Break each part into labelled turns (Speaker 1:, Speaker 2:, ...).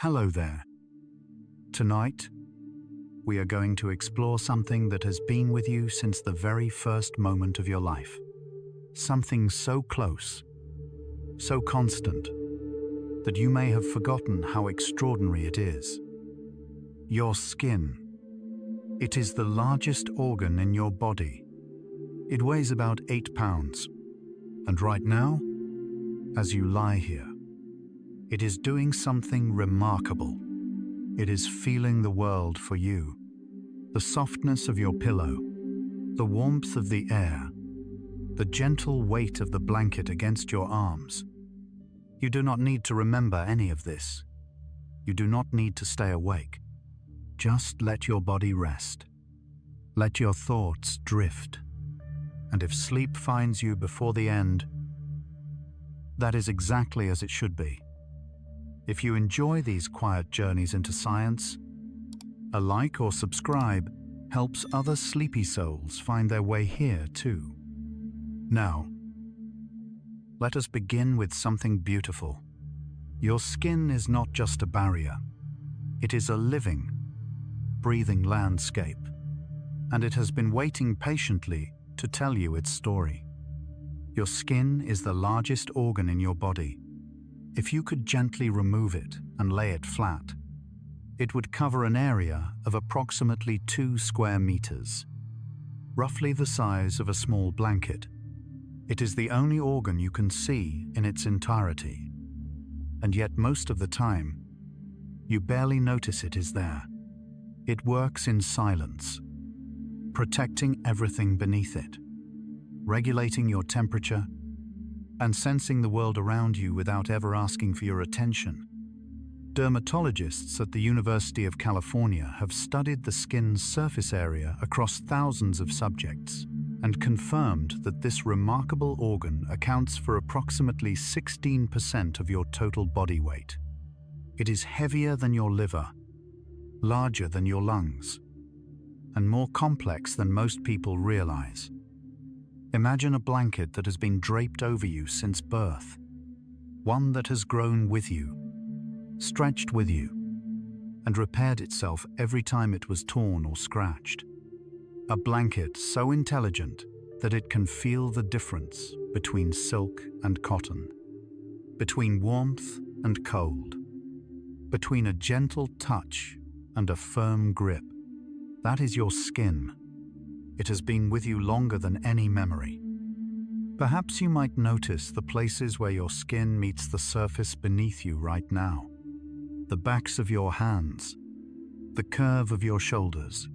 Speaker 1: Hello there. Tonight, we are going to explore something that has been with you since the very first moment of your life. Something so close, so constant, that you may have forgotten how extraordinary it is. Your skin. It is the largest organ in your body. It weighs about 8 pounds. And right now, as you lie here, it is doing something remarkable. It is feeling the world for you. The softness of your pillow, the warmth of the air, the gentle weight of the blanket against your arms. You do not need to remember any of this. You do not need to stay awake. Just let your body rest. Let your thoughts drift. And if sleep finds you before the end, that is exactly as it should be. If you enjoy these quiet journeys into science, a like or subscribe helps other sleepy souls find their way here too. Now, let us begin with something beautiful. Your skin is not just a barrier. It is a living, breathing landscape, and it has been waiting patiently to tell you its story. Your skin is the largest organ in your body. If you could gently remove it and lay it flat, it would cover an area of approximately 2 square meters, roughly the size of a small blanket. It is the only organ you can see in its entirety, and yet most of the time, you barely notice it is there. It works in silence, protecting everything beneath it, regulating your temperature, and sensing the world around you without ever asking for your attention. Dermatologists at the University of California have studied the skin's surface area across thousands of subjects and confirmed that this remarkable organ accounts for approximately 16% of your total body weight. It is heavier than your liver, larger than your lungs, and more complex than most people realize. Imagine a blanket that has been draped over you since birth, one that has grown with you, stretched with you, and repaired itself every time it was torn or scratched. A blanket so intelligent that it can feel the difference between silk and cotton, between warmth and cold, between a gentle touch and a firm grip. That is your skin. It has been with you longer than any memory. Perhaps you might notice the places where your skin meets the surface beneath you right now. The backs of your hands, the curve of your shoulders,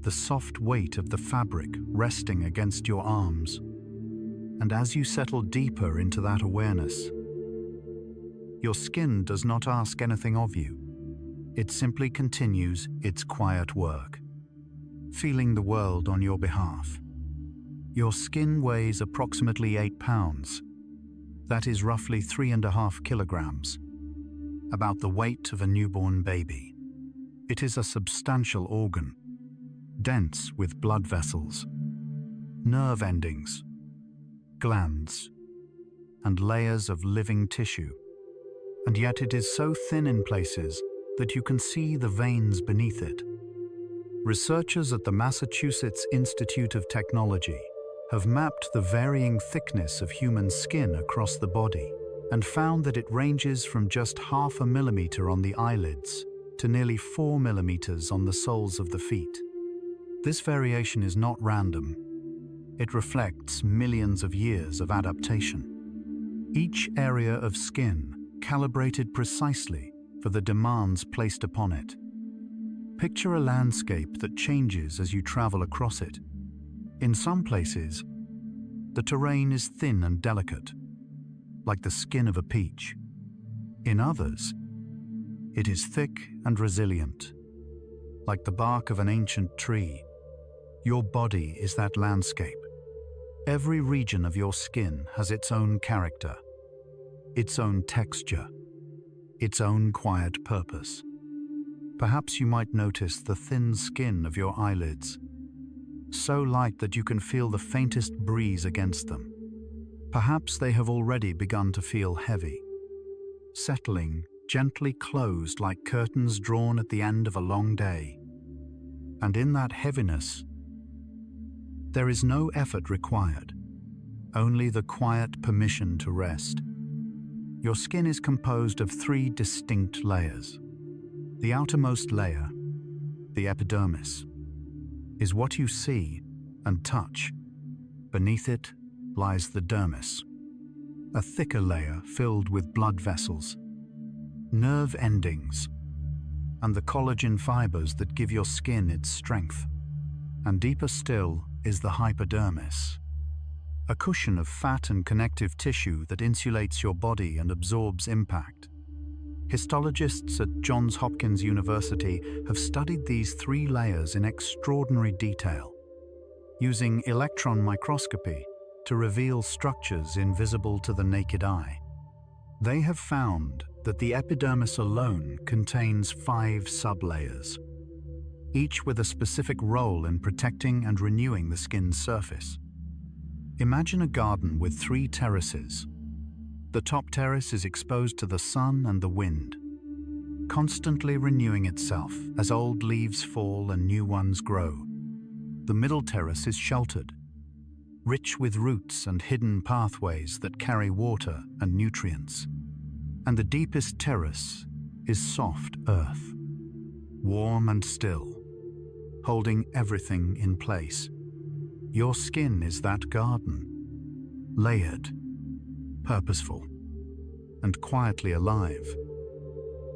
Speaker 1: the soft weight of the fabric resting against your arms. And as you settle deeper into that awareness, your skin does not ask anything of you. It simply continues its quiet work, feeling the world on your behalf. Your skin weighs approximately 8 pounds. That is roughly 3.5 kilograms, about the weight of a newborn baby. It is a substantial organ, dense with blood vessels, nerve endings, glands, and layers of living tissue. And yet it is so thin in places that you can see the veins beneath it. Researchers at the Massachusetts Institute of Technology have mapped the varying thickness of human skin across the body and found that it ranges from just 0.5 millimeter on the eyelids to nearly 4 millimeters on the soles of the feet. This variation is not random. It reflects millions of years of adaptation. Each area of skin calibrated precisely for the demands placed upon it. Picture a landscape that changes as you travel across it. In some places, the terrain is thin and delicate, like the skin of a peach. In others, it is thick and resilient, like the bark of an ancient tree. Your body is that landscape. Every region of your skin has its own character, its own texture, its own quiet purpose. Perhaps you might notice the thin skin of your eyelids, so light that you can feel the faintest breeze against them. Perhaps they have already begun to feel heavy, settling gently closed like curtains drawn at the end of a long day. And in that heaviness, there is no effort required, only the quiet permission to rest. Your skin is composed of 3 distinct layers. The outermost layer, the epidermis, is what you see and touch. Beneath it lies the dermis, a thicker layer filled with blood vessels, nerve endings, and the collagen fibers that give your skin its strength. And deeper still is the hypodermis, a cushion of fat and connective tissue that insulates your body and absorbs impact. Histologists at Johns Hopkins University have studied these 3 layers in extraordinary detail, using electron microscopy to reveal structures invisible to the naked eye. They have found that the epidermis alone contains 5 sublayers, each with a specific role in protecting and renewing the skin's surface. Imagine a garden with 3 terraces. The top terrace is exposed to the sun and the wind, constantly renewing itself as old leaves fall and new ones grow. The middle terrace is sheltered, rich with roots and hidden pathways that carry water and nutrients. And the deepest terrace is soft earth, warm and still, holding everything in place. Your skin is that garden, layered, purposeful, and quietly alive.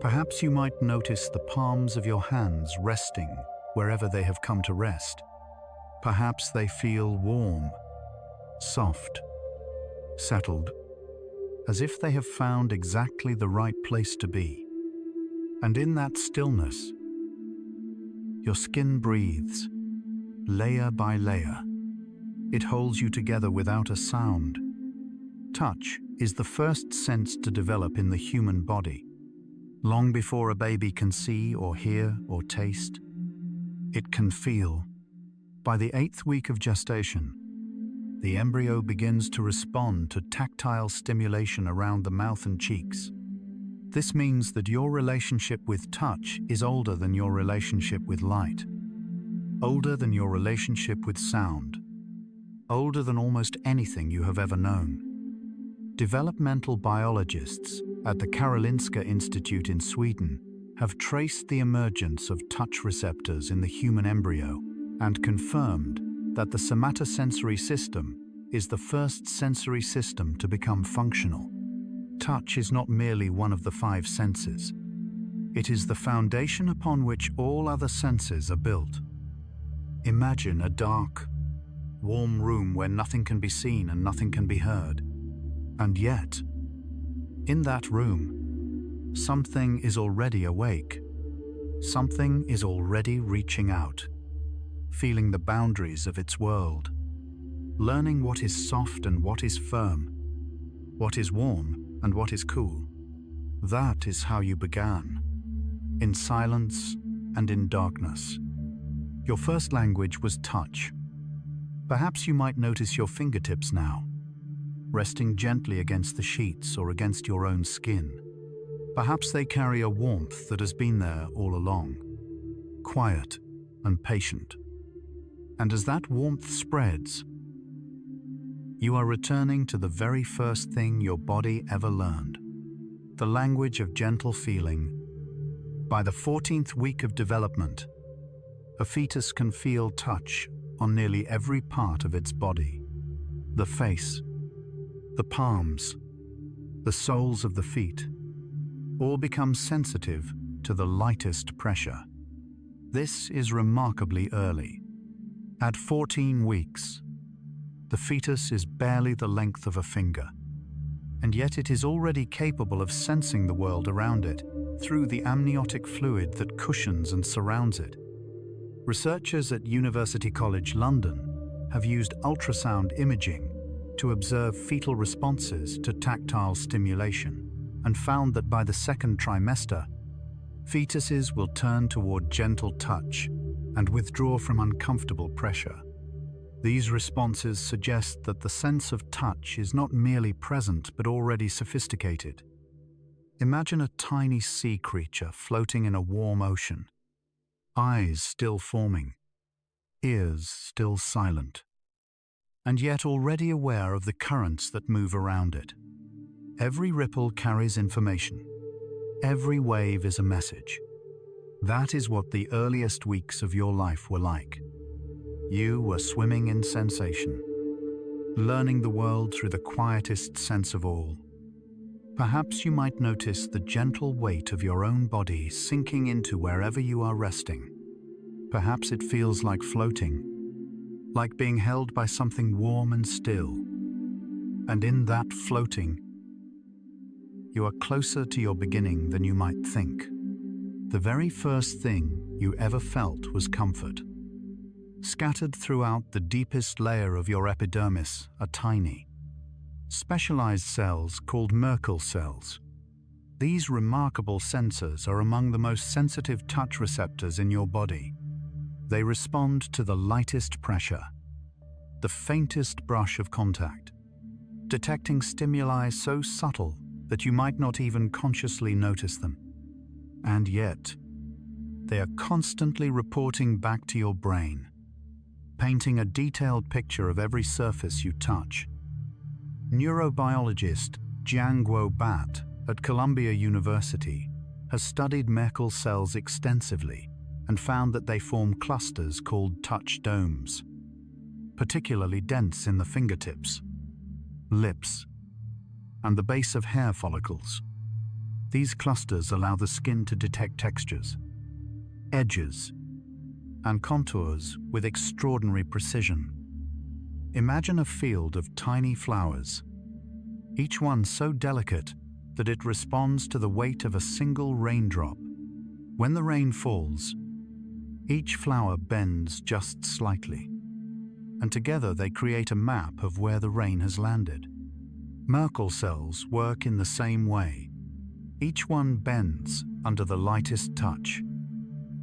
Speaker 1: Perhaps you might notice the palms of your hands resting wherever they have come to rest. Perhaps they feel warm, soft, settled, as if they have found exactly the right place to be. And in that stillness, your skin breathes, layer by layer. It holds you together without a sound. Touch is the first sense to develop in the human body. Long before a baby can see or hear or taste, it can feel. By the 8th week of gestation, the embryo begins to respond to tactile stimulation around the mouth and cheeks. This means that your relationship with touch is older than your relationship with light, older than your relationship with sound, older than almost anything you have ever known. Developmental biologists at the Karolinska Institute in Sweden have traced the emergence of touch receptors in the human embryo and confirmed that the somatosensory system is the first sensory system to become functional. Touch is not merely one of the 5 senses. It is the foundation upon which all other senses are built. Imagine a dark, warm room where nothing can be seen and nothing can be heard. And yet, in that room, something is already awake. Something is already reaching out, feeling the boundaries of its world, learning what is soft and what is firm, what is warm and what is cool. That is how you began, in silence and in darkness. Your first language was touch. Perhaps you might notice your fingertips now, resting gently against the sheets or against your own skin. Perhaps they carry a warmth that has been there all along, quiet and patient. And as that warmth spreads, you are returning to the very first thing your body ever learned, the language of gentle feeling. By the 14th week of development, a fetus can feel touch on nearly every part of its body. The face, the palms, the soles of the feet, all become sensitive to the lightest pressure. This is remarkably early. At 14 weeks, the fetus is barely the length of a finger, and yet it is already capable of sensing the world around it through the amniotic fluid that cushions and surrounds it. Researchers at University College London have used ultrasound imaging to observe fetal responses to tactile stimulation and found that by the 2nd trimester, fetuses will turn toward gentle touch and withdraw from uncomfortable pressure. These responses suggest that the sense of touch is not merely present but already sophisticated. Imagine a tiny sea creature floating in a warm ocean, eyes still forming, ears still silent, and yet already aware of the currents that move around it. Every ripple carries information. Every wave is a message. That is what the earliest weeks of your life were like. You were swimming in sensation, learning the world through the quietest sense of all. Perhaps you might notice the gentle weight of your own body sinking into wherever you are resting. Perhaps it feels like floating, like being held by something warm and still. And in that floating, you are closer to your beginning than you might think. The very first thing you ever felt was comfort. Scattered throughout the deepest layer of your epidermis are tiny, specialized cells called Merkel cells. These remarkable sensors are among the most sensitive touch receptors in your body. They respond to the lightest pressure, the faintest brush of contact, detecting stimuli so subtle that you might not even consciously notice them. And yet, they are constantly reporting back to your brain, painting a detailed picture of every surface you touch. Neurobiologist Jianguo Bat at Columbia University has studied Merkel cells extensively and found that they form clusters called touch domes, particularly dense in the fingertips, lips, and the base of hair follicles. These clusters allow the skin to detect textures, edges, and contours with extraordinary precision. Imagine a field of tiny flowers, each one so delicate that it responds to the weight of a single raindrop. When the rain falls, each flower bends just slightly, and together they create a map of where the rain has landed. Merkel cells work in the same way. Each one bends under the lightest touch,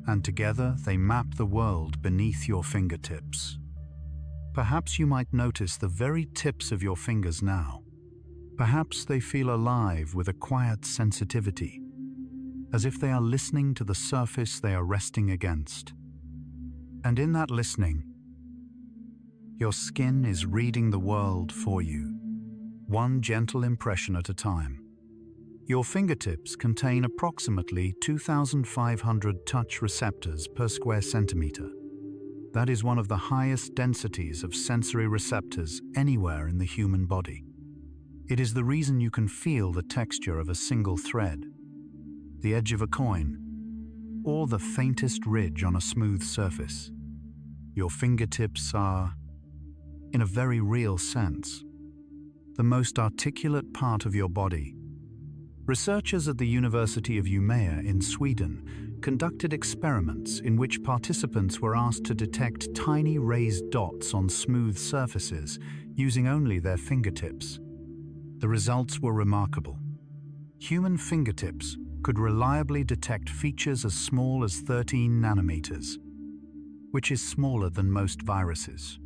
Speaker 1: and together they map the world beneath your fingertips. Perhaps you might notice the very tips of your fingers now. Perhaps they feel alive with a quiet sensitivity, as if they are listening to the surface they are resting against. And in that listening, your skin is reading the world for you, one gentle impression at a time. Your fingertips contain approximately 2,500 touch receptors per square centimeter. That is one of the highest densities of sensory receptors anywhere in the human body. It is the reason you can feel the texture of a single thread, the edge of a coin, or the faintest ridge on a smooth surface. Your fingertips are, in a very real sense, the most articulate part of your body. Researchers at the University of Umeå in Sweden conducted experiments in which participants were asked to detect tiny raised dots on smooth surfaces using only their fingertips. The results were remarkable. Human fingertips could reliably detect features as small as 13 nanometers, which is smaller than most viruses.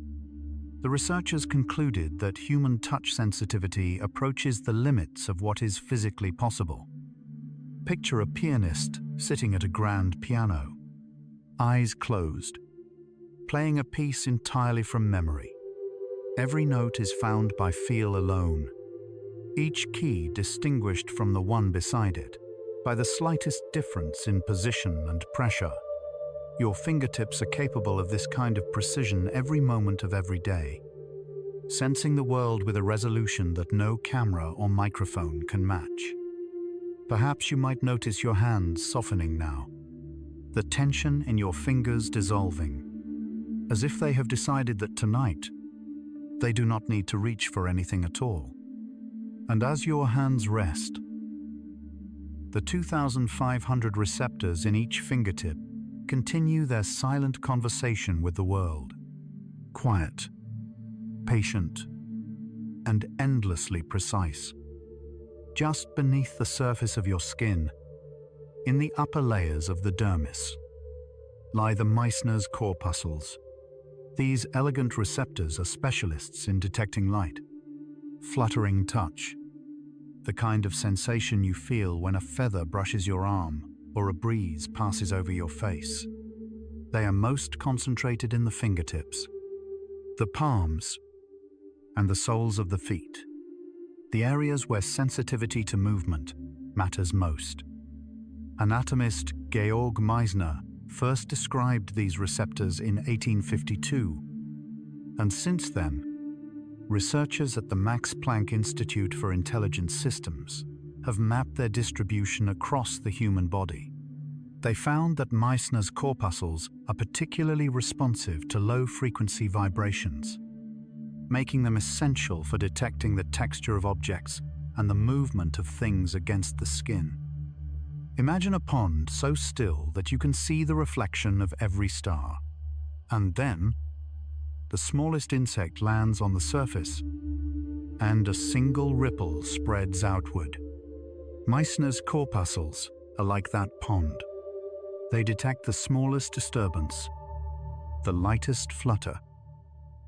Speaker 1: The researchers concluded that human touch sensitivity approaches the limits of what is physically possible. Picture a pianist sitting at a grand piano, eyes closed, playing a piece entirely from memory. Every note is found by feel alone, each key distinguished from the one beside it by the slightest difference in position and pressure. Your fingertips are capable of this kind of precision every moment of every day, sensing the world with a resolution that no camera or microphone can match. Perhaps you might notice your hands softening now, the tension in your fingers dissolving, as if they have decided that tonight they do not need to reach for anything at all. And as your hands rest, the 2,500 receptors in each fingertip continue their silent conversation with the world, quiet, patient, and endlessly precise. Just beneath the surface of your skin, in the upper layers of the dermis, lie the Meissner's corpuscles. These elegant receptors are specialists in detecting light, fluttering touch, the kind of sensation you feel when a feather brushes your arm or a breeze passes over your face. They are most concentrated in the fingertips, the palms, and the soles of the feet, the areas where sensitivity to movement matters most. Anatomist Georg Meissner first described these receptors in 1852, and since then, researchers at the Max Planck Institute for Intelligent Systems have mapped their distribution across the human body. They found that Meissner's corpuscles are particularly responsive to low-frequency vibrations, making them essential for detecting the texture of objects and the movement of things against the skin. Imagine a pond so still that you can see the reflection of every star, and then the smallest insect lands on the surface, and a single ripple spreads outward. Meissner's corpuscles are like that pond. They detect the smallest disturbance, the lightest flutter,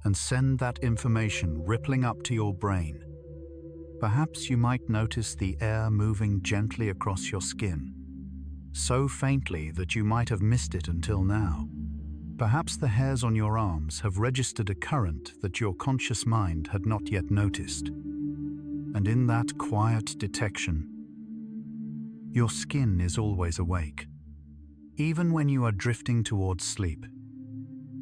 Speaker 1: and send that information rippling up to your brain. Perhaps you might notice the air moving gently across your skin, so faintly that you might have missed it until now. Perhaps the hairs on your arms have registered a current that your conscious mind had not yet noticed. And in that quiet detection, your skin is always awake. Even when you are drifting towards sleep,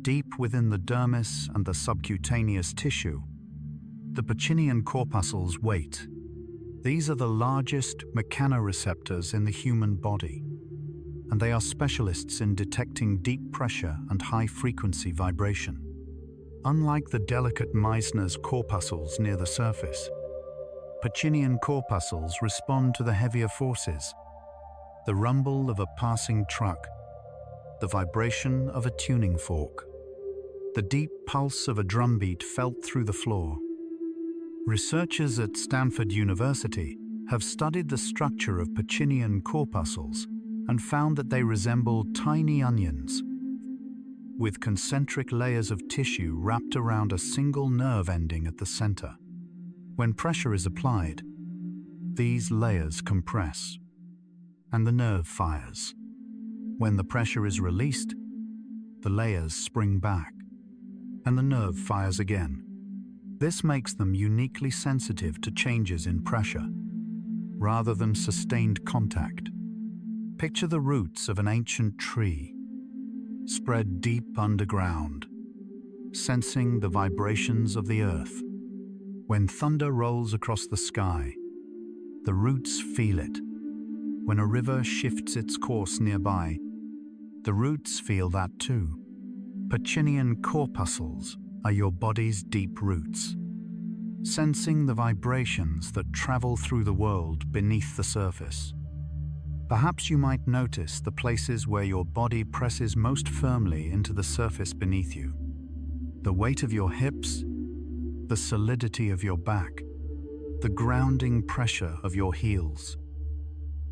Speaker 1: deep within the dermis and the subcutaneous tissue, the Pacinian corpuscles wait. These are the largest mechanoreceptors in the human body, and they are specialists in detecting deep pressure and high-frequency vibration. Unlike the delicate Meissner's corpuscles near the surface, Pacinian corpuscles respond to the heavier forces, the rumble of a passing truck, the vibration of a tuning fork, the deep pulse of a drumbeat felt through the floor. Researchers at Stanford University have studied the structure of Pacinian corpuscles and found that they resemble tiny onions, with concentric layers of tissue wrapped around a single nerve ending at the center. When pressure is applied, these layers compress, and the nerve fires. When the pressure is released, the layers spring back, and the nerve fires again. This makes them uniquely sensitive to changes in pressure, rather than sustained contact. Picture the roots of an ancient tree, spread deep underground, sensing the vibrations of the earth. When thunder rolls across the sky, the roots feel it. When a river shifts its course nearby, the roots feel that too. Pacinian corpuscles are your body's deep roots, sensing the vibrations that travel through the world beneath the surface. Perhaps you might notice the places where your body presses most firmly into the surface beneath you. The weight of your hips, the solidity of your back, the grounding pressure of your heels.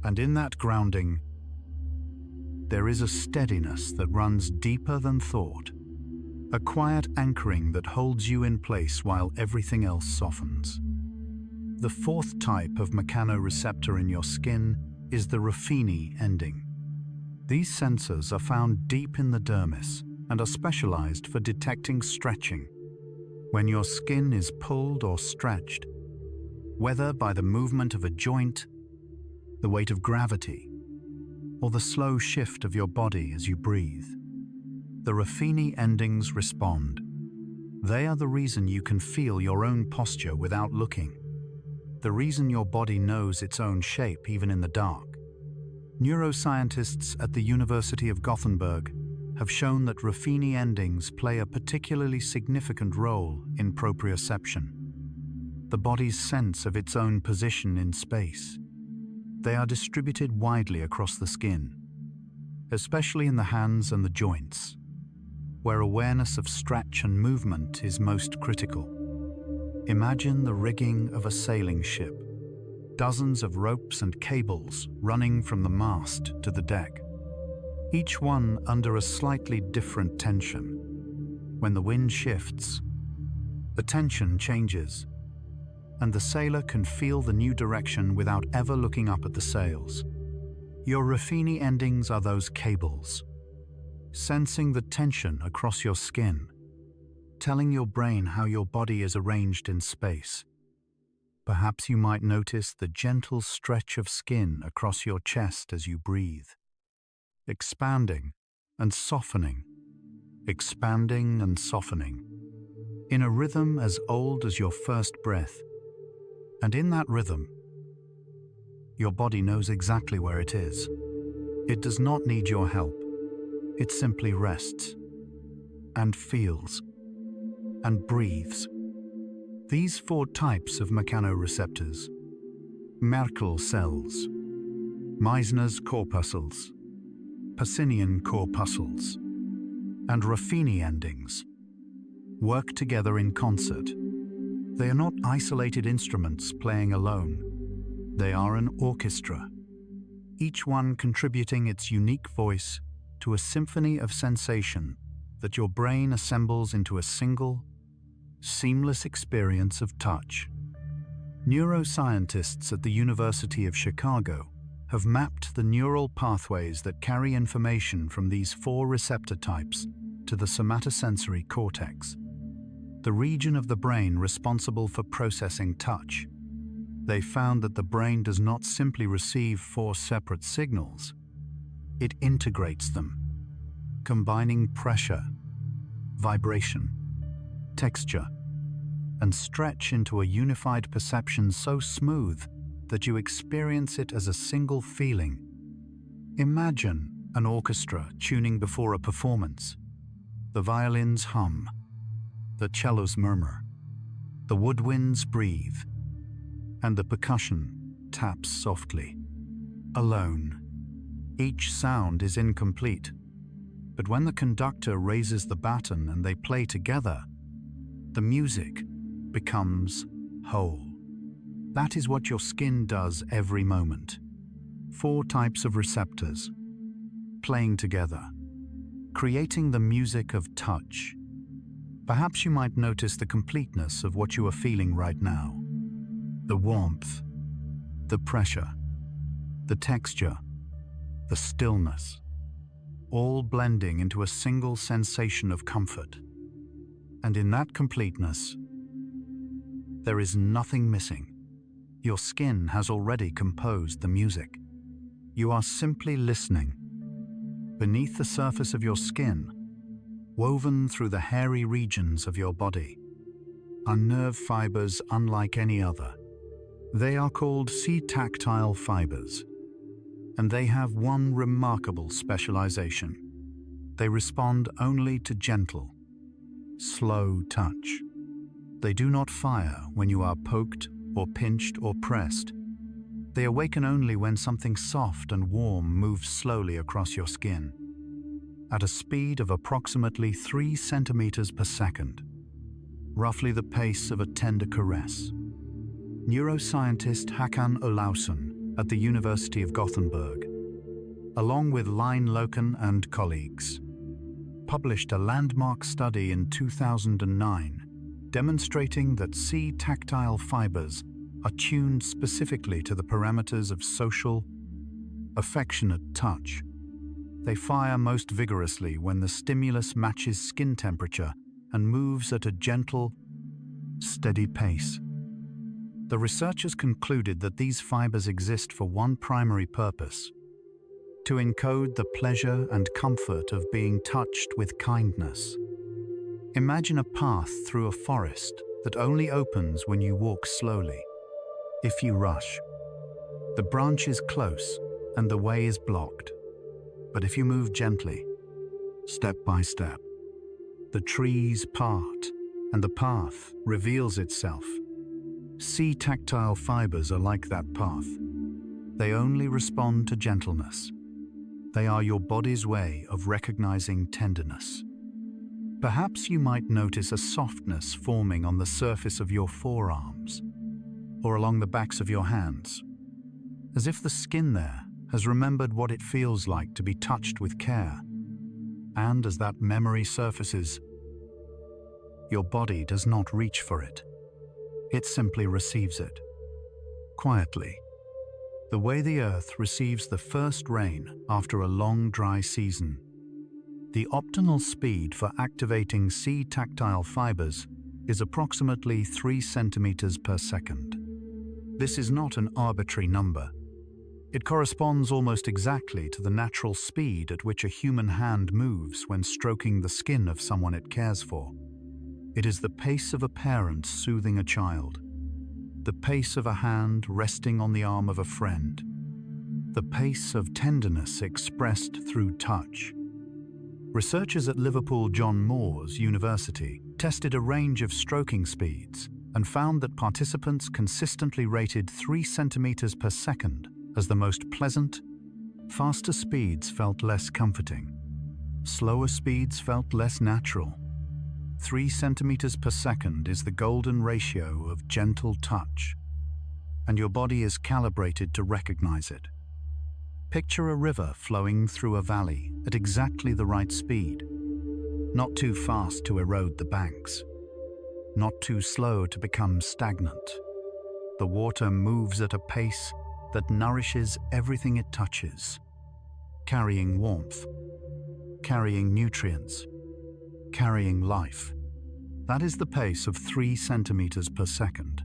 Speaker 1: And in that grounding, there is a steadiness that runs deeper than thought, a quiet anchoring that holds you in place while everything else softens. The fourth type of mechanoreceptor in your skin is the Ruffini ending. These sensors are found deep in the dermis and are specialized for detecting stretching. When your skin is pulled or stretched, whether by the movement of a joint, the weight of gravity, or the slow shift of your body as you breathe, the Ruffini endings respond. They are the reason you can feel your own posture without looking, the reason your body knows its own shape even in the dark. Neuroscientists at the University of Gothenburg have shown that Ruffini endings play a particularly significant role in proprioception, the body's sense of its own position in space. They are distributed widely across the skin, especially in the hands and the joints, where awareness of stretch and movement is most critical. Imagine the rigging of a sailing ship, dozens of ropes and cables running from the mast to the deck, each one under a slightly different tension. When the wind shifts, the tension changes, and the sailor can feel the new direction without ever looking up at the sails. Your Ruffini endings are those cables, sensing the tension across your skin, telling your brain how your body is arranged in space. Perhaps you might notice the gentle stretch of skin across your chest as you breathe, expanding and softening, in a rhythm as old as your first breath. And in that rhythm, your body knows exactly where it is. It does not need your help. It simply rests and feels and breathes. These 4 types of mechanoreceptors: Merkel cells, Meissner's corpuscles, Pacinian corpuscles, and Ruffini endings, work together in concert. They are not isolated instruments playing alone. They are an orchestra, each one contributing its unique voice to a symphony of sensation that your brain assembles into a single, seamless experience of touch. Neuroscientists at the University of Chicago have mapped the neural pathways that carry information from these 4 receptor types to the somatosensory cortex, the region of the brain responsible for processing touch. They found that the brain does not simply receive 4 separate signals, it integrates them, combining pressure, vibration, texture, and stretch into a unified perception so smooth that you experience it as a single feeling. Imagine an orchestra tuning before a performance. The violins hum, the cellos murmur, the woodwinds breathe, and the percussion taps softly. Alone, each sound is incomplete, but when the conductor raises the baton and they play together, the music becomes whole. That is what your skin does every moment. 4 types of receptors, playing together, creating the music of touch. Perhaps you might notice the completeness of what you are feeling right now. The warmth, the pressure, the texture, the stillness, all blending into a single sensation of comfort. And in that completeness, there is nothing missing. Your skin has already composed the music. You are simply listening. Beneath the surface of your skin, woven through the hairy regions of your body, are nerve fibers unlike any other. They are called C-tactile fibers, and they have one remarkable specialization. They respond only to gentle, slow touch. They do not fire when you are poked or pinched or pressed. They awaken only when something soft and warm moves slowly across your skin, at a speed of approximately 3 centimeters per second, roughly the pace of a tender caress. Neuroscientist Håkan Olausson at the University of Gothenburg, along with Line Loken and colleagues, published a landmark study in 2009 demonstrating that C-tactile fibers are tuned specifically to the parameters of social, affectionate touch. They fire most vigorously when the stimulus matches skin temperature and moves at a gentle, steady pace. The researchers concluded that these fibers exist for one primary purpose: to encode the pleasure and comfort of being touched with kindness. Imagine a path through a forest that only opens when you walk slowly. If you rush, the branch is close and the way is blocked. But if you move gently, step by step, the trees part and the path reveals itself. C-tactile fibers are like that path. They only respond to gentleness. They are your body's way of recognizing tenderness. Perhaps you might notice a softness forming on the surface of your forearms or along the backs of your hands, as if the skin there has remembered what it feels like to be touched with care. And as that memory surfaces, your body does not reach for it. It simply receives it. Quietly. The way the Earth receives the first rain after a long dry season. The optimal speed for activating sea tactile fibers is approximately 3 centimeters per second. This is not an arbitrary number. It corresponds almost exactly to the natural speed at which a human hand moves when stroking the skin of someone it cares for. It is the pace of a parent soothing a child, the pace of a hand resting on the arm of a friend, the pace of tenderness expressed through touch. Researchers at Liverpool John Moores University tested a range of stroking speeds and found that participants consistently rated 3 centimeters per second as the most pleasant. Faster speeds felt less comforting. Slower speeds felt less natural. 3 centimeters per second is the golden ratio of gentle touch, and your body is calibrated to recognize it. Picture a river flowing through a valley at exactly the right speed, not too fast to erode the banks, not too slow to become stagnant. The water moves at a pace that nourishes everything it touches, carrying warmth, carrying nutrients, carrying life. That is the pace of 3 centimeters per second.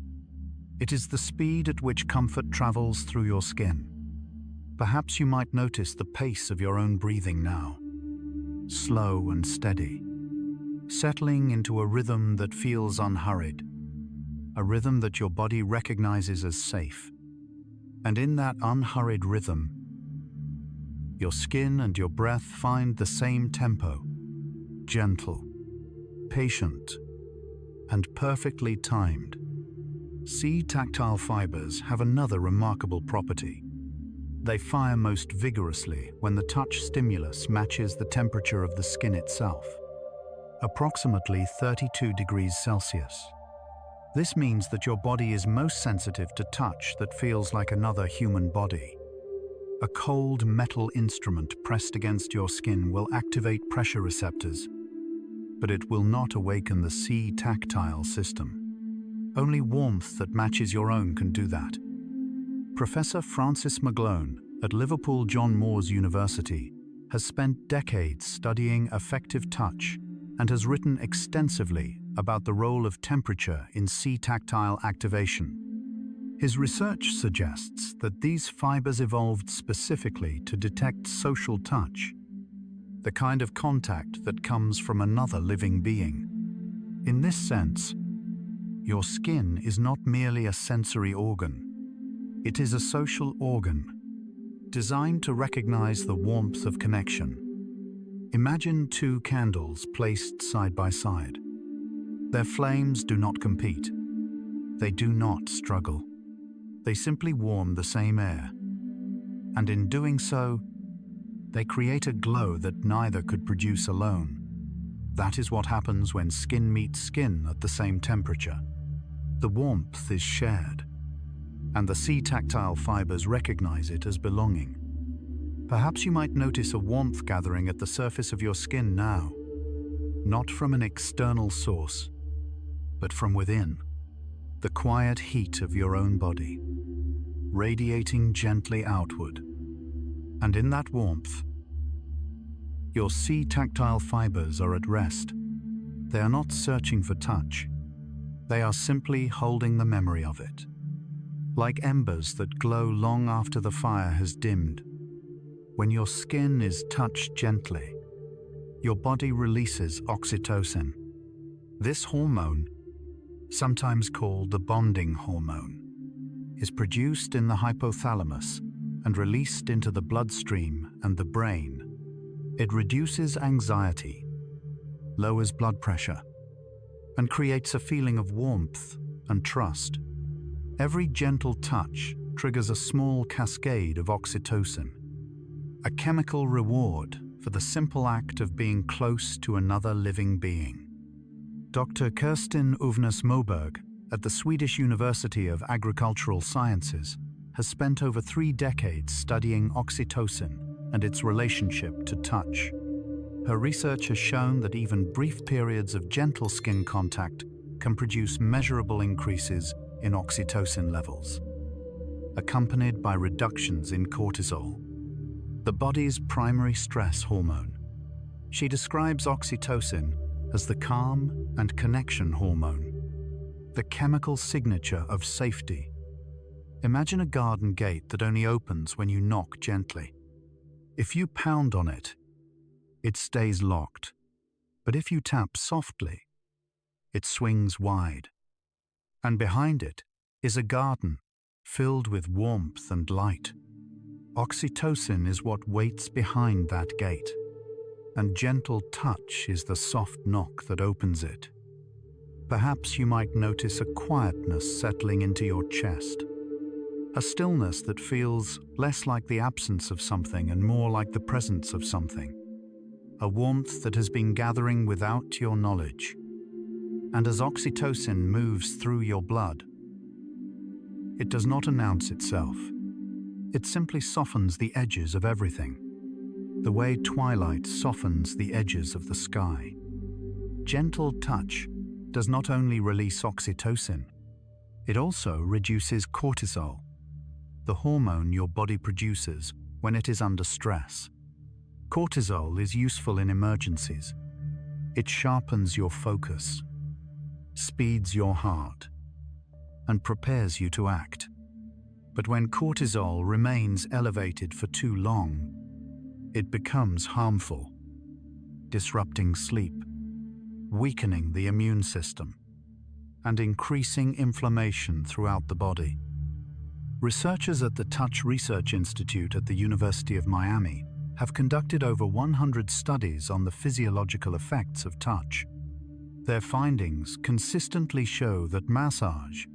Speaker 1: It is the speed at which comfort travels through your skin. Perhaps you might notice the pace of your own breathing now, slow and steady, settling into a rhythm that feels unhurried, a rhythm that your body recognizes as safe. And in that unhurried rhythm, your skin and your breath find the same tempo, gentle, patient, and perfectly timed. Sea tactile fibers have another remarkable property. They fire most vigorously when the touch stimulus matches the temperature of the skin itself, approximately 32 degrees Celsius. This means that your body is most sensitive to touch that feels like another human body. A cold metal instrument pressed against your skin will activate pressure receptors, but it will not awaken the sea tactile system. Only warmth that matches your own can do that. Professor Francis McGlone at Liverpool John Moores University has spent decades studying affective touch and has written extensively about the role of temperature in sea tactile activation. His research suggests that these fibers evolved specifically to detect social touch, the kind of contact that comes from another living being. In this sense, your skin is not merely a sensory organ. It is a social organ, designed to recognize the warmth of connection. Imagine 2 candles placed side by side. Their flames do not compete. They do not struggle. They simply warm the same air. And in doing so, they create a glow that neither could produce alone. That is what happens when skin meets skin at the same temperature. The warmth is shared, and the sea tactile fibers recognize it as belonging. Perhaps you might notice a warmth gathering at the surface of your skin now, not from an external source, but from within, the quiet heat of your own body, radiating gently outward. And in that warmth, your sea tactile fibers are at rest. They are not searching for touch. They are simply holding the memory of it. Like embers that glow long after the fire has dimmed, when your skin is touched gently, your body releases oxytocin. This hormone, sometimes called the bonding hormone, is produced in the hypothalamus and released into the bloodstream and the brain. It reduces anxiety, lowers blood pressure, and creates a feeling of warmth and trust. Every gentle touch triggers a small cascade of oxytocin, a chemical reward for the simple act of being close to another living being. Dr. Kerstin Uvnäs Moberg at the Swedish University of Agricultural Sciences has spent over 3 decades studying oxytocin and its relationship to touch. Her research has shown that even brief periods of gentle skin contact can produce measurable increases in oxytocin levels, accompanied by reductions in cortisol, the body's primary stress hormone. She describes oxytocin as the calm and connection hormone, the chemical signature of safety. Imagine a garden gate that only opens when you knock gently. If you pound on it, it stays locked. But if you tap softly, it swings wide. And behind it is a garden filled with warmth and light. Oxytocin is what waits behind that gate, and gentle touch is the soft knock that opens it. Perhaps you might notice a quietness settling into your chest, a stillness that feels less like the absence of something and more like the presence of something, a warmth that has been gathering without your knowledge. And as oxytocin moves through your blood, it does not announce itself. It simply softens the edges of everything, the way twilight softens the edges of the sky. Gentle touch does not only release oxytocin, it also reduces cortisol, the hormone your body produces when it is under stress. Cortisol is useful in emergencies. It sharpens your focus, speeds your heart, and prepares you to act. But when cortisol remains elevated for too long, it becomes harmful, disrupting sleep, weakening the immune system, and increasing inflammation throughout the body. Researchers at the Touch Research Institute at the University of Miami have conducted over 100 studies on the physiological effects of touch. Their findings consistently show that massage,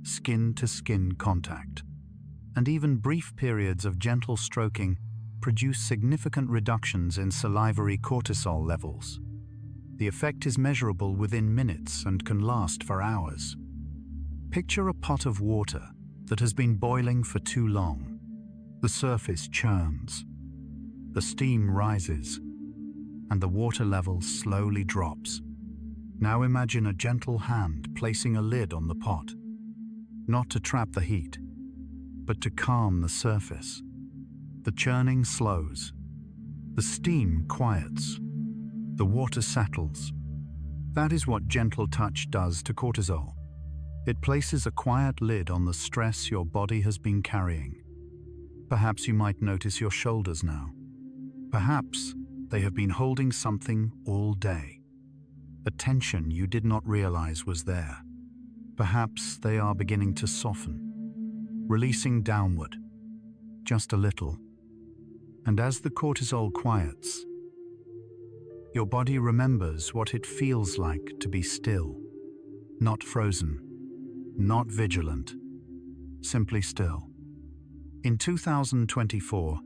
Speaker 1: skin-to-skin contact, and even brief periods of gentle stroking produce significant reductions in salivary cortisol levels. The effect is measurable within minutes and can last for hours. Picture a pot of water that has been boiling for too long. The surface churns, the steam rises, and the water level slowly drops. Now imagine a gentle hand placing a lid on the pot, not to trap the heat, but to calm the surface. The churning slows, the steam quiets, the water settles. That is what gentle touch does to cortisol. It places a quiet lid on the stress your body has been carrying. Perhaps you might notice your shoulders now. Perhaps they have been holding something all day, a tension you did not realize was there. Perhaps they are beginning to soften, releasing downward, just a little. And as the cortisol quiets, your body remembers what it feels like to be still, not frozen, not vigilant, simply still. In 2024,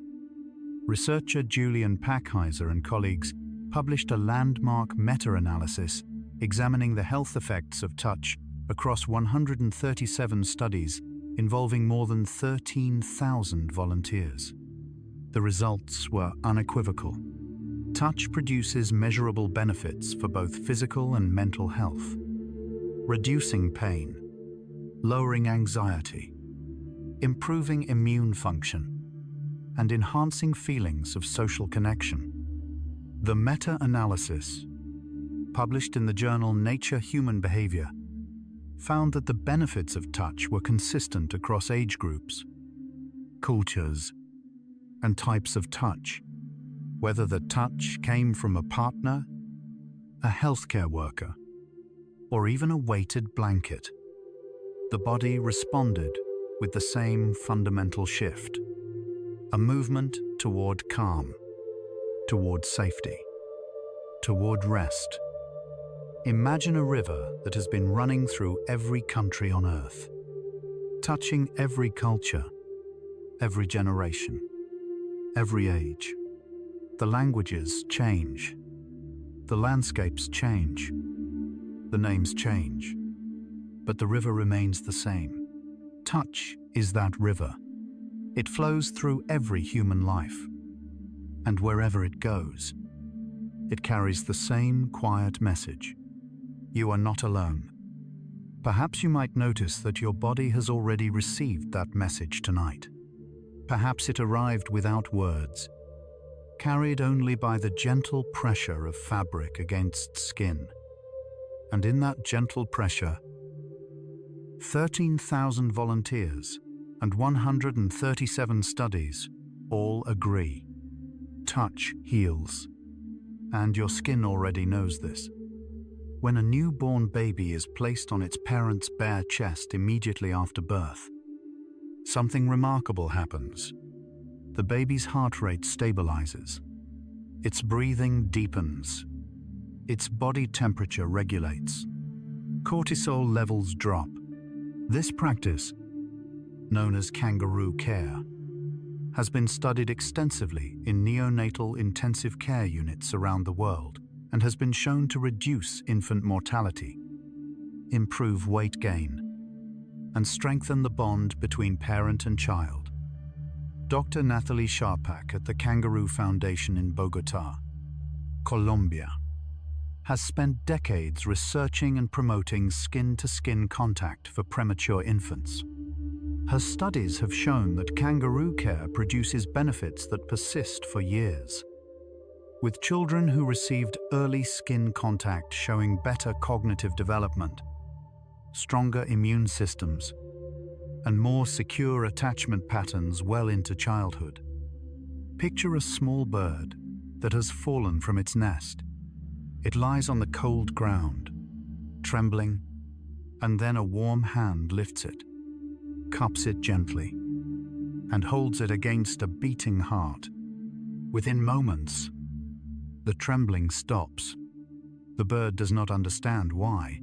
Speaker 1: researcher Julian Packheiser and colleagues published a landmark meta-analysis examining the health effects of touch across 137 studies involving more than 13,000 volunteers. The results were unequivocal. Touch produces measurable benefits for both physical and mental health, reducing pain, lowering anxiety, improving immune function, and enhancing feelings of social connection. The meta-analysis, published in the journal Nature Human Behavior, found that the benefits of touch were consistent across age groups, cultures, and types of touch, whether the touch came from a partner, a healthcare worker, or even a weighted blanket. The body responded with the same fundamental shift, a movement toward calm, toward safety, toward rest. Imagine a river that has been running through every country on Earth, touching every culture, every generation, every age. The languages change, the landscapes change, the names change, but the river remains the same. Touch is that river. It flows through every human life, and wherever it goes, it carries the same quiet message. You are not alone. Perhaps you might notice that your body has already received that message tonight. Perhaps it arrived without words, carried only by the gentle pressure of fabric against skin. And in that gentle pressure, 13,000 volunteers and 137 studies all agree. Touch heals. And your skin already knows this. When a newborn baby is placed on its parent's bare chest immediately after birth, something remarkable happens. The baby's heart rate stabilizes. Its breathing deepens. Its body temperature regulates. Cortisol levels drop. This practice, known as kangaroo care, has been studied extensively in neonatal intensive care units around the world and has been shown to reduce infant mortality, improve weight gain, and strengthen the bond between parent and child. Dr. Nathalie Sharpak at the Kangaroo Foundation in Bogotá, Colombia, has spent decades researching and promoting skin-to-skin contact for premature infants. Her studies have shown that kangaroo care produces benefits that persist for years, with children who received early skin contact showing better cognitive development, stronger immune systems, and more secure attachment patterns well into childhood. Picture a small bird that has fallen from its nest. It lies on the cold ground, trembling, and then a warm hand lifts it, cups it gently, and holds it against a beating heart. Within moments, the trembling stops. The bird does not understand why.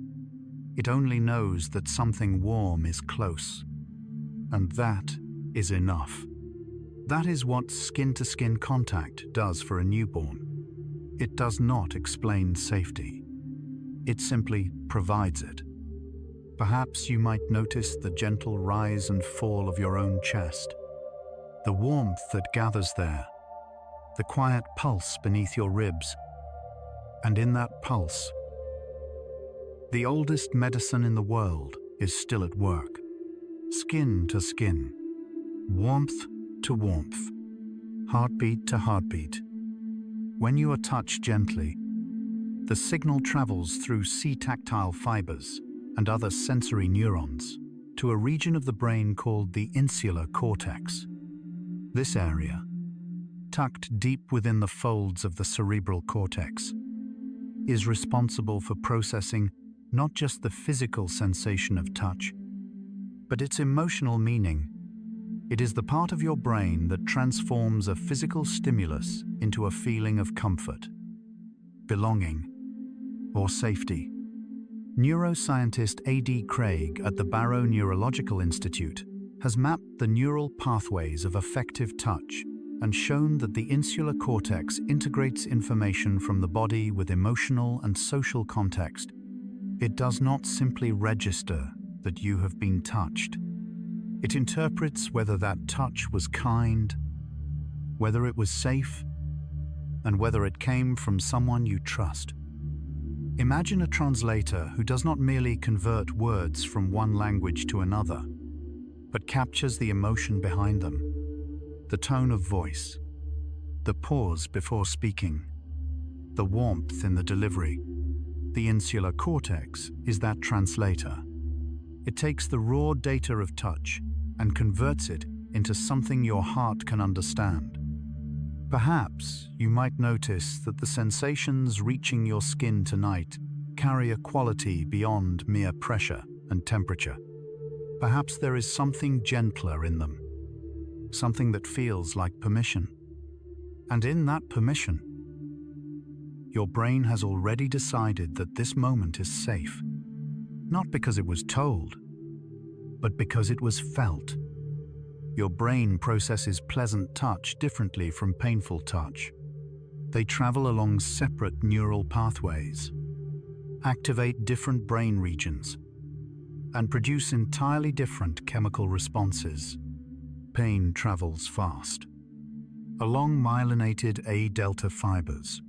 Speaker 1: It only knows that something warm is close. And that is enough. That is what skin-to-skin contact does for a newborn. It does not explain safety. It simply provides it. Perhaps you might notice the gentle rise and fall of your own chest, the warmth that gathers there, the quiet pulse beneath your ribs. And in that pulse, the oldest medicine in the world is still at work. Skin to skin, warmth to warmth, heartbeat to heartbeat. When you are touched gently, the signal travels through C-tactile fibers and other sensory neurons to a region of the brain called the insular cortex. This area, tucked deep within the folds of the cerebral cortex, is responsible for processing not just the physical sensation of touch, but its emotional meaning. It is the part of your brain that transforms a physical stimulus into a feeling of comfort, belonging, or safety. Neuroscientist A.D. Craig at the Barrow Neurological Institute has mapped the neural pathways of affective touch and shown that the insular cortex integrates information from the body with emotional and social context. It does not simply register that you have been touched. It interprets whether that touch was kind, whether it was safe, and whether it came from someone you trust. Imagine a translator who does not merely convert words from one language to another, but captures the emotion behind them, the tone of voice, the pause before speaking, the warmth in the delivery. The insular cortex is that translator. It takes the raw data of touch and converts it into something your heart can understand. Perhaps you might notice that the sensations reaching your skin tonight carry a quality beyond mere pressure and temperature. Perhaps there is something gentler in them, something that feels like permission. And in that permission, your brain has already decided that this moment is safe, not because it was told, but because it was felt. Your brain processes pleasant touch differently from painful touch. They travel along separate neural pathways, activate different brain regions, and produce entirely different chemical responses. Pain travels fast, along myelinated A-delta fibers,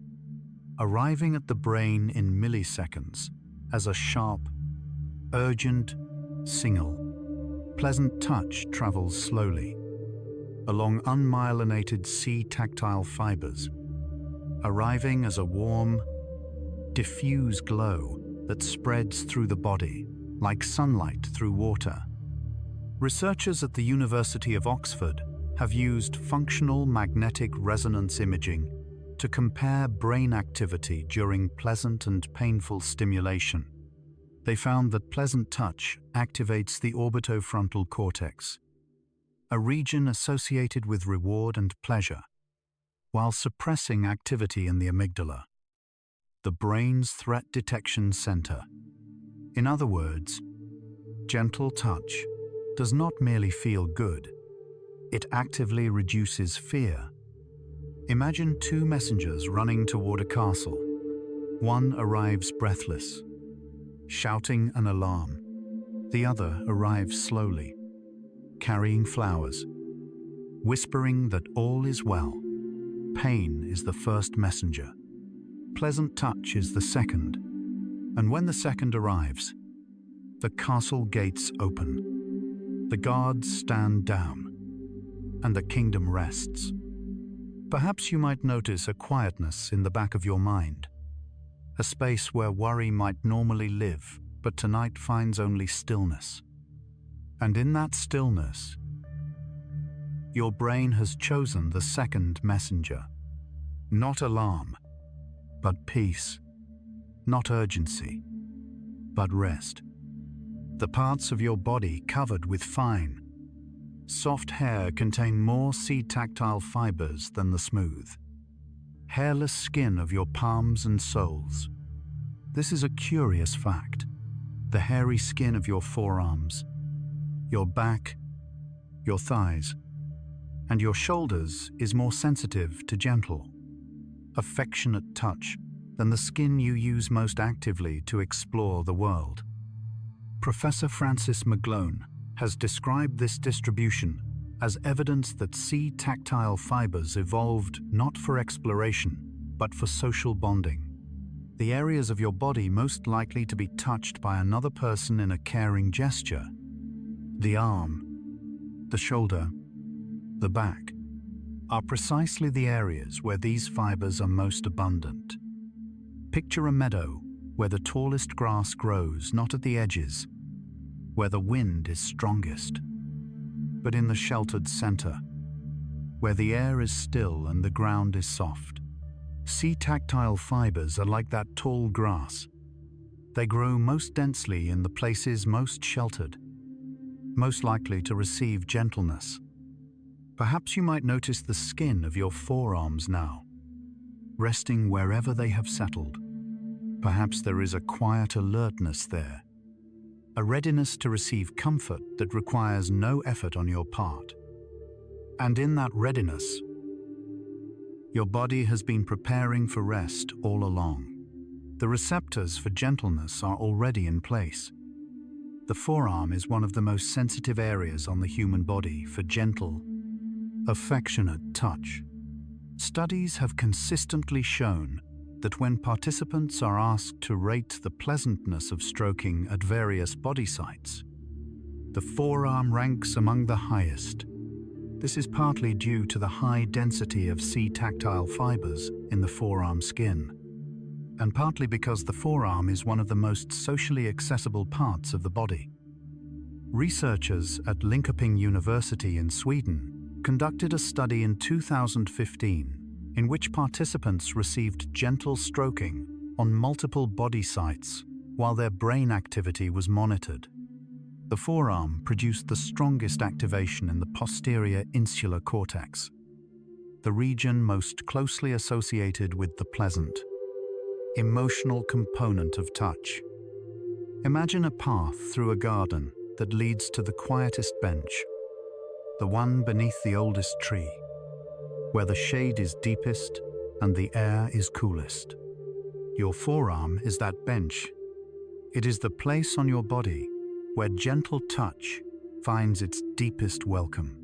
Speaker 1: arriving at the brain in milliseconds, as a sharp, urgent signal. Pleasant touch travels slowly along unmyelinated C-tactile fibers, arriving as a warm, diffuse glow that spreads through the body like sunlight through water. Researchers at the University of Oxford have used functional magnetic resonance imaging to compare brain activity during pleasant and painful stimulation. They found that pleasant touch activates the orbitofrontal cortex, a region associated with reward and pleasure, while suppressing activity in the amygdala, the brain's threat detection center. In other words, gentle touch does not merely feel good, it actively reduces fear. Imagine two messengers running toward a castle. One arrives breathless, shouting an alarm. The other arrives slowly, carrying flowers, whispering that all is well. Pain is the first messenger. Pleasant touch is the second. And when the second arrives, the castle gates open. The guards stand down, and the kingdom rests. Perhaps you might notice a quietness in the back of your mind, a space where worry might normally live, but tonight finds only stillness. And in that stillness, your brain has chosen the second messenger. Not alarm, but peace. Not urgency, but rest. The parts of your body covered with fine, soft hair contain more C-tactile fibers than the smooth, hairless skin of your palms and soles. This is a curious fact. The hairy skin of your forearms, your back, your thighs, and your shoulders is more sensitive to gentle, affectionate touch than the skin you use most actively to explore the world. Professor Francis McGlone has described this distribution as evidence that C-tactile fibers evolved not for exploration, but for social bonding. The areas of your body most likely to be touched by another person in a caring gesture, the arm, the shoulder, the back, are precisely the areas where these fibers are most abundant. Picture a meadow where the tallest grass grows not at the edges, where the wind is strongest, but in the sheltered center, where the air is still and the ground is soft. C-tactile fibers are like that tall grass. They grow most densely in the places most sheltered, most likely to receive gentleness. Perhaps you might notice the skin of your forearms now, resting wherever they have settled. Perhaps there is a quiet alertness there, a readiness to receive comfort that requires no effort on your part. And in that readiness, your body has been preparing for rest all along. The receptors for gentleness are already in place. The forearm is one of the most sensitive areas on the human body for gentle, affectionate touch. Studies have consistently shown that when participants are asked to rate the pleasantness of stroking at various body sites, the forearm ranks among the highest. This is partly due to the high density of C-tactile fibers in the forearm skin, and partly because the forearm is one of the most socially accessible parts of the body. Researchers at Linköping University in Sweden conducted a study in 2015 in which participants received gentle stroking on multiple body sites while their brain activity was monitored. The forearm produced the strongest activation in the posterior insular cortex, the region most closely associated with the pleasant, emotional component of touch. Imagine a path through a garden that leads to the quietest bench, the one beneath the oldest tree, where the shade is deepest and the air is coolest. Your forearm is that bench. It is the place on your body where gentle touch finds its deepest welcome.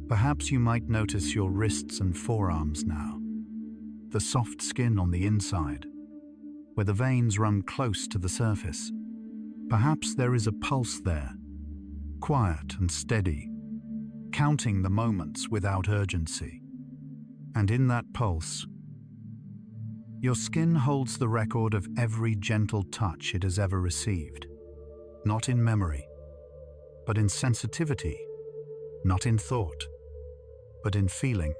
Speaker 1: Perhaps you might notice your wrists and forearms now, the soft skin on the inside, where the veins run close to the surface. Perhaps there is a pulse there, quiet and steady, counting the moments without urgency. And in that pulse, your skin holds the record of every gentle touch it has ever received, not in memory, but in sensitivity, not in thought, but in feeling.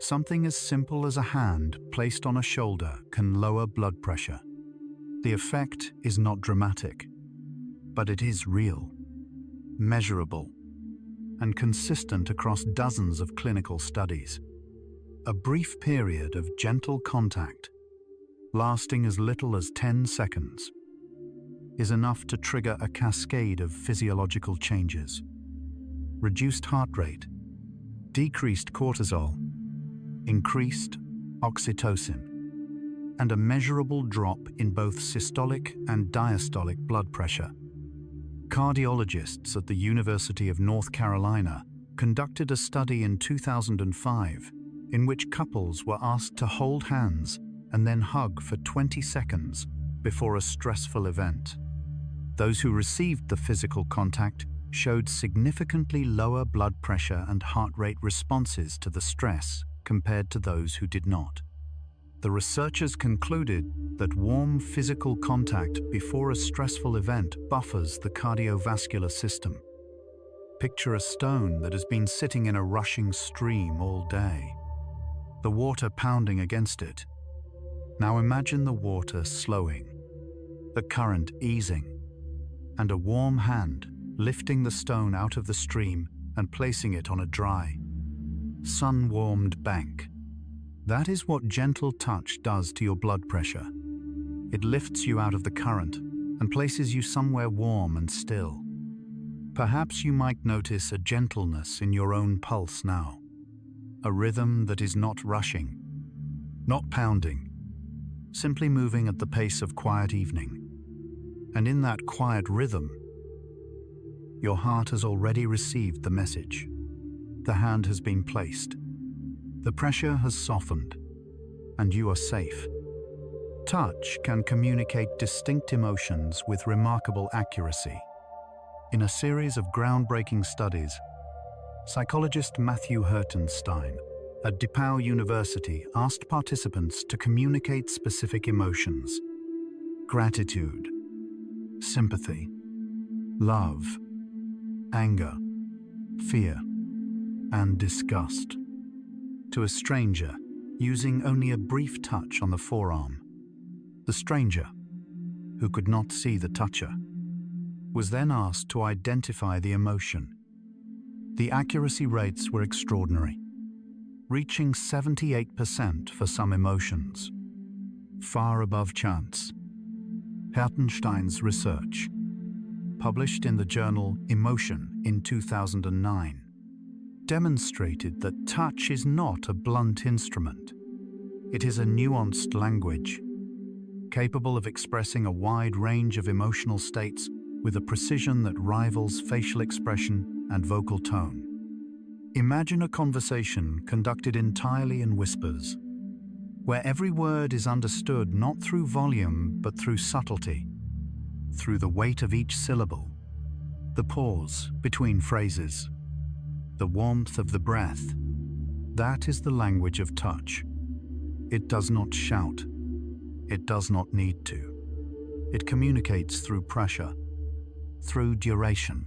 Speaker 1: Something as simple as a hand placed on a shoulder can lower blood pressure. The effect is not dramatic, but it is real, measurable, and consistent across dozens of clinical studies. A brief period of gentle contact, lasting as little as 10 seconds, is enough to trigger a cascade of physiological changes. Reduced heart rate, decreased cortisol, increased oxytocin, and a measurable drop in both systolic and diastolic blood pressure. Cardiologists at the University of North Carolina conducted a study in 2005 in which couples were asked to hold hands and then hug for 20 seconds before a stressful event. Those who received the physical contact showed significantly lower blood pressure and heart rate responses to the stress compared to those who did not. The researchers concluded that warm physical contact before a stressful event buffers the cardiovascular system. Picture a stone that has been sitting in a rushing stream all day, the water pounding against it. Now imagine the water slowing, the current easing, and a warm hand lifting the stone out of the stream and placing it on a dry, sun-warmed bank. That is what gentle touch does to your blood pressure. It lifts you out of the current and places you somewhere warm and still. Perhaps you might notice a gentleness in your own pulse now, a rhythm that is not rushing, not pounding, simply moving at the pace of quiet evening. And in that quiet rhythm, your heart has already received the message. The hand has been placed. The pressure has softened, and you are safe. Touch can communicate distinct emotions with remarkable accuracy. In a series of groundbreaking studies, psychologist Matthew Hertenstein at DePauw University asked participants to communicate specific emotions: gratitude, sympathy, love, anger, fear, and disgust to a stranger using only a brief touch on the forearm. The stranger, who could not see the toucher, was then asked to identify the emotion. The accuracy rates were extraordinary, reaching 78% for some emotions, far above chance. Hertenstein's research, published in the journal Emotion in 2009, demonstrated that touch is not a blunt instrument. It is a nuanced language, capable of expressing a wide range of emotional states with a precision that rivals facial expression and vocal tone. Imagine a conversation conducted entirely in whispers, where every word is understood not through volume but through subtlety, through the weight of each syllable, the pause between phrases, the warmth of the breath. That is the language of touch. It does not shout. It does not need to. It communicates through pressure, through duration,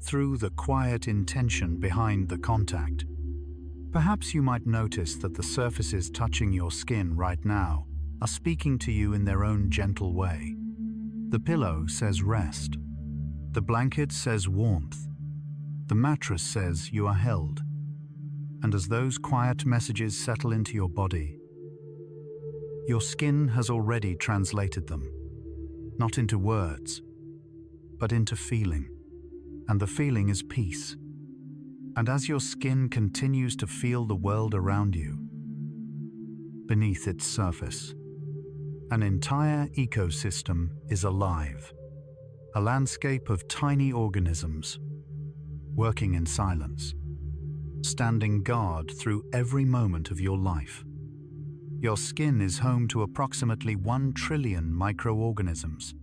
Speaker 1: through the quiet intention behind the contact. Perhaps you might notice that the surfaces touching your skin right now are speaking to you in their own gentle way. The pillow says rest. The blanket says warmth. The mattress says you are held. And as those quiet messages settle into your body, your skin has already translated them, not into words, but into feeling. And the feeling is peace. And as your skin continues to feel the world around you, beneath its surface, an entire ecosystem is alive, a landscape of tiny organisms, working in silence, standing guard through every moment of your life. Your skin is home to approximately 1 trillion microorganisms.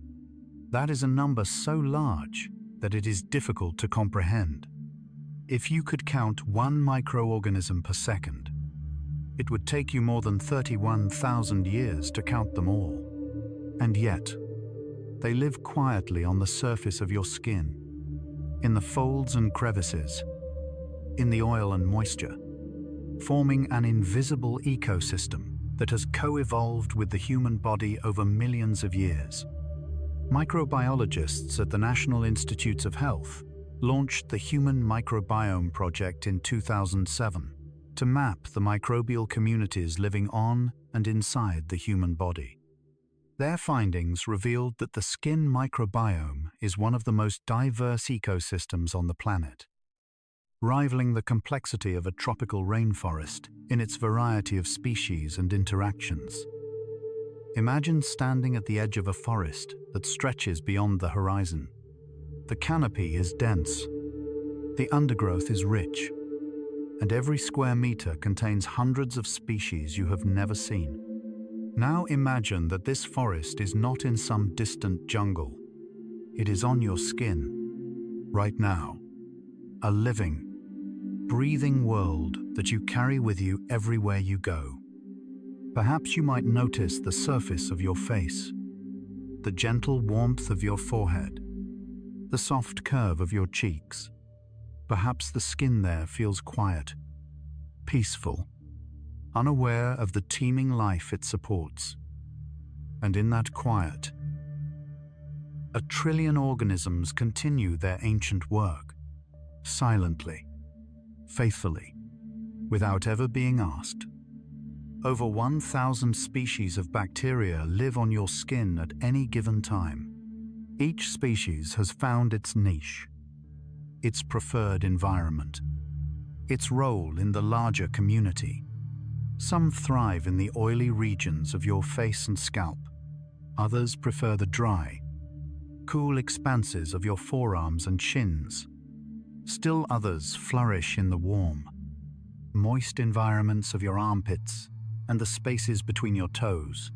Speaker 1: That is a number so large that it is difficult to comprehend. If you could count 1 microorganism per second, it would take you more than 31,000 years to count them all. And yet, they live quietly on the surface of your skin, in the folds and crevices, in the oil and moisture, forming an invisible ecosystem that has co-evolved with the human body over millions of years. Microbiologists at the National Institutes of Health launched the Human Microbiome Project in 2007 to map the microbial communities living on and inside the human body. Their findings revealed that the skin microbiome is one of the most diverse ecosystems on the planet, rivaling the complexity of a tropical rainforest in its variety of species and interactions. Imagine standing at the edge of a forest that stretches beyond the horizon. The canopy is dense, the undergrowth is rich, and every square meter contains hundreds of species you have never seen. Now imagine that this forest is not in some distant jungle. It is on your skin, right now. A living, breathing world that you carry with you everywhere you go. Perhaps you might notice the surface of your face, the gentle warmth of your forehead, the soft curve of your cheeks. Perhaps the skin there feels quiet, peaceful, unaware of the teeming life it supports. And in that quiet, 1 trillion organisms continue their ancient work, silently, faithfully, without ever being asked. Over 1,000 species of bacteria live on your skin at any given time. Each species has found its niche, its preferred environment, its role in the larger community. Some thrive in the oily regions of your face and scalp. Others prefer the dry, cool expanses of your forearms and shins. Still others flourish in the warm, moist environments of your armpits and the spaces between your toes.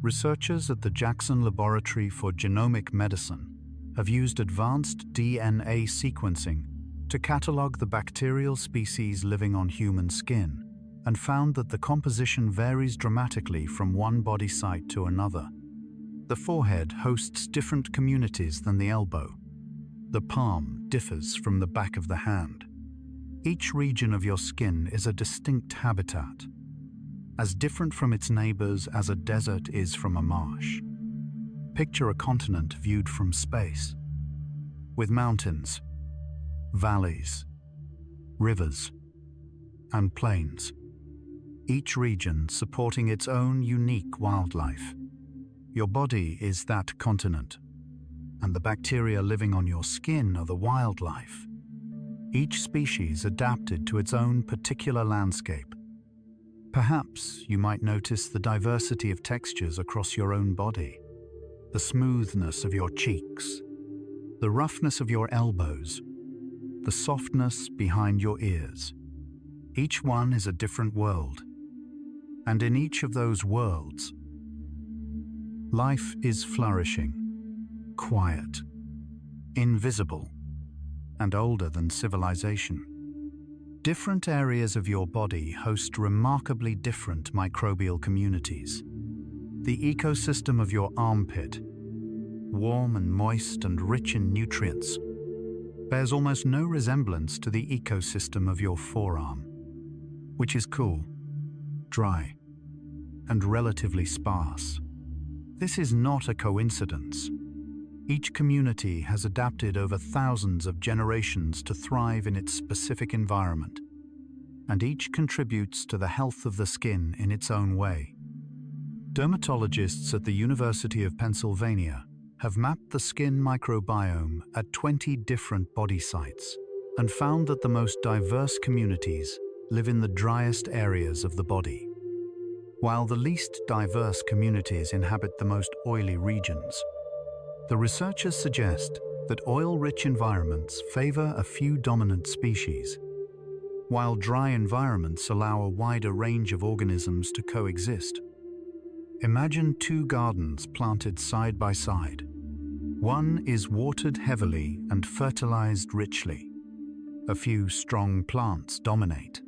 Speaker 1: Researchers at the Jackson Laboratory for Genomic Medicine have used advanced DNA sequencing to catalog the bacterial species living on human skin and found that the composition varies dramatically from one body site to another. The forehead hosts different communities than the elbow. The palm differs from the back of the hand. Each region of your skin is a distinct habitat, as different from its neighbors as a desert is from a marsh. Picture a continent viewed from space, with mountains, valleys, rivers, and plains, each region supporting its own unique wildlife. Your body is that continent, and the bacteria living on your skin are the wildlife, each species adapted to its own particular landscape. Perhaps you might notice the diversity of textures across your own body, the smoothness of your cheeks, the roughness of your elbows, the softness behind your ears. Each one is a different world, and in each of those worlds, life is flourishing, quiet, invisible, and older than civilization. Different areas of your body host remarkably different microbial communities. The ecosystem of your armpit, warm and moist and rich in nutrients, bears almost no resemblance to the ecosystem of your forearm, which is cool, dry, and relatively sparse. This is not a coincidence. Each community has adapted over thousands of generations to thrive in its specific environment, and each contributes to the health of the skin in its own way. Dermatologists at the University of Pennsylvania have mapped the skin microbiome at 20 different body sites and found that the most diverse communities live in the driest areas of the body, while the least diverse communities inhabit the most oily regions. The researchers suggest that oil-rich environments favor a few dominant species, while dry environments allow a wider range of organisms to coexist. Imagine two gardens planted side by side. One is watered heavily and fertilized richly. A few strong plants dominate,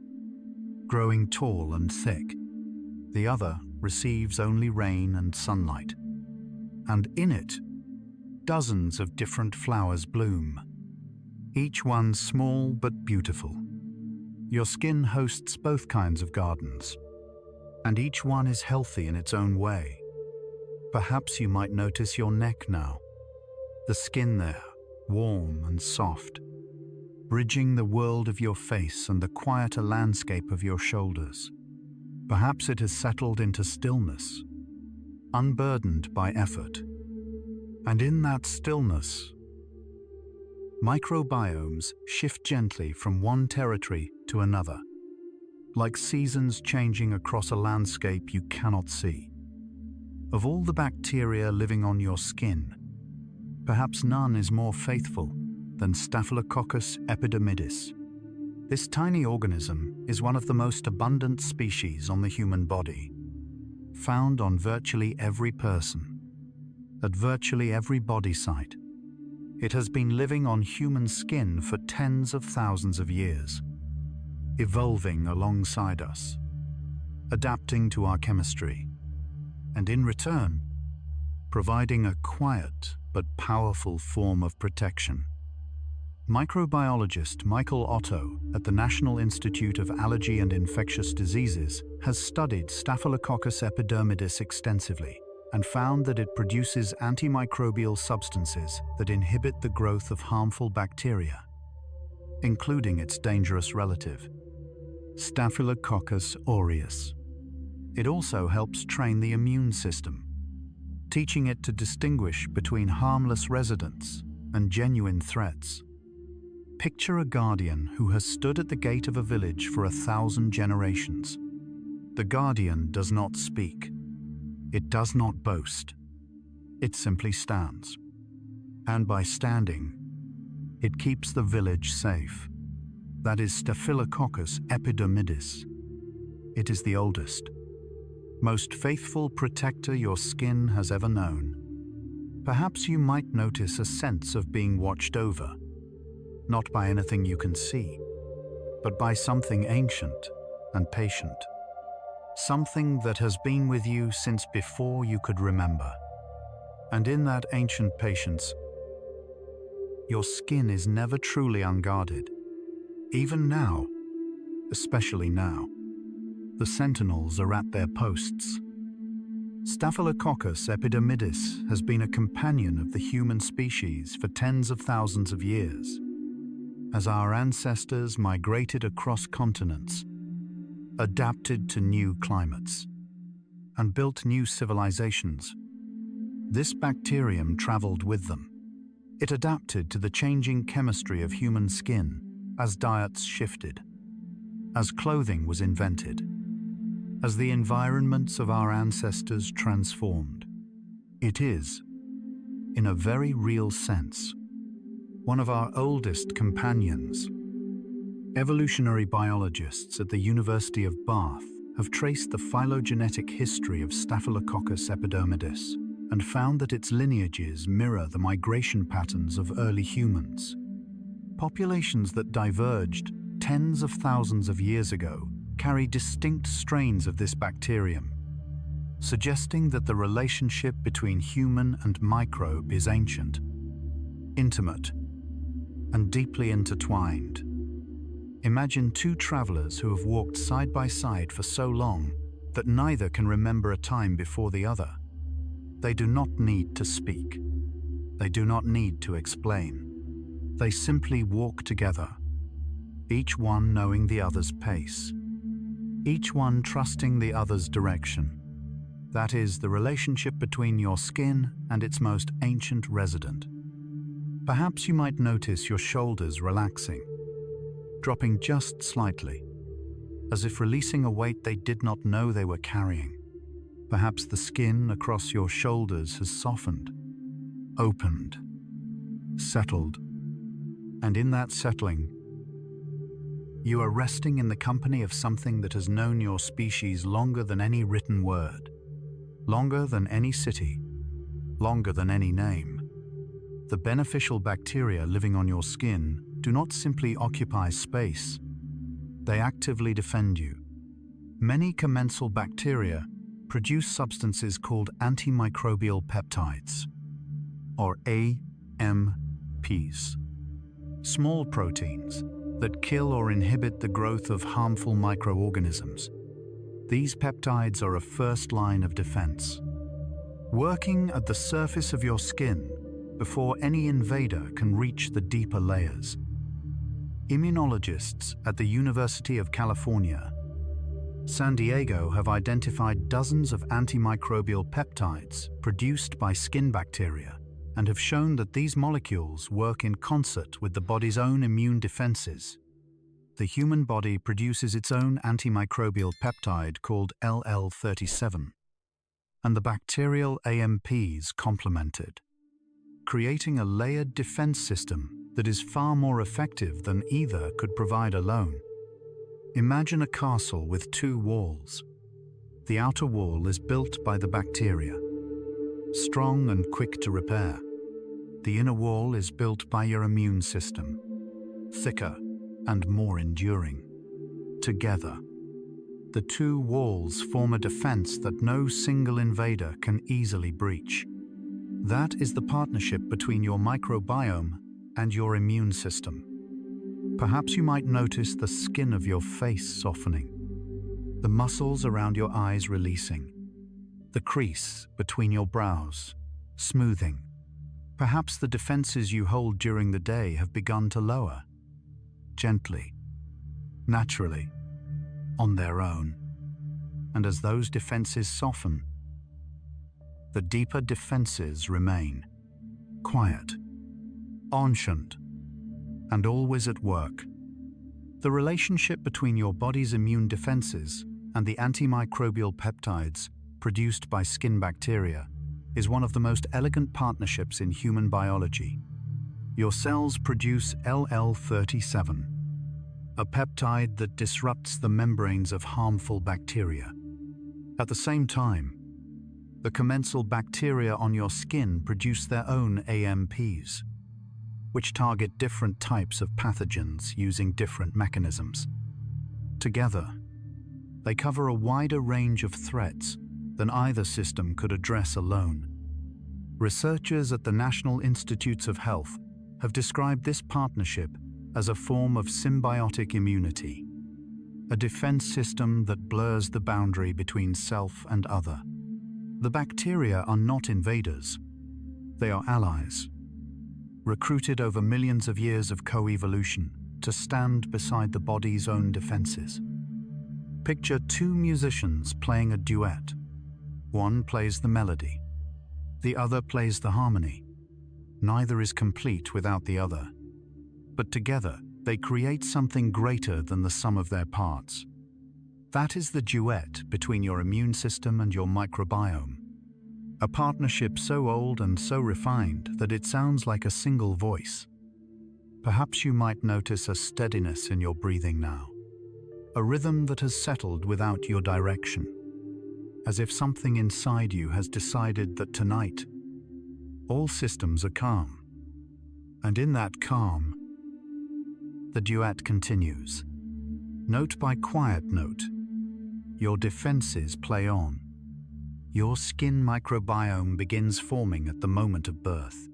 Speaker 1: growing tall and thick. The other receives only rain and sunlight. And in it, dozens of different flowers bloom, each one small but beautiful. Your skin hosts both kinds of gardens, and each one is healthy in its own way. Perhaps you might notice your neck now. The skin there, warm and soft, bridging the world of your face and the quieter landscape of your shoulders. Perhaps it has settled into stillness, unburdened by effort. And in that stillness, microbiomes shift gently from one territory to another, like seasons changing across a landscape you cannot see. Of all the bacteria living on your skin, perhaps none is more faithful than Staphylococcus epidermidis. This tiny organism is one of the most abundant species on the human body, found on virtually every person, at virtually every body site. It has been living on human skin for tens of thousands of years, evolving alongside us, adapting to our chemistry, and in return, providing a quiet but powerful form of protection. Microbiologist Michael Otto at the National Institute of Allergy and Infectious Diseases has studied Staphylococcus epidermidis extensively and found that it produces antimicrobial substances that inhibit the growth of harmful bacteria, including its dangerous relative, Staphylococcus aureus. It also helps train the immune system, teaching it to distinguish between harmless residents and genuine threats. Picture a guardian who has stood at the gate of a village for 1,000 generations. The guardian does not speak. It does not boast. It simply stands. And by standing, it keeps the village safe. That is Staphylococcus epidermidis. It is the oldest, most faithful protector your skin has ever known. Perhaps you might notice a sense of being watched over, not by anything you can see, but by something ancient and patient. Something that has been with you since before you could remember. And in that ancient patience, your skin is never truly unguarded. Even now, especially now, the Sentinels are at their posts. Staphylococcus epidermidis has been a companion of the human species for tens of thousands of years. As our ancestors migrated across continents, adapted to new climates, and built new civilizations, this bacterium traveled with them. It adapted to the changing chemistry of human skin as diets shifted, as clothing was invented, as the environments of our ancestors transformed. It is, in a very real sense, one of our oldest companions. Evolutionary biologists at the University of Bath have traced the phylogenetic history of Staphylococcus epidermidis and found that its lineages mirror the migration patterns of early humans. Populations that diverged tens of thousands of years ago carry distinct strains of this bacterium, suggesting that the relationship between human and microbe is ancient, intimate, and deeply intertwined. Imagine two travelers who have walked side by side for so long that neither can remember a time before the other. They do not need to speak. They do not need to explain. They simply walk together, each one knowing the other's pace, each one trusting the other's direction. That is the relationship between your skin and its most ancient resident. Perhaps you might notice your shoulders relaxing, dropping just slightly, as if releasing a weight they did not know they were carrying. Perhaps the skin across your shoulders has softened, opened, settled, and in that settling, You are resting in the company of something that has known your species longer than any written word, longer than any city, longer than any name. The beneficial bacteria living on your skin do not simply occupy space, they actively defend you. Many commensal bacteria produce substances called antimicrobial peptides, or AMPs, small proteins that kill or inhibit the growth of harmful microorganisms. These peptides are a first line of defense, working at the surface of your skin before any invader can reach the deeper layers. Immunologists at the University of California, San Diego have identified dozens of antimicrobial peptides produced by skin bacteria and have shown that these molecules work in concert with the body's own immune defenses. The human body produces its own antimicrobial peptide called LL37, and the bacterial AMPs complement it, creating a layered defense system that is far more effective than either could provide alone. Imagine a castle with two walls. The outer wall is built by the bacteria, strong and quick to repair. The inner wall is built by your immune system, thicker and more enduring. Together, the two walls form a defense that no single invader can easily breach. That is the partnership between your microbiome and your immune system. Perhaps you might notice the skin of your face softening, the muscles around your eyes releasing, the crease between your brows smoothing. Perhaps the defenses you hold during the day have begun to lower, gently, naturally, on their own. And as those defenses soften, the deeper defenses remain, quiet, ancient, and always at work. The relationship between your body's immune defenses and the antimicrobial peptides produced by skin bacteria is one of the most elegant partnerships in human biology. Your cells produce LL37, a peptide that disrupts the membranes of harmful bacteria. At the same time, the commensal bacteria on your skin produce their own AMPs, which target different types of pathogens using different mechanisms. Together, they cover a wider range of threats than either system could address alone. Researchers at the National Institutes of Health have described this partnership as a form of symbiotic immunity, a defense system that blurs the boundary between self and other. The bacteria are not invaders, they are allies, recruited over millions of years of co-evolution to stand beside the body's own defenses. Picture two musicians playing a duet. One plays the melody, the other plays the harmony. Neither is complete without the other, but together they create something greater than the sum of their parts. That is the duet between your immune system and your microbiome. A partnership so old and so refined that it sounds like a single voice. Perhaps you might notice a steadiness in your breathing now, a rhythm that has settled without your direction, as if something inside you has decided that tonight, all systems are calm. And in that calm, the duet continues. Note by quiet note, your defenses play on. Your skin microbiome begins forming at the moment of birth.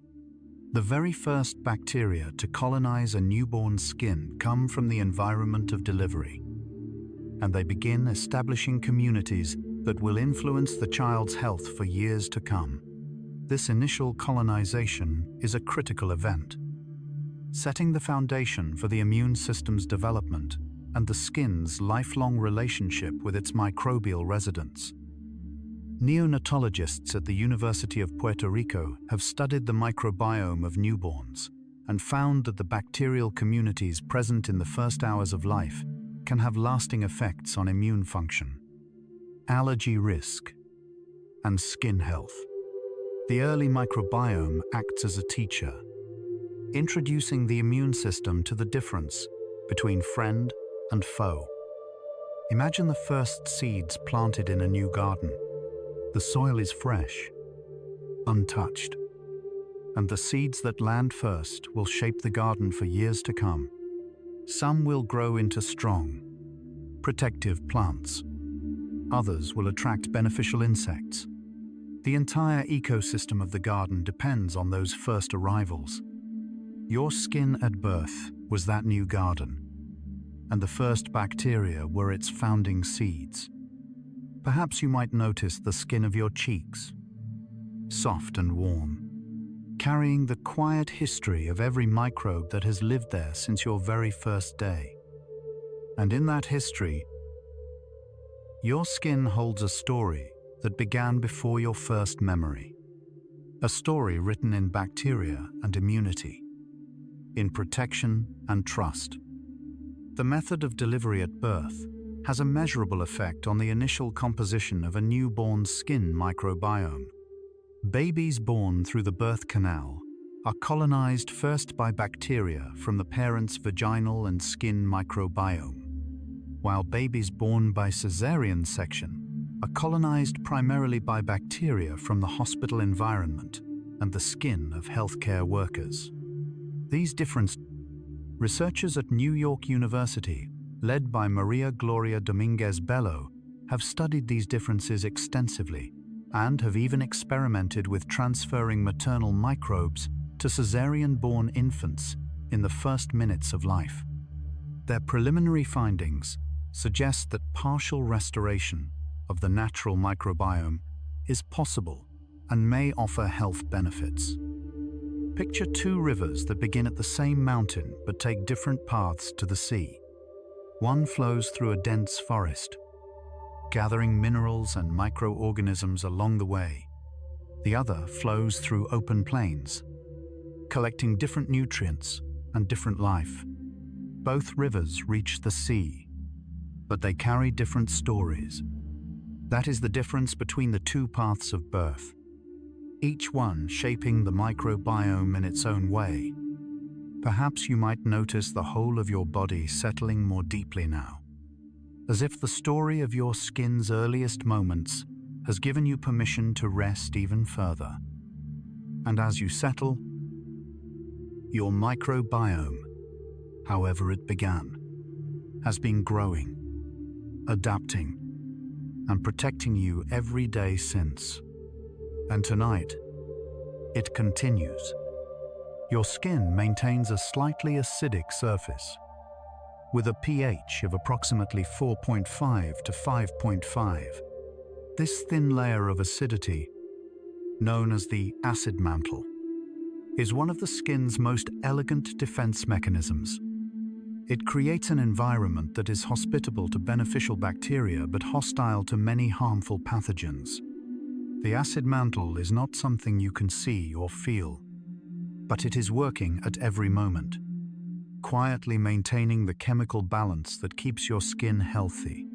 Speaker 1: The very first bacteria to colonize a newborn's skin come from the environment of delivery, and they begin establishing communities that will influence the child's health for years to come. This initial colonization is a critical event, setting the foundation for the immune system's development and the skin's lifelong relationship with its microbial residents. Neonatologists at the University of Puerto Rico have studied the microbiome of newborns and found that the bacterial communities present in the first hours of life can have lasting effects on immune function, allergy risk, and skin health. The early microbiome acts as a teacher, introducing the immune system to the difference between friend and foe. Imagine the first seeds planted in a new garden. The soil is fresh, untouched, and the seeds that land first will shape the garden for years to come. Some will grow into strong, protective plants. Others will attract beneficial insects. The entire ecosystem of the garden depends on those first arrivals. Your skin at birth was that new garden, and the first bacteria were its founding seeds. Perhaps you might notice the skin of your cheeks, soft and warm, carrying the quiet history of every microbe that has lived there since your very first day. And in that history, your skin holds a story that began before your first memory. A story written in bacteria and immunity, in protection and trust. The method of delivery at birth has a measurable effect on the initial composition of a newborn's skin microbiome. Babies born through the birth canal are colonized first by bacteria from the parent's vaginal and skin microbiome, while babies born by cesarean section are colonized primarily by bacteria from the hospital environment and the skin of healthcare workers. These differences, researchers at New York University, led by Maria Gloria Dominguez Bello, have studied these differences extensively and have even experimented with transferring maternal microbes to cesarean-born infants in the first minutes of life. Their preliminary findings suggest that partial restoration of the natural microbiome is possible and may offer health benefits. Picture two rivers that begin at the same mountain but take different paths to the sea. One flows through a dense forest, gathering minerals and microorganisms along the way. The other flows through open plains, collecting different nutrients and different life. Both rivers reach the sea, but they carry different stories. That is the difference between the two paths of birth, each one shaping the microbiome in its own way. Perhaps you might notice the whole of your body settling more deeply now, as if the story of your skin's earliest moments has given you permission to rest even further. And as you settle, your microbiome, however it began, has been growing, adapting, and protecting you every day since. And tonight, it continues. Your skin maintains a slightly acidic surface, with a pH of approximately 4.5 to 5.5. This thin layer of acidity, known as the acid mantle, is one of the skin's most elegant defense mechanisms. It creates an environment that is hospitable to beneficial bacteria but hostile to many harmful pathogens. The acid mantle is not something you can see or feel, but it is working at every moment, quietly maintaining the chemical balance that keeps your skin healthy.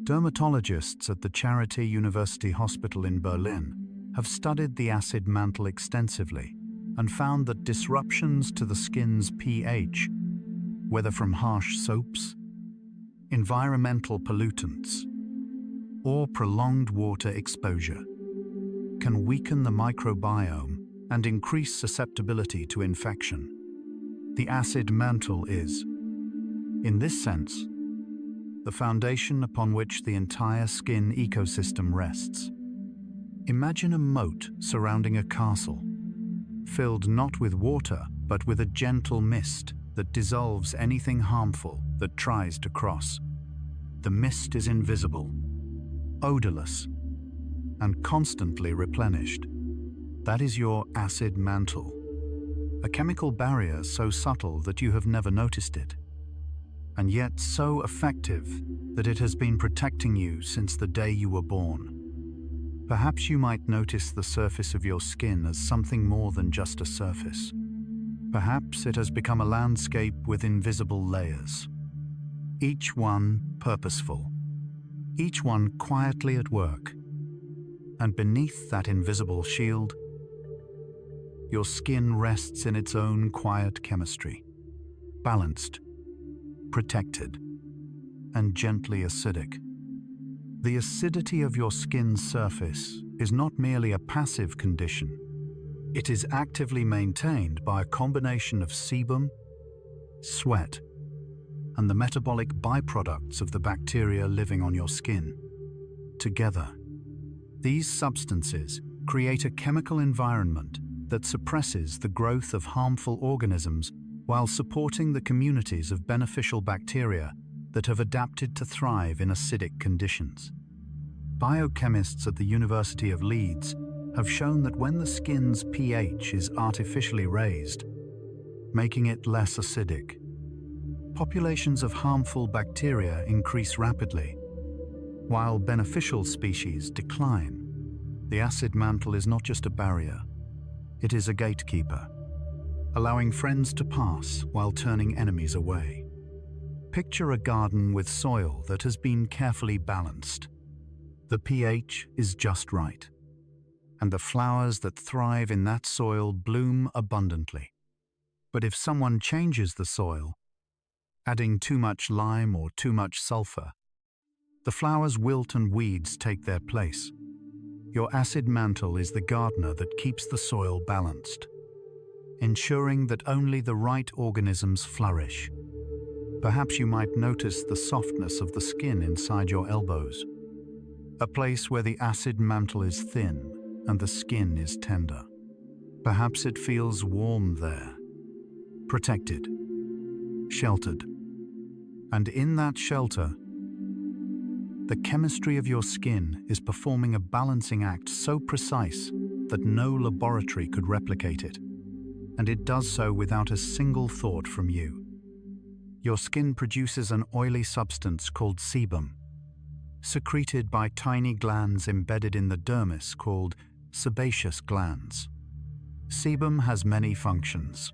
Speaker 1: Dermatologists at the Charité University Hospital in Berlin have studied the acid mantle extensively and found that disruptions to the skin's pH, whether from harsh soaps, environmental pollutants, or prolonged water exposure, can weaken the microbiome and increase susceptibility to infection. The acid mantle is, in this sense, the foundation upon which the entire skin ecosystem rests. Imagine a moat surrounding a castle, filled not with water but with a gentle mist that dissolves anything harmful that tries to cross. The mist is invisible, odorless, and constantly replenished. That is your acid mantle, a chemical barrier so subtle that you have never noticed it, and yet so effective that it has been protecting you since the day you were born. Perhaps you might notice the surface of your skin as something more than just a surface. Perhaps it has become a landscape with invisible layers, each one purposeful, each one quietly at work. And beneath that invisible shield, your skin rests in its own quiet chemistry, balanced, protected. and gently acidic. The acidity of your skin's surface is not merely a passive condition. It is actively maintained by a combination of sebum, sweat, and the metabolic byproducts of the bacteria living on your skin. Together, these substances create a chemical environment that suppresses the growth of harmful organisms while supporting the communities of beneficial bacteria that have adapted to thrive in acidic conditions. Biochemists at the University of Leeds have shown that when the skin's pH is artificially raised, making it less acidic, populations of harmful bacteria increase rapidly, while beneficial species decline. The acid mantle is not just a barrier, it is a gatekeeper, allowing friends to pass while turning enemies away. Picture a garden with soil that has been carefully balanced. The pH is just right, and the flowers that thrive in that soil bloom abundantly. But if someone changes the soil, adding too much lime or too much sulfur, the flowers wilt and weeds take their place. Your acid mantle is the gardener that keeps the soil balanced, ensuring that only the right organisms flourish. Perhaps you might notice the softness of the skin inside your elbows, a place where the acid mantle is thin and the skin is tender. Perhaps it feels warm there, protected, sheltered. And in that shelter, the chemistry of your skin is performing a balancing act so precise that no laboratory could replicate it. And it does so without a single thought from you. Your skin produces an oily substance called sebum, secreted by tiny glands embedded in the dermis called sebaceous glands. Sebum has many functions,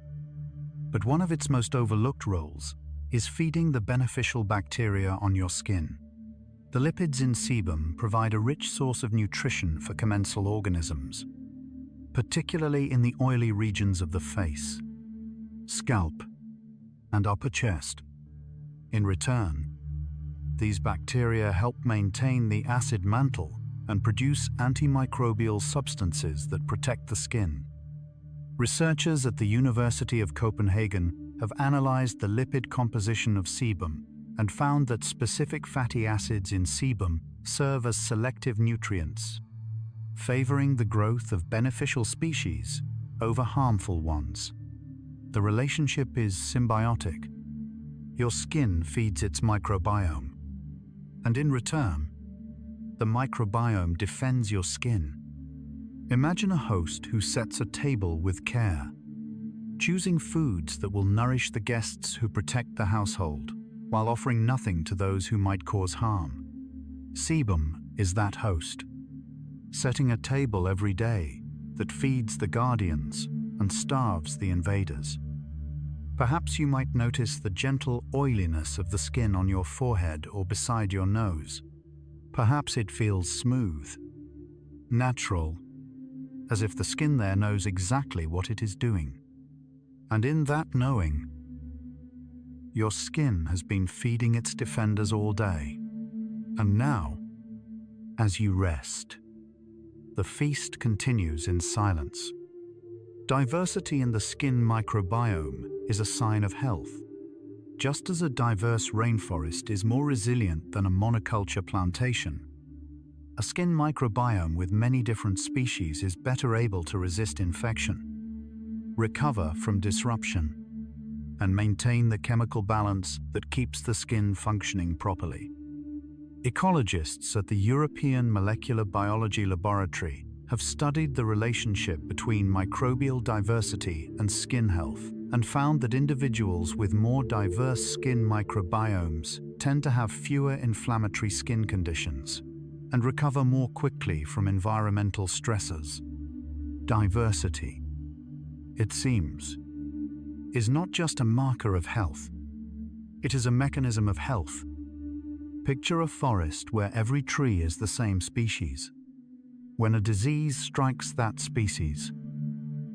Speaker 1: but one of its most overlooked roles is feeding the beneficial bacteria on your skin. The lipids in sebum provide a rich source of nutrition for commensal organisms, particularly in the oily regions of the face, scalp, and upper chest. In return, these bacteria help maintain the acid mantle and produce antimicrobial substances that protect the skin. Researchers at the University of Copenhagen have analyzed the lipid composition of sebum and found that specific fatty acids in sebum serve as selective nutrients, favoring the growth of beneficial species over harmful ones. The relationship is symbiotic. Your skin feeds its microbiome, and in return, the microbiome defends your skin. Imagine a host who sets a table with care, choosing foods that will nourish the guests who protect the household, while offering nothing to those who might cause harm. Sebum is that host, setting a table every day that feeds the guardians and starves the invaders. Perhaps you might notice the gentle oiliness of the skin on your forehead or beside your nose. Perhaps it feels smooth, natural, as if the skin there knows exactly what it is doing. And in that knowing, your skin has been feeding its defenders all day. And now, as you rest, the feast continues in silence. Diversity in the skin microbiome is a sign of health. Just as a diverse rainforest is more resilient than a monoculture plantation, a skin microbiome with many different species is better able to resist infection, recover from disruption, and maintain the chemical balance that keeps the skin functioning properly. Ecologists at the European Molecular Biology Laboratory have studied the relationship between microbial diversity and skin health and found that individuals with more diverse skin microbiomes tend to have fewer inflammatory skin conditions and recover more quickly from environmental stressors. Diversity, it seems, is not just a marker of health. It is a mechanism of health. Picture a forest where every tree is the same species. When a disease strikes that species,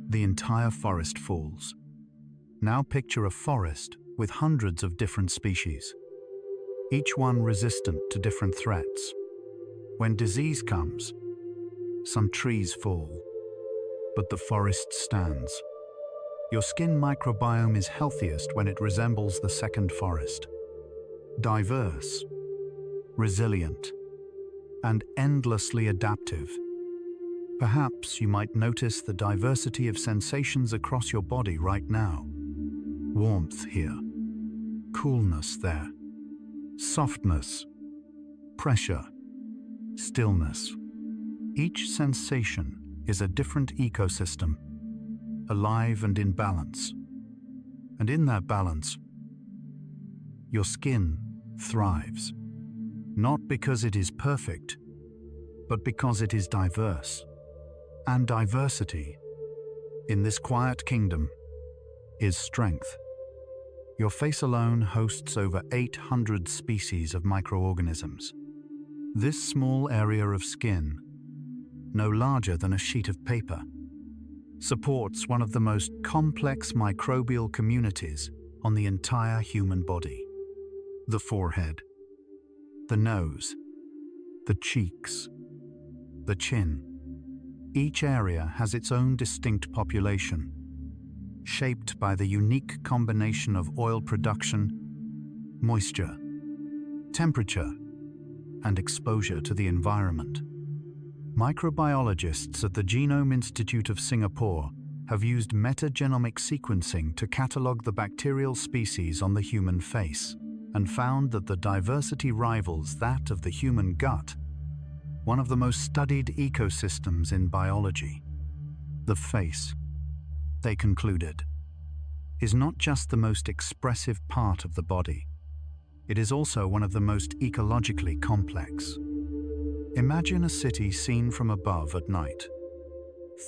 Speaker 1: the entire forest falls. Now picture a forest with hundreds of different species. each one resistant to different threats. When disease comes, some trees fall, but the forest stands. Your skin microbiome is healthiest when it resembles the second forest. Diverse, resilient, and endlessly adaptive. Perhaps you might notice the diversity of sensations across your body right now. Warmth here, coolness there, softness, pressure, stillness. Each sensation is a different ecosystem, alive and in balance. And in that balance, your skin thrives. Not because it is perfect, but because it is diverse. And diversity, in this quiet kingdom, is strength. Your face alone hosts over 800 species of microorganisms. This small area of skin, no larger than a sheet of paper, supports one of the most complex microbial communities on the entire human body. The forehead, the nose, the cheeks, the chin. Each area has its own distinct population, shaped by the unique combination of oil production, moisture, temperature, and exposure to the environment. Microbiologists at the Genome Institute of Singapore have used metagenomic sequencing to catalog the bacterial species on the human face and found that the diversity rivals that of the human gut, one of the most studied ecosystems in biology. The face, they concluded, is not just the most expressive part of the body, it is also one of the most ecologically complex. Imagine a city seen from above at night.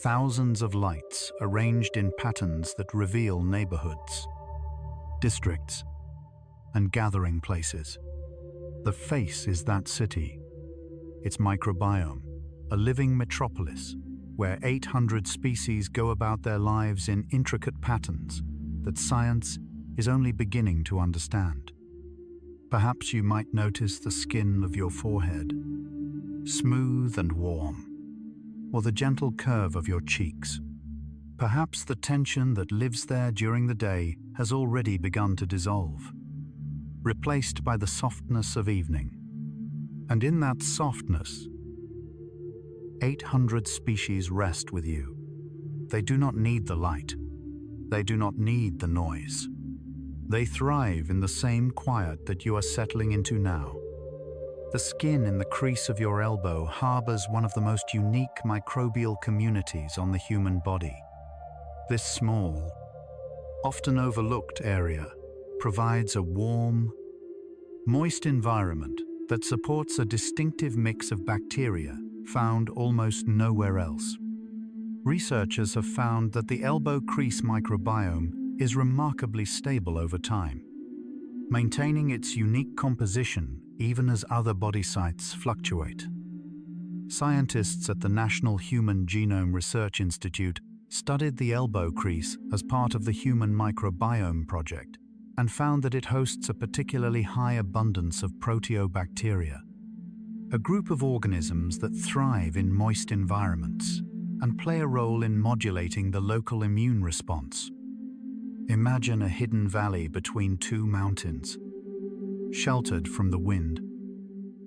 Speaker 1: Thousands of lights arranged in patterns that reveal neighborhoods, districts, and gathering places. The face is that city, its microbiome, a living metropolis where 800 species go about their lives in intricate patterns that science is only beginning to understand. Perhaps you might notice the skin of your forehead, smooth and warm, or the gentle curve of your cheeks. Perhaps the tension that lives there during the day has already begun to dissolve, replaced by the softness of evening. And in that softness, 800 species rest with you. They do not need the light. They do not need the noise. They thrive in the same quiet that you are settling into now. The skin in the crease of your elbow harbors one of the most unique microbial communities on the human body. This small, often overlooked area provides a warm, moist environment that supports a distinctive mix of bacteria found almost nowhere else. Researchers have found that the elbow crease microbiome is remarkably stable over time, maintaining its unique composition even as other body sites fluctuate. Scientists at the National Human Genome Research Institute studied the elbow crease as part of the Human Microbiome project and found that it hosts a particularly high abundance of proteobacteria, a group of organisms that thrive in moist environments and play a role in modulating the local immune response. Imagine a hidden valley between two mountains, sheltered from the wind,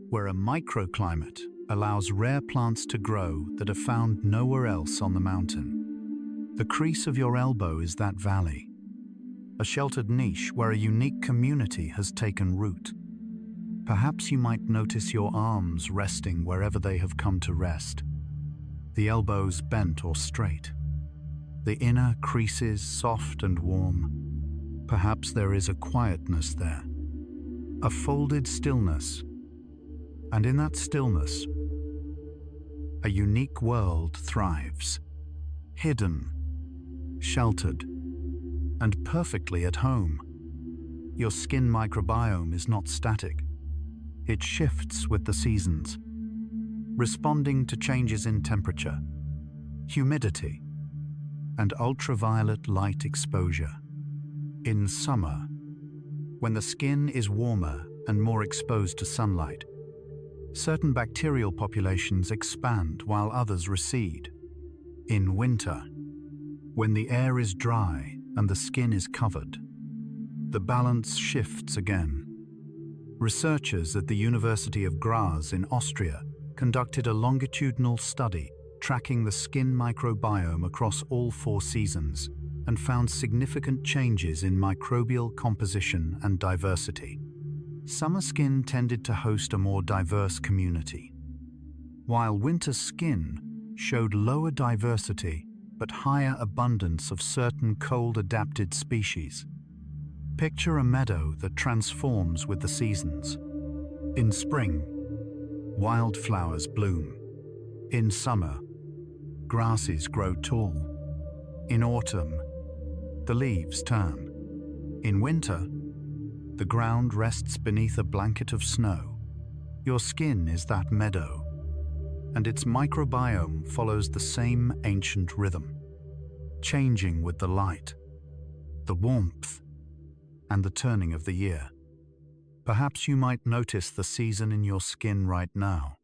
Speaker 1: where a microclimate allows rare plants to grow that are found nowhere else on the mountain. The crease of your elbow is that valley, a sheltered niche where a unique community has taken root. Perhaps you might notice your arms resting wherever they have come to rest, the elbows bent or straight, the inner creases soft and warm. Perhaps there is a quietness there, a folded stillness, and in that stillness, a unique world thrives, hidden, sheltered, and perfectly at home. Your skin microbiome is not static. It shifts with the seasons, responding to changes in temperature, humidity, and ultraviolet light exposure. In summer, when the skin is warmer and more exposed to sunlight. Certain bacterial populations expand while others recede. In winter, when the air is dry and the skin is covered, the balance shifts again. Researchers at the University of Graz in Austria conducted a longitudinal study tracking the skin microbiome across all 4 seasons and found significant changes in microbial composition and diversity. Summer skin tended to host a more diverse community, while winter skin showed lower diversity but higher abundance of certain cold-adapted species. Picture a meadow that transforms with the seasons. In spring, wildflowers bloom. In summer, grasses grow tall. In autumn, the leaves turn. In winter, the ground rests beneath a blanket of snow. Your skin is that meadow, and its microbiome follows the same ancient rhythm, changing with the light, the warmth, and the turning of the year. Perhaps you might notice the season in your skin right now.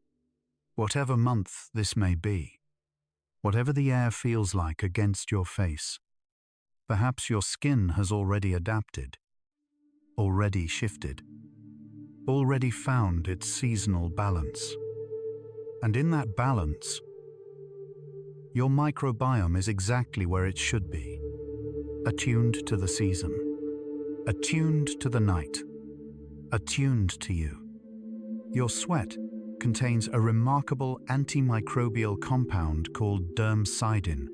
Speaker 1: Whatever month this may be, whatever the air feels like against your face, perhaps your skin has already adapted, already shifted, already found its seasonal balance. And in that balance, your microbiome is exactly where it should be, attuned to the season, attuned to the night, attuned to you. Your sweat contains a remarkable antimicrobial compound called dermcidin.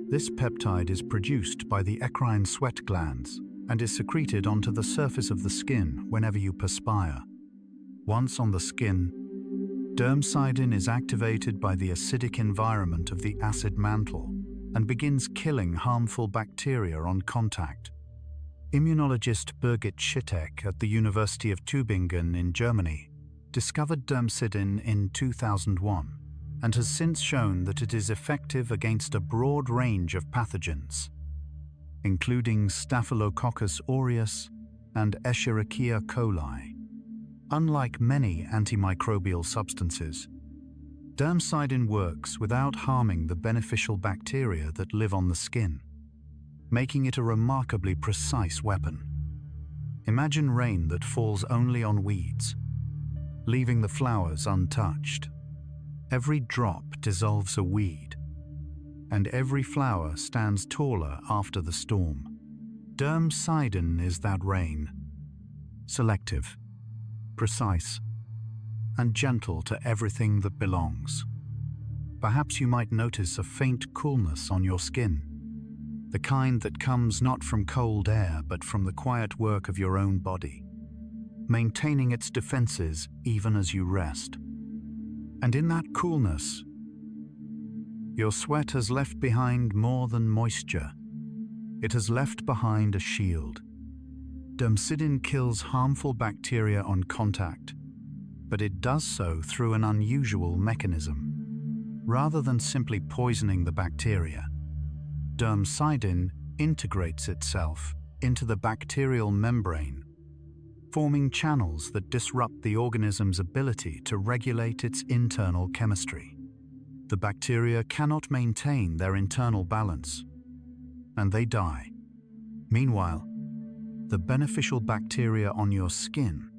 Speaker 1: This peptide is produced by the eccrine sweat glands and is secreted onto the surface of the skin whenever you perspire. Once on the skin, dermcidin is activated by the acidic environment of the acid mantle and begins killing harmful bacteria on contact. Immunologist Birgit Schittek at the University of Tübingen in Germany discovered dermcidin in 2001 and has since shown that it is effective against a broad range of pathogens, including Staphylococcus aureus and Escherichia coli. Unlike many antimicrobial substances, dermcidin works without harming the beneficial bacteria that live on the skin, making it a remarkably precise weapon. Imagine rain that falls only on weeds, leaving the flowers untouched. Every drop dissolves a weed, and every flower stands taller after the storm. Dermcidin is that rain, selective, precise, and gentle to everything that belongs. Perhaps you might notice a faint coolness on your skin, the kind that comes not from cold air but from the quiet work of your own body, maintaining its defenses even as you rest. And in that coolness, your sweat has left behind more than moisture. It has left behind a shield. Dermcidin kills harmful bacteria on contact, but it does so through an unusual mechanism. Rather than simply poisoning the bacteria, dermcidin integrates itself into the bacterial membrane, forming channels that disrupt the organism's ability to regulate its internal chemistry. The bacteria cannot maintain their internal balance, and they die. Meanwhile, the beneficial bacteria on your skin,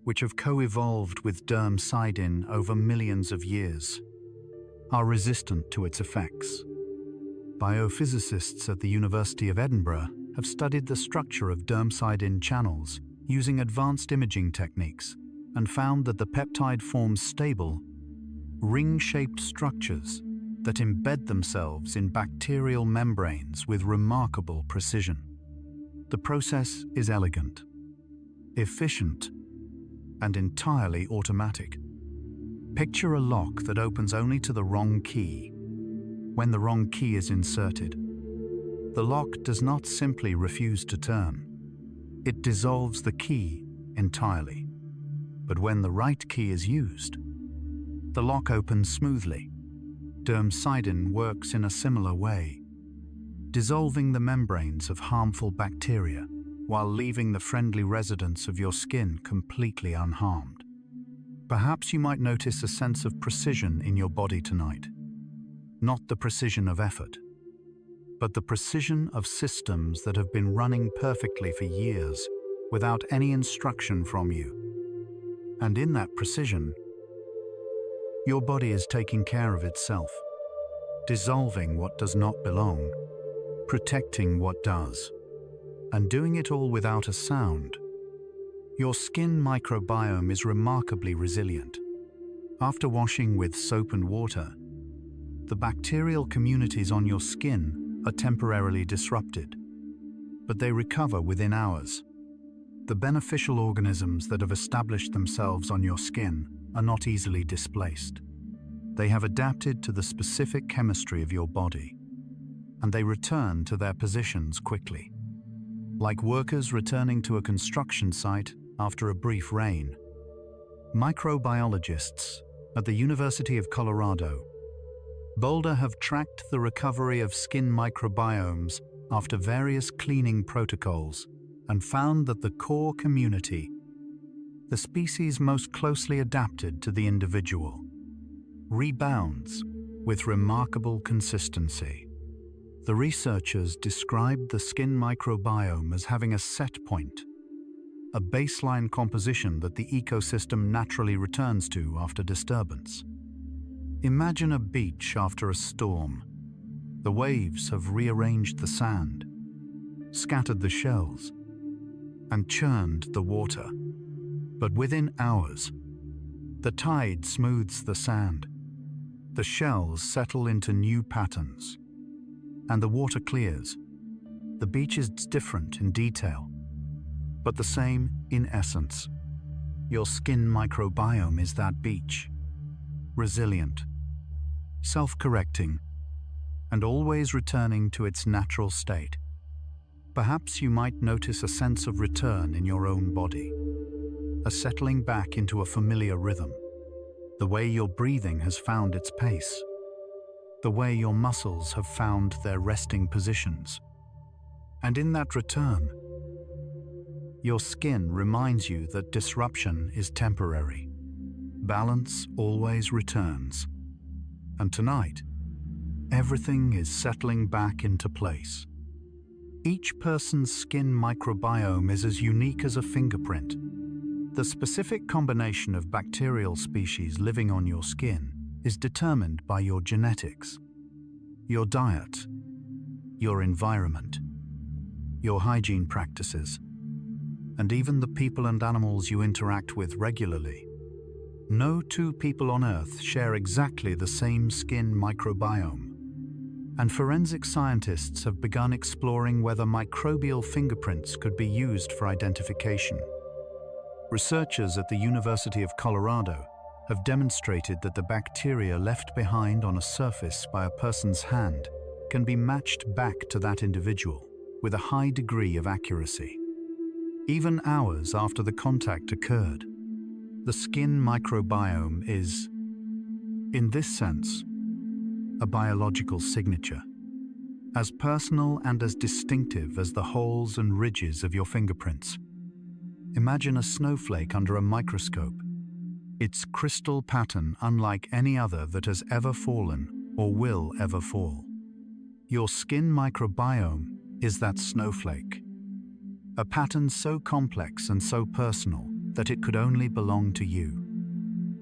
Speaker 1: which have co-evolved with dermcidin over millions of years, are resistant to its effects. Biophysicists at the University of Edinburgh have studied the structure of dermcidin channels using advanced imaging techniques and found that the peptide forms stable, ring-shaped structures that embed themselves in bacterial membranes with remarkable precision. The process is elegant, efficient, and entirely automatic. Picture a lock that opens only to the wrong key. When the wrong key is inserted, the lock does not simply refuse to turn. It dissolves the key entirely. But when the right key is used, the lock opens smoothly. Dermcidin works in a similar way, dissolving the membranes of harmful bacteria while leaving the friendly residence of your skin completely unharmed. Perhaps you might notice a sense of precision in your body tonight. Not the precision of effort, but the precision of systems that have been running perfectly for years without any instruction from you. And in that precision, your body is taking care of itself, dissolving what does not belong, protecting what does, and doing it all without a sound. Your skin microbiome is remarkably resilient. After washing with soap and water, the bacterial communities on your skin are temporarily disrupted, but they recover within hours. The beneficial organisms that have established themselves on your skin are not easily displaced. They have adapted to the specific chemistry of your body, and they return to their positions quickly. Like workers returning to a construction site after a brief rain, microbiologists at the University of Colorado, Boulder have tracked the recovery of skin microbiomes after various cleaning protocols and found that the core community, the species most closely adapted to the individual, rebounds with remarkable consistency. The researchers described the skin microbiome as having a set point, a baseline composition that the ecosystem naturally returns to after disturbance. Imagine a beach after a storm. The waves have rearranged the sand, scattered the shells, and churned the water. But within hours, the tide smooths the sand, the shells settle into new patterns, and the water clears. The beach is different in detail, but the same in essence. Your skin microbiome is that beach, resilient, self-correcting, and always returning to its natural state. Perhaps you might notice a sense of return in your own body, a settling back into a familiar rhythm, the way your breathing has found its pace, the way your muscles have found their resting positions. And in that return, your skin reminds you that disruption is temporary. Balance always returns. And tonight, everything is settling back into place. Each person's skin microbiome is as unique as a fingerprint. The specific combination of bacterial species living on your skin is determined by your genetics, your diet, your environment, your hygiene practices, and even the people and animals you interact with regularly. No two people on Earth share exactly the same skin microbiome, and forensic scientists have begun exploring whether microbial fingerprints could be used for identification. Researchers at the University of Colorado have demonstrated that the bacteria left behind on a surface by a person's hand can be matched back to that individual with a high degree of accuracy. Even hours after the contact occurred, the skin microbiome is, in this sense, a biological signature, as personal and as distinctive as the holes and ridges of your fingerprints. Imagine a snowflake under a microscope, its crystal pattern unlike any other that has ever fallen or will ever fall. Your skin microbiome is that snowflake, a pattern so complex and so personal that it could only belong to you.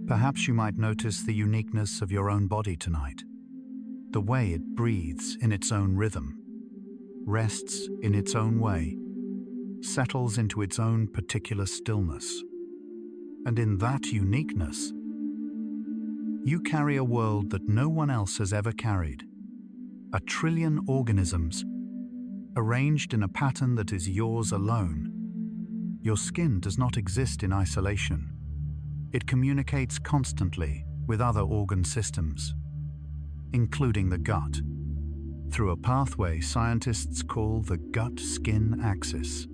Speaker 1: Perhaps you might notice the uniqueness of your own body tonight, the way it breathes in its own rhythm, rests in its own way, settles into its own particular stillness. And in that uniqueness, you carry a world that no one else has ever carried. 1 trillion organisms, arranged in a pattern that is yours alone. Your skin does not exist in isolation. It communicates constantly with other organ systems, including the gut, through a pathway scientists call the gut-skin axis.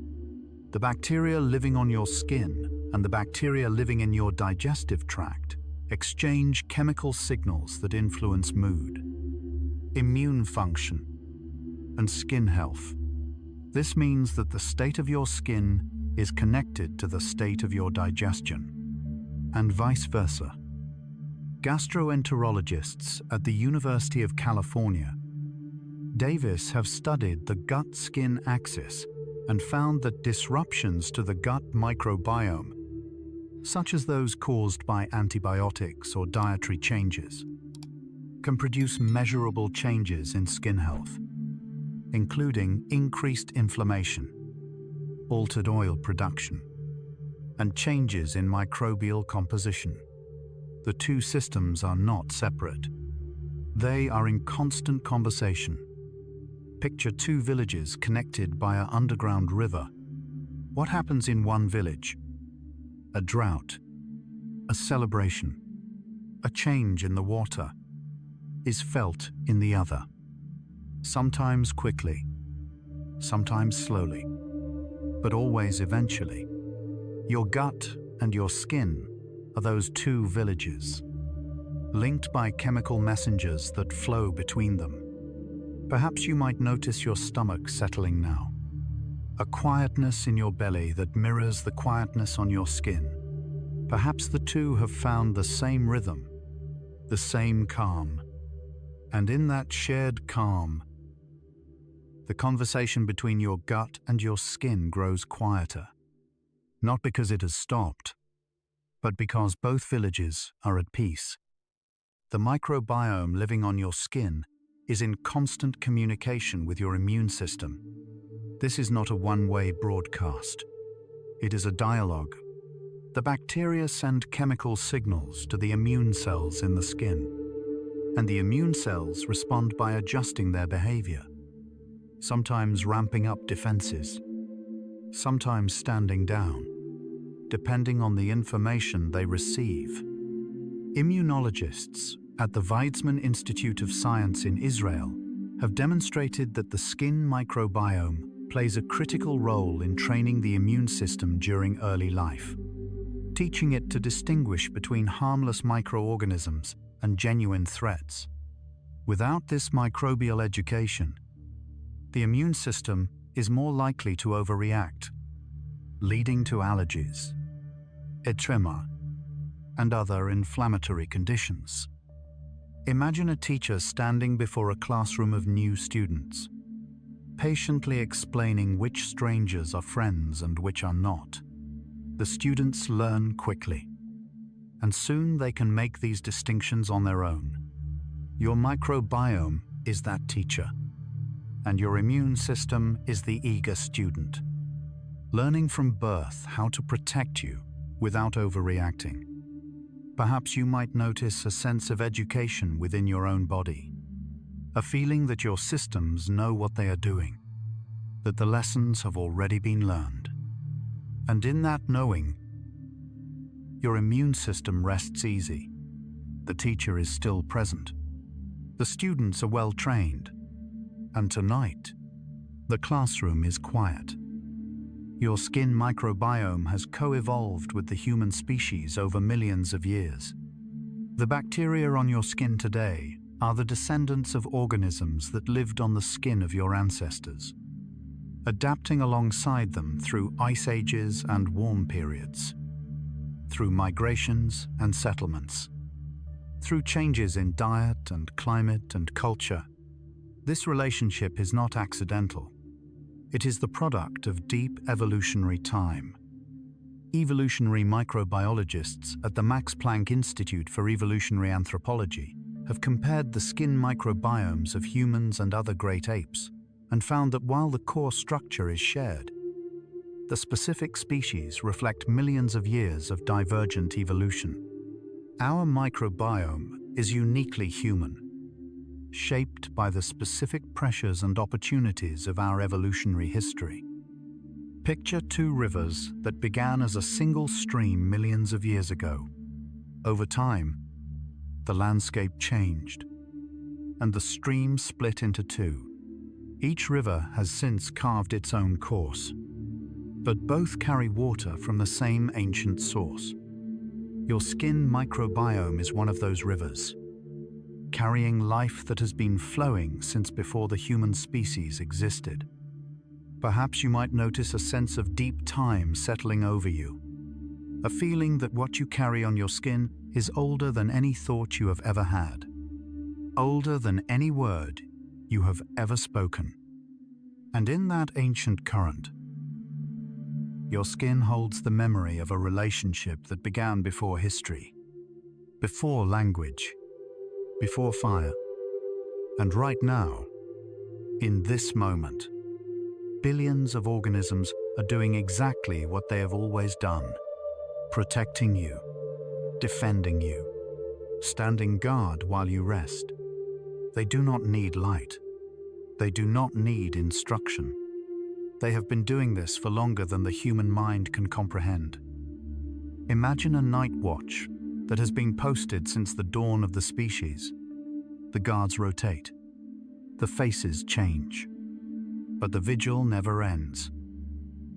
Speaker 1: The bacteria living on your skin and the bacteria living in your digestive tract exchange chemical signals that influence mood, immune function, and skin health. This means that the state of your skin is connected to the state of your digestion, and vice versa. Gastroenterologists at the University of California, Davis have studied the gut-skin axis and found that disruptions to the gut microbiome, such as those caused by antibiotics or dietary changes, can produce measurable changes in skin health, including increased inflammation, altered oil production, and changes in microbial composition. The two systems are not separate. They are in constant conversation. Picture two villages connected by an underground river. What happens in one village? A drought, a celebration, a change in the water is felt in the other. Sometimes quickly, sometimes slowly, but always eventually. Your gut and your skin are those two villages, linked by chemical messengers that flow between them. Perhaps you might notice your stomach settling now, a quietness in your belly that mirrors the quietness on your skin. Perhaps the two have found the same rhythm, the same calm, and in that shared calm, the conversation between your gut and your skin grows quieter, not because it has stopped, but because both villages are at peace. The microbiome living on your skin is in constant communication with your immune system. This is not a one-way broadcast. It is a dialogue. The bacteria send chemical signals to the immune cells in the skin, and the immune cells respond by adjusting their behavior, sometimes ramping up defenses, sometimes standing down, depending on the information they receive. Immunologists at the Weizmann Institute of Science in Israel have demonstrated that the skin microbiome plays a critical role in training the immune system during early life, teaching it to distinguish between harmless microorganisms and genuine threats. Without this microbial education, the immune system is more likely to overreact, leading to allergies, eczema, and other inflammatory conditions. Imagine a teacher standing before a classroom of new students, patiently explaining which strangers are friends and which are not. The students learn quickly, and soon they can make these distinctions on their own. Your microbiome is that teacher, and your immune system is the eager student, learning from birth how to protect you without overreacting. Perhaps you might notice a sense of education within your own body, a feeling that your systems know what they are doing, that the lessons have already been learned. And in that knowing, your immune system rests easy. The teacher is still present. The students are well trained. And tonight, the classroom is quiet. Your skin microbiome has co-evolved with the human species over millions of years. The bacteria on your skin today are the descendants of organisms that lived on the skin of your ancestors, adapting alongside them through ice ages and warm periods, through migrations and settlements, through changes in diet and climate and culture. This relationship is not accidental. It is the product of deep evolutionary time. Evolutionary microbiologists at the Max Planck Institute for Evolutionary Anthropology have compared the skin microbiomes of humans and other great apes and found that while the core structure is shared, the specific species reflect millions of years of divergent evolution. Our microbiome is uniquely human, shaped by the specific pressures and opportunities of our evolutionary history. Picture two rivers that began as a single stream millions of years ago. Over time, the landscape changed, and the stream split into two. Each river has since carved its own course, but both carry water from the same ancient source. Your skin microbiome is one of those rivers, carrying life that has been flowing since before the human species existed. Perhaps you might notice a sense of deep time settling over you, a feeling that what you carry on your skin is older than any thought you have ever had, older than any word you have ever spoken. And in that ancient current, your skin holds the memory of a relationship that began before history, before language, before fire. And right now, in this moment, billions of organisms are doing exactly what they have always done, protecting you, defending you, standing guard while you rest. They do not need light. They do not need instruction. They have been doing this for longer than the human mind can comprehend. Imagine a night watch that has been posted since the dawn of the species. The guards rotate. The faces change. But the vigil never ends.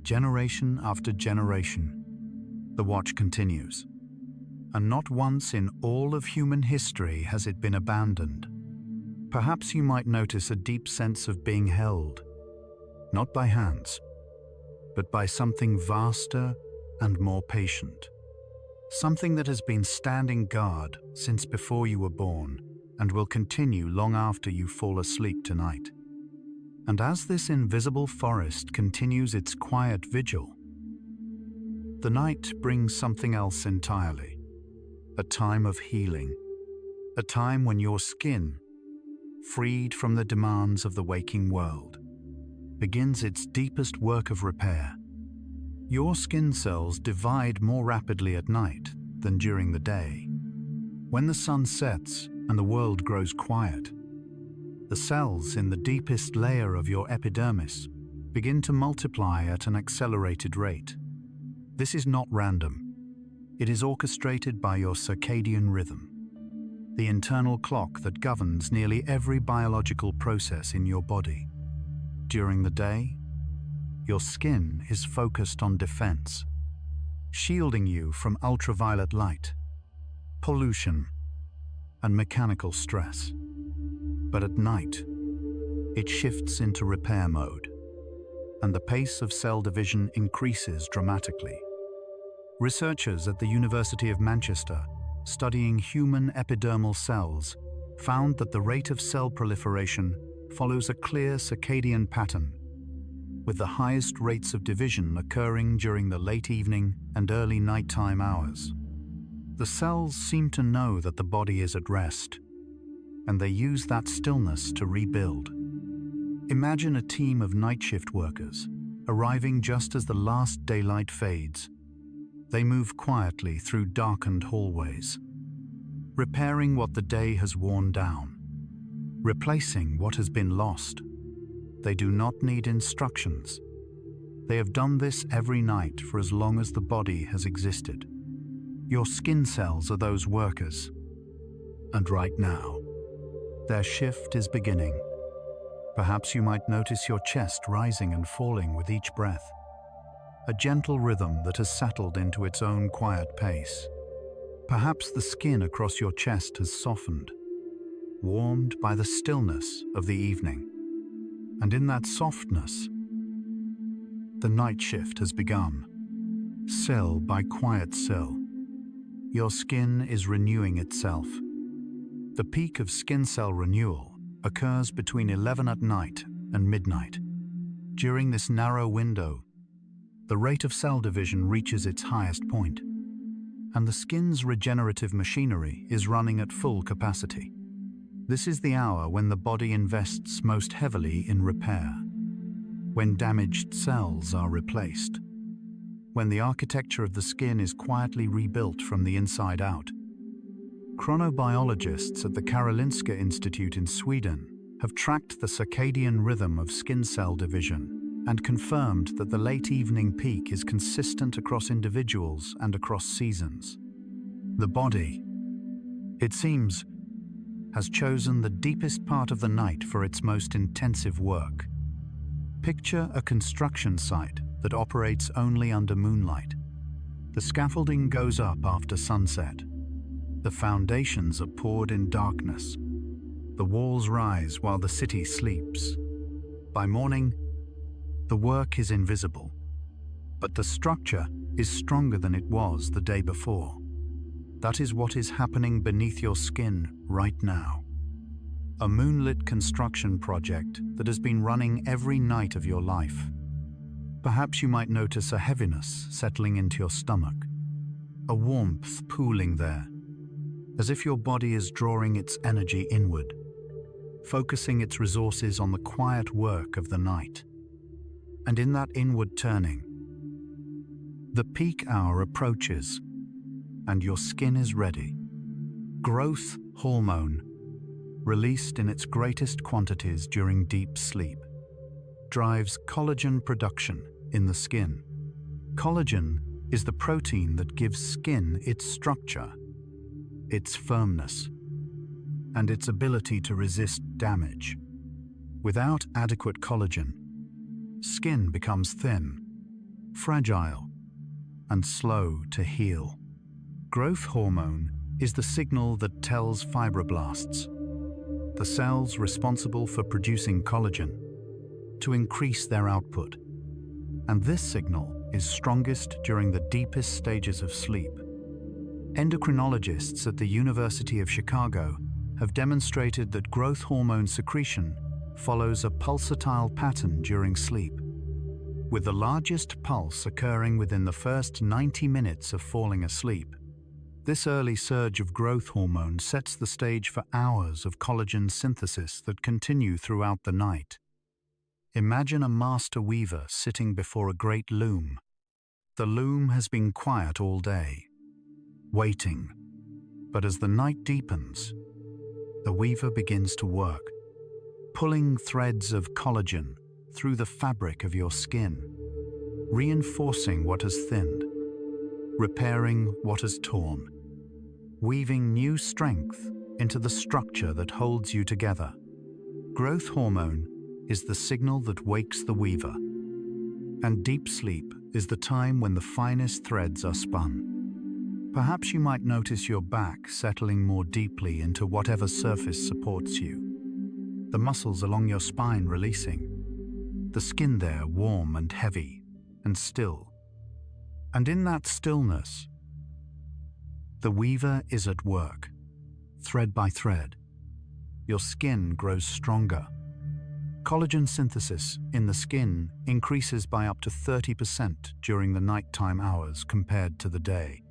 Speaker 1: Generation after generation, the watch continues. And not once in all of human history has it been abandoned. Perhaps you might notice a deep sense of being held, not by hands, but by something vaster and more patient. Something that has been standing guard since before you were born and will continue long after you fall asleep tonight. And as this invisible forest continues its quiet vigil, the night brings something else entirely. A time of healing. A time when your skin, freed from the demands of the waking world, begins its deepest work of repair. Your skin cells divide more rapidly at night than during the day. When the sun sets and the world grows quiet, the cells in the deepest layer of your epidermis begin to multiply at an accelerated rate. This is not random. It is orchestrated by your circadian rhythm, the internal clock that governs nearly every biological process in your body. During the day, your skin is focused on defense, shielding you from ultraviolet light, pollution, and mechanical stress. But at night, it shifts into repair mode, and the pace of cell division increases dramatically. Researchers at the University of Manchester, studying human epidermal cells, found that the rate of cell proliferation follows a clear circadian pattern, with the highest rates of division occurring during the late evening and early nighttime hours. The cells seem to know that the body is at rest, and they use that stillness to rebuild. Imagine a team of night shift workers arriving just as the last daylight fades. They move quietly through darkened hallways, repairing what the day has worn down, replacing what has been lost. They do not need instructions. They have done this every night for as long as the body has existed. Your skin cells are those workers. And right now, their shift is beginning. Perhaps you might notice your chest rising and falling with each breath, a gentle rhythm that has settled into its own quiet pace. Perhaps the skin across your chest has softened, warmed by the stillness of the evening. And in that softness, the night shift has begun. Cell by quiet cell, your skin is renewing itself. The peak of skin cell renewal occurs between 11 at night and midnight. During this narrow window, the rate of cell division reaches its highest point, and the skin's regenerative machinery is running at full capacity. This is the hour when the body invests most heavily in repair, when damaged cells are replaced, when the architecture of the skin is quietly rebuilt from the inside out. Chronobiologists at the Karolinska Institute in Sweden have tracked the circadian rhythm of skin cell division and confirmed that the late evening peak is consistent across individuals and across seasons. The body, it seems, has chosen the deepest part of the night for its most intensive work. Picture a construction site that operates only under moonlight. The scaffolding goes up after sunset. The foundations are poured in darkness. The walls rise while the city sleeps. By morning, The work is invisible, but the structure is stronger than it was the day before. That is what is happening beneath your skin right now. A moonlit construction project that has been running every night of your life. Perhaps you might notice a heaviness settling into your stomach, a warmth pooling there, as if your body is drawing its energy inward, focusing its resources on the quiet work of the night. And in that inward turning, the peak hour approaches, and your skin is ready. Growth hormone, released in its greatest quantities during deep sleep, drives collagen production in the skin. Collagen is the protein that gives skin its structure, its firmness, and its ability to resist damage. Without adequate collagen, skin becomes thin, fragile, and slow to heal. Growth hormone is the signal that tells fibroblasts, the cells responsible for producing collagen, to increase their output. And this signal is strongest during the deepest stages of sleep. Endocrinologists at the University of Chicago have demonstrated that growth hormone secretion follows a pulsatile pattern during sleep, with the largest pulse occurring within the first 90 minutes of falling asleep. This early surge of growth hormone sets the stage for hours of collagen synthesis that continue throughout the night. Imagine a master weaver sitting before a great loom. The loom has been quiet all day, waiting. But as the night deepens, the weaver begins to work, pulling threads of collagen through the fabric of your skin, reinforcing what has thinned, repairing what has torn, weaving new strength into the structure that holds you together. Growth hormone is the signal that wakes the weaver, and deep sleep is the time when the finest threads are spun. Perhaps you might notice your back settling more deeply into whatever surface supports you, the muscles along your spine releasing, the skin there warm and heavy and still. And in that stillness, the weaver is at work, thread by thread. Your skin grows stronger. Collagen synthesis in the skin increases by up to 30% during the nighttime hours compared to the day.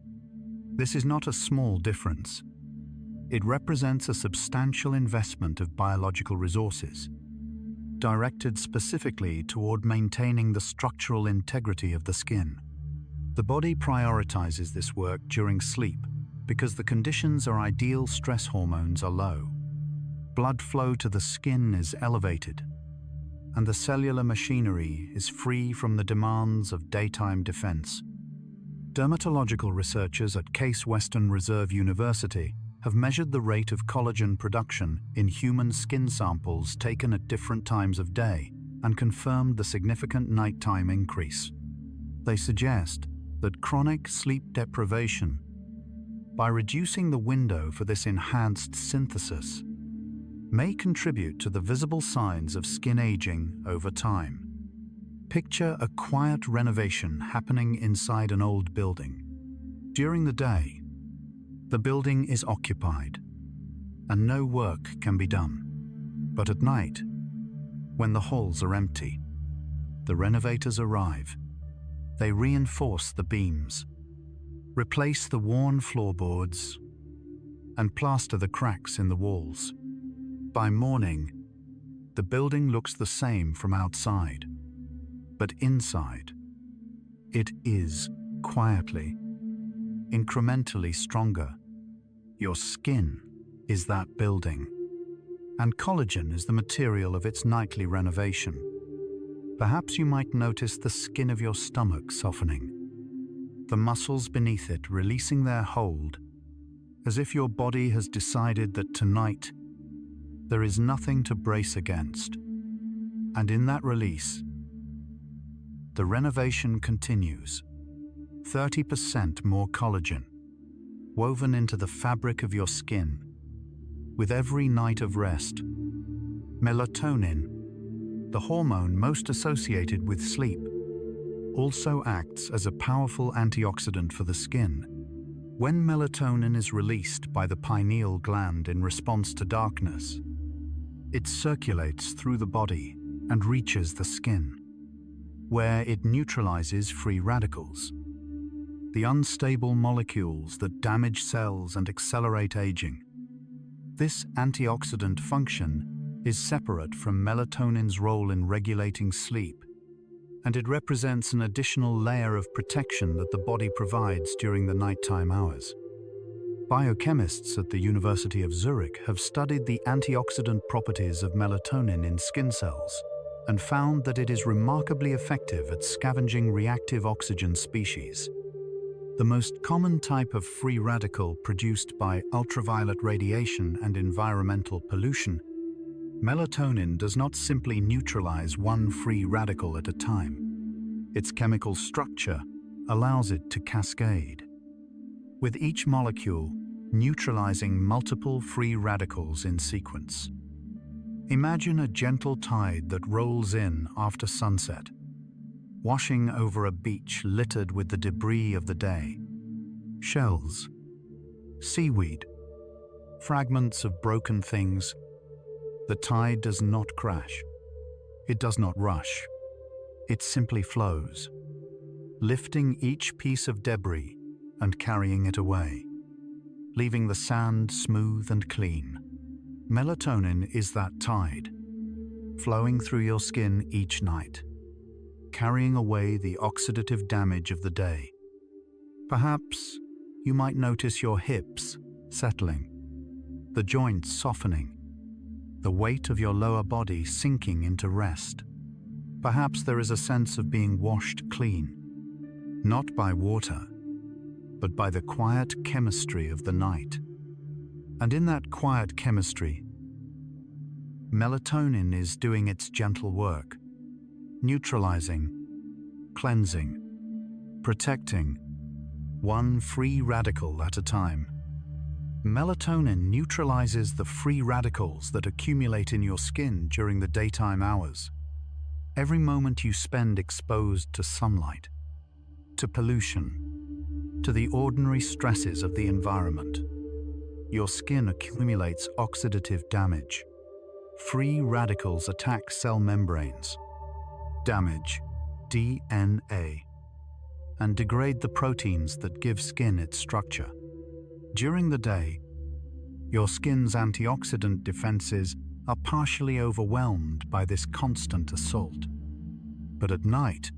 Speaker 1: This is not a small difference. It represents a substantial investment of biological resources, directed specifically toward maintaining the structural integrity of the skin. The body prioritizes this work during sleep because the conditions or ideal stress hormones are low. Blood flow to the skin is elevated, and the cellular machinery is free from the demands of daytime defense. Dermatological researchers at Case Western Reserve University have measured the rate of collagen production in human skin samples taken at different times of day and confirmed the significant nighttime increase. They suggest that chronic sleep deprivation, by reducing the window for this enhanced synthesis, may contribute to the visible signs of skin aging over time. Picture a quiet renovation happening inside an old building. During the day, the building is occupied, and no work can be done. But at night, when the halls are empty, the renovators arrive. They reinforce the beams, replace the worn floorboards, and plaster the cracks in the walls. By morning, the building looks the same from outside, but inside, it is quietly, incrementally stronger. Your skin is that building, and collagen is the material of its nightly renovation. Perhaps you might notice the skin of your stomach softening, the muscles beneath it releasing their hold, as if your body has decided that tonight there is nothing to brace against. And in that release, the renovation continues. 30% more collagen, woven into the fabric of your skin. With every night of rest, melatonin, the hormone most associated with sleep, also acts as a powerful antioxidant for the skin. When melatonin is released by the pineal gland in response to darkness, it circulates through the body and reaches the skin, where it neutralizes free radicals, the unstable molecules that damage cells and accelerate aging. This antioxidant function is separate from melatonin's role in regulating sleep, and it represents an additional layer of protection that the body provides during the nighttime hours. Biochemists at the University of Zurich have studied the antioxidant properties of melatonin in skin cells and found that it is remarkably effective at scavenging reactive oxygen species. The most common type of free radical produced by ultraviolet radiation and environmental pollution, melatonin does not simply neutralize one free radical at a time. Its chemical structure allows it to cascade, with each molecule neutralizing multiple free radicals in sequence. Imagine a gentle tide that rolls in after sunset, washing over a beach littered with the debris of the day. Shells, seaweed, fragments of broken things. The tide does not crash. It does not rush. It simply flows, lifting each piece of debris and carrying it away, leaving the sand smooth and clean. Melatonin is that tide, flowing through your skin each night, carrying away the oxidative damage of the day. Perhaps you might notice your hips settling, the joints softening, the weight of your lower body sinking into rest. Perhaps there is a sense of being washed clean, not by water, but by the quiet chemistry of the night. And in that quiet chemistry, melatonin is doing its gentle work, neutralizing, cleansing, protecting, one free radical at a time. Melatonin neutralizes the free radicals that accumulate in your skin during the daytime hours. Every moment you spend exposed to sunlight, to pollution, to the ordinary stresses of the environment, your skin accumulates oxidative damage. Free radicals attack cell membranes, damage DNA, and degrade the proteins that give skin its structure. During the day, your skin's antioxidant defenses are partially overwhelmed by this constant assault. But at night,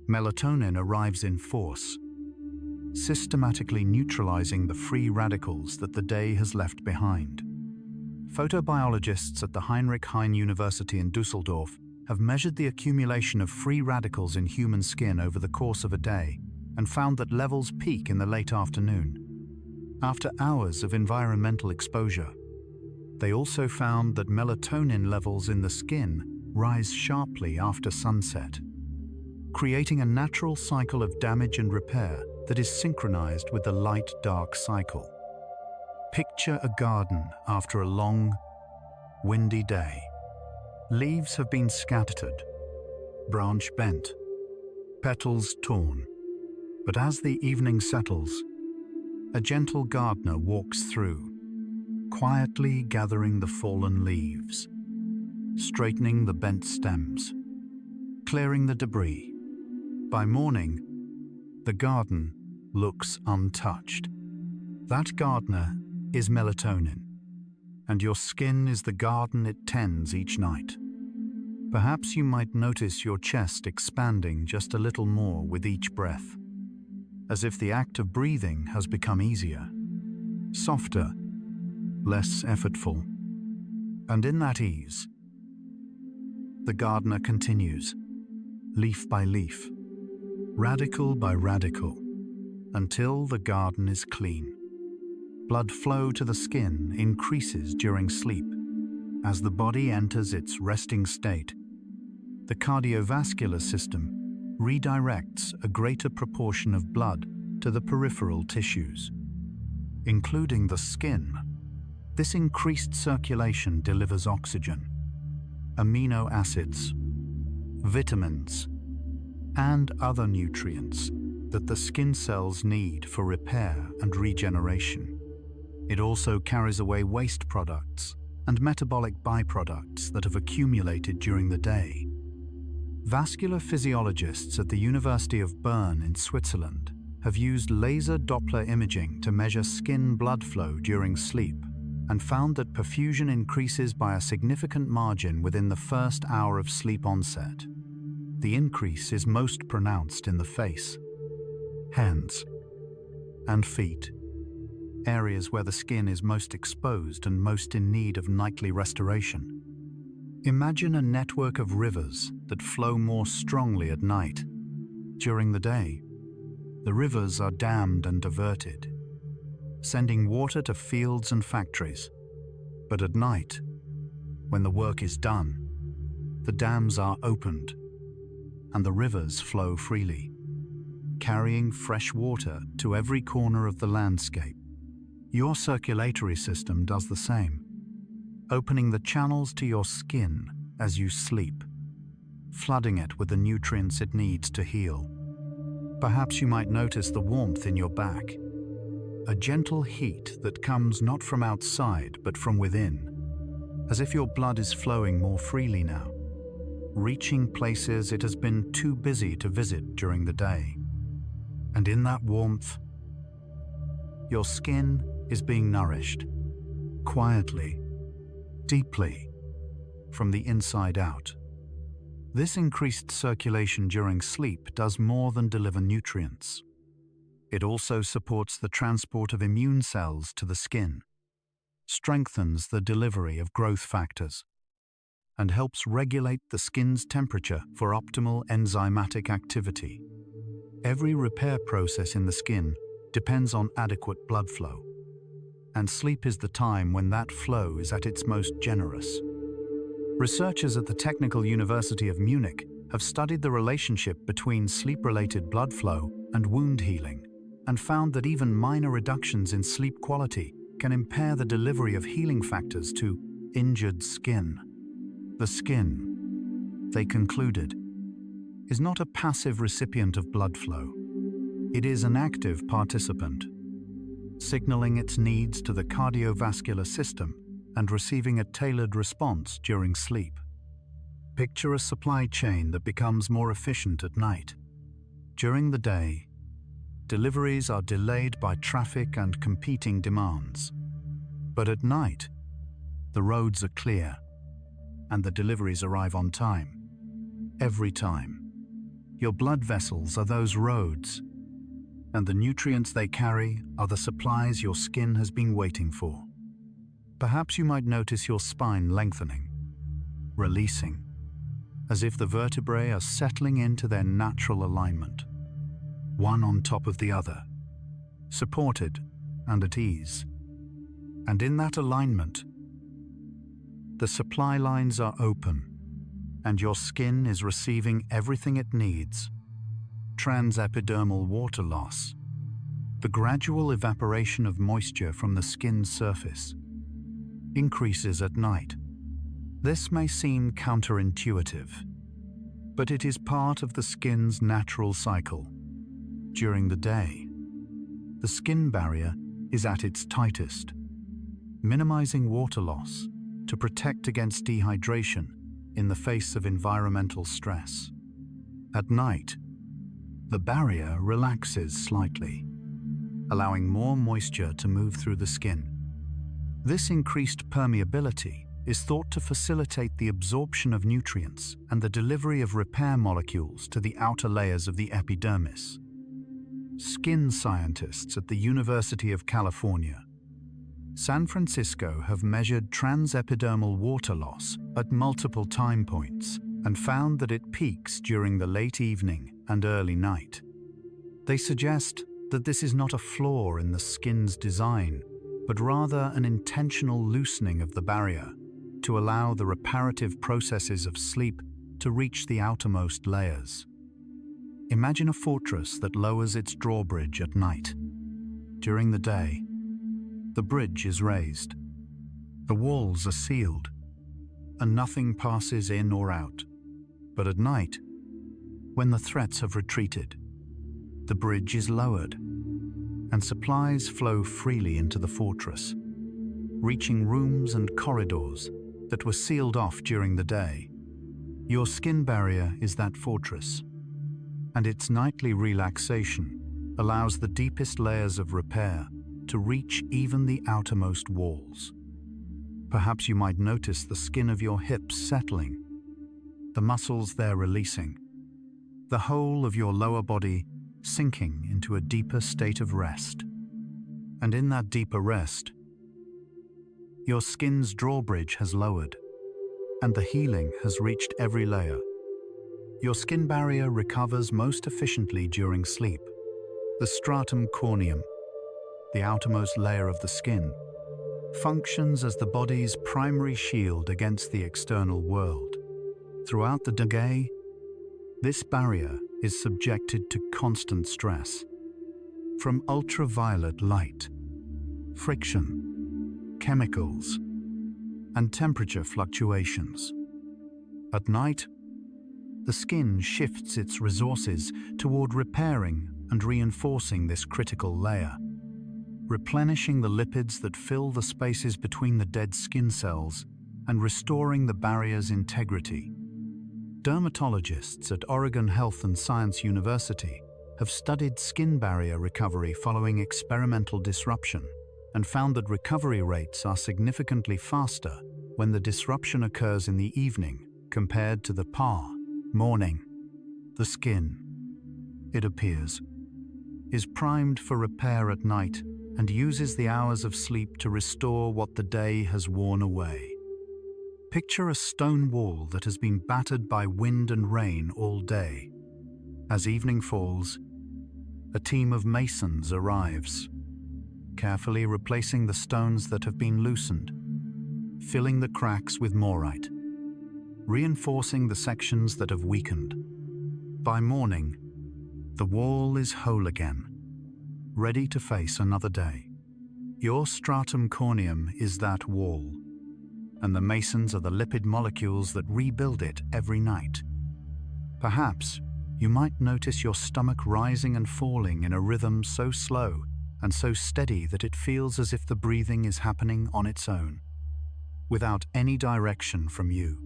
Speaker 1: melatonin arrives in force, systematically neutralizing the free radicals that the day has left behind. Photobiologists at the Heinrich Heine University in Düsseldorf have measured the accumulation of free radicals in human skin over the course of a day and found that levels peak in the late afternoon, after hours of environmental exposure. They also found that melatonin levels in the skin rise sharply after sunset, creating a natural cycle of damage and repair that is synchronized with the light-dark cycle. Picture a garden after a long, windy day. Leaves have been scattered, branch bent, petals torn. But as the evening settles, a gentle gardener walks through, quietly gathering the fallen leaves, straightening the bent stems, clearing the debris. By morning, the garden looks untouched. That gardener is melatonin, and your skin is the garden it tends each night. Perhaps you might notice your chest expanding just a little more with each breath, as if the act of breathing has become easier, softer, less effortful. And in that ease, the gardener continues, leaf by leaf, radical by radical, until the garden is clean. Blood flow to the skin increases during sleep. As the body enters its resting state, the cardiovascular system redirects a greater proportion of blood to the peripheral tissues, including the skin. This increased circulation delivers oxygen, amino acids, vitamins, and other nutrients that the skin cells need for repair and regeneration. It also carries away waste products and metabolic byproducts that have accumulated during the day. Vascular physiologists at the University of Bern in Switzerland have used laser Doppler imaging to measure skin blood flow during sleep and found that perfusion increases by a significant margin within the first hour of sleep onset. The increase is most pronounced in the face, hands, and feet, areas where the skin is most exposed and most in need of nightly restoration. Imagine a network of rivers that flow more strongly at night. During the day, the rivers are dammed and diverted, sending water to fields and factories. But at night, when the work is done, the dams are opened and the rivers flow freely, carrying fresh water to every corner of the landscape. Your circulatory system does the same, opening the channels to your skin as you sleep, flooding it with the nutrients it needs to heal. Perhaps you might notice the warmth in your back, a gentle heat that comes not from outside but from within, as if your blood is flowing more freely now, reaching places it has been too busy to visit during the day. And in that warmth, your skin is being nourished, quietly, deeply, from the inside out. This increased circulation during sleep does more than deliver nutrients. It also supports the transport of immune cells to the skin, strengthens the delivery of growth factors, and helps regulate the skin's temperature for optimal enzymatic activity. Every repair process in the skin depends on adequate blood flow, and sleep is the time when that flow is at its most generous. Researchers at the Technical University of Munich have studied the relationship between sleep-related blood flow and wound healing, and found that even minor reductions in sleep quality can impair the delivery of healing factors to injured skin. The skin, they concluded, is not a passive recipient of blood flow. It is an active participant, signaling its needs to the cardiovascular system and receiving a tailored response during sleep. Picture a supply chain that becomes more efficient at night. During the day, deliveries are delayed by traffic and competing demands. But at night, the roads are clear and the deliveries arrive on time. Every time. Your blood vessels are those roads, and the nutrients they carry are the supplies your skin has been waiting for. Perhaps you might notice your spine lengthening, releasing, as if the vertebrae are settling into their natural alignment, one on top of the other, supported and at ease. And in that alignment, the supply lines are open, and your skin is receiving everything it needs. Transepidermal water loss, the gradual evaporation of moisture from the skin's surface, increases at night. This may seem counterintuitive, but it is part of the skin's natural cycle. During the day, the skin barrier is at its tightest, minimizing water loss to protect against dehydration in the face of environmental stress. At night, the barrier relaxes slightly, allowing more moisture to move through the skin. This increased permeability is thought to facilitate the absorption of nutrients and the delivery of repair molecules to the outer layers of the epidermis. Skin scientists at the University of California, San Francisco have measured transepidermal water loss at multiple time points and found that it peaks during the late evening and early night. They suggest that this is not a flaw in the skin's design, but rather an intentional loosening of the barrier to allow the reparative processes of sleep to reach the outermost layers. Imagine a fortress that lowers its drawbridge at night. During the day, the bridge is raised. The walls are sealed, and nothing passes in or out. But at night, when the threats have retreated, the bridge is lowered, and supplies flow freely into the fortress, reaching rooms and corridors that were sealed off during the day. Your skin barrier is that fortress, and its nightly relaxation allows the deepest layers of repair to reach even the outermost walls. Perhaps you might notice the skin of your hips settling, the muscles there releasing, the whole of your lower body sinking into a deeper state of rest. And in that deeper rest, your skin's drawbridge has lowered, and the healing has reached every layer. Your skin barrier recovers most efficiently during sleep. The stratum corneum, the outermost layer of the skin, functions as the body's primary shield against the external world. Throughout the day, this barrier is subjected to constant stress, from ultraviolet light, friction, chemicals, and temperature fluctuations. At night, the skin shifts its resources toward repairing and reinforcing this critical layer, replenishing the lipids that fill the spaces between the dead skin cells and restoring the barrier's integrity. Dermatologists at Oregon Health and Science University have studied skin barrier recovery following experimental disruption and found that recovery rates are significantly faster when the disruption occurs in the evening compared to the morning. The skin, it appears, is primed for repair at night and uses the hours of sleep to restore what the day has worn away. Picture a stone wall that has been battered by wind and rain all day. As evening falls, a team of masons arrives, carefully replacing the stones that have been loosened, filling the cracks with morite, reinforcing the sections that have weakened. By morning, the wall is whole again, ready to face another day. Your stratum corneum is that wall, and the masons are the lipid molecules that rebuild it every night. Perhaps you might notice your stomach rising and falling in a rhythm so slow and so steady that it feels as if the breathing is happening on its own, without any direction from you.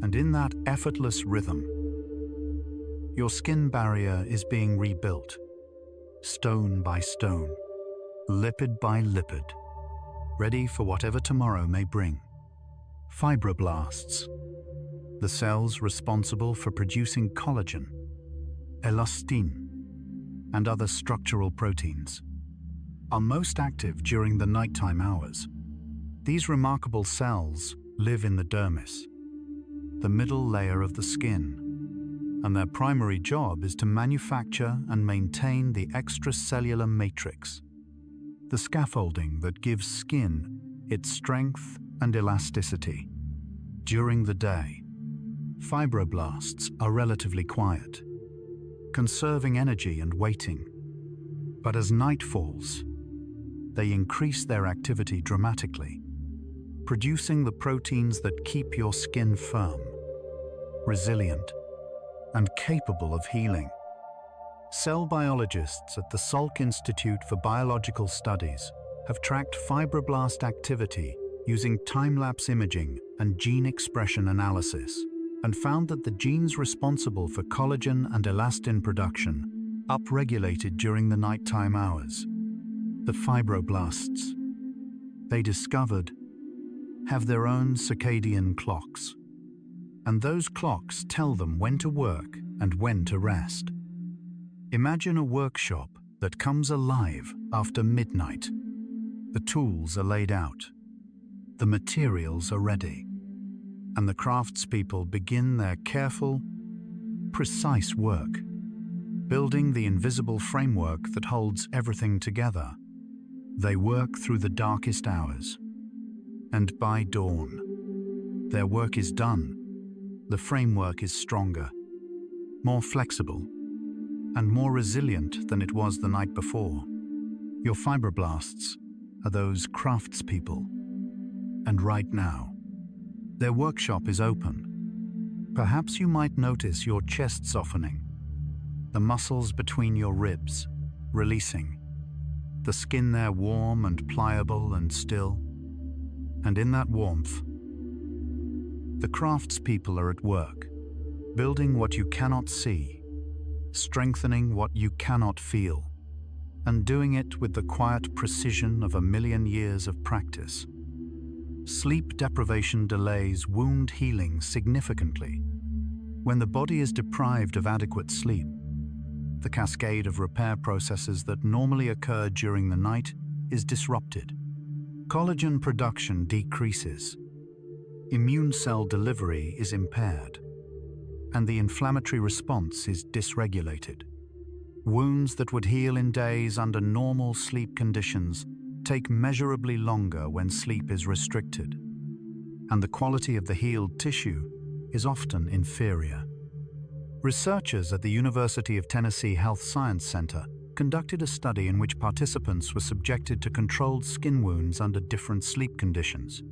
Speaker 1: And in that effortless rhythm, your skin barrier is being rebuilt, stone by stone, lipid by lipid, ready for whatever tomorrow may bring. Fibroblasts, the cells responsible for producing collagen, elastin, and other structural proteins, are most active during the nighttime hours. These remarkable cells live in the dermis, the middle layer of the skin, and their primary job is to manufacture and maintain the extracellular matrix, the scaffolding that gives skin its strength and elasticity. During the day, fibroblasts are relatively quiet, conserving energy and waiting. But as night falls, they increase their activity dramatically, producing the proteins that keep your skin firm, resilient, and capable of healing. Cell biologists at the Salk Institute for Biological Studies have tracked fibroblast activity using time-lapse imaging and gene expression analysis, and found that the genes responsible for collagen and elastin production upregulated during the nighttime hours. The fibroblasts, they discovered, have their own circadian clocks, and those clocks tell them when to work and when to rest. Imagine a workshop that comes alive after midnight. The tools are laid out, the materials are ready, and the craftspeople begin their careful, precise work, building the invisible framework that holds everything together. They work through the darkest hours, and by dawn, their work is done. The framework is stronger, more flexible, and more resilient than it was the night before. Your fibroblasts are those craftspeople. And right now, Their workshop is open. Perhaps you might notice your chest softening, the muscles between your ribs releasing, the skin there warm and pliable and still. And in that warmth, the craftspeople are at work, building what you cannot see, strengthening what you cannot feel, and doing it with the quiet precision of 1,000,000 years of practice. Sleep deprivation delays wound healing significantly. When the body is deprived of adequate sleep, the cascade of repair processes that normally occur during the night is disrupted. Collagen production decreases, immune cell delivery is impaired, and the inflammatory response is dysregulated. Wounds that would heal in days under normal sleep conditions take measurably longer when sleep is restricted, and the quality of the healed tissue is often inferior. Researchers at the University of Tennessee Health Science Center conducted a study in which participants were subjected to controlled skin wounds under different sleep conditions.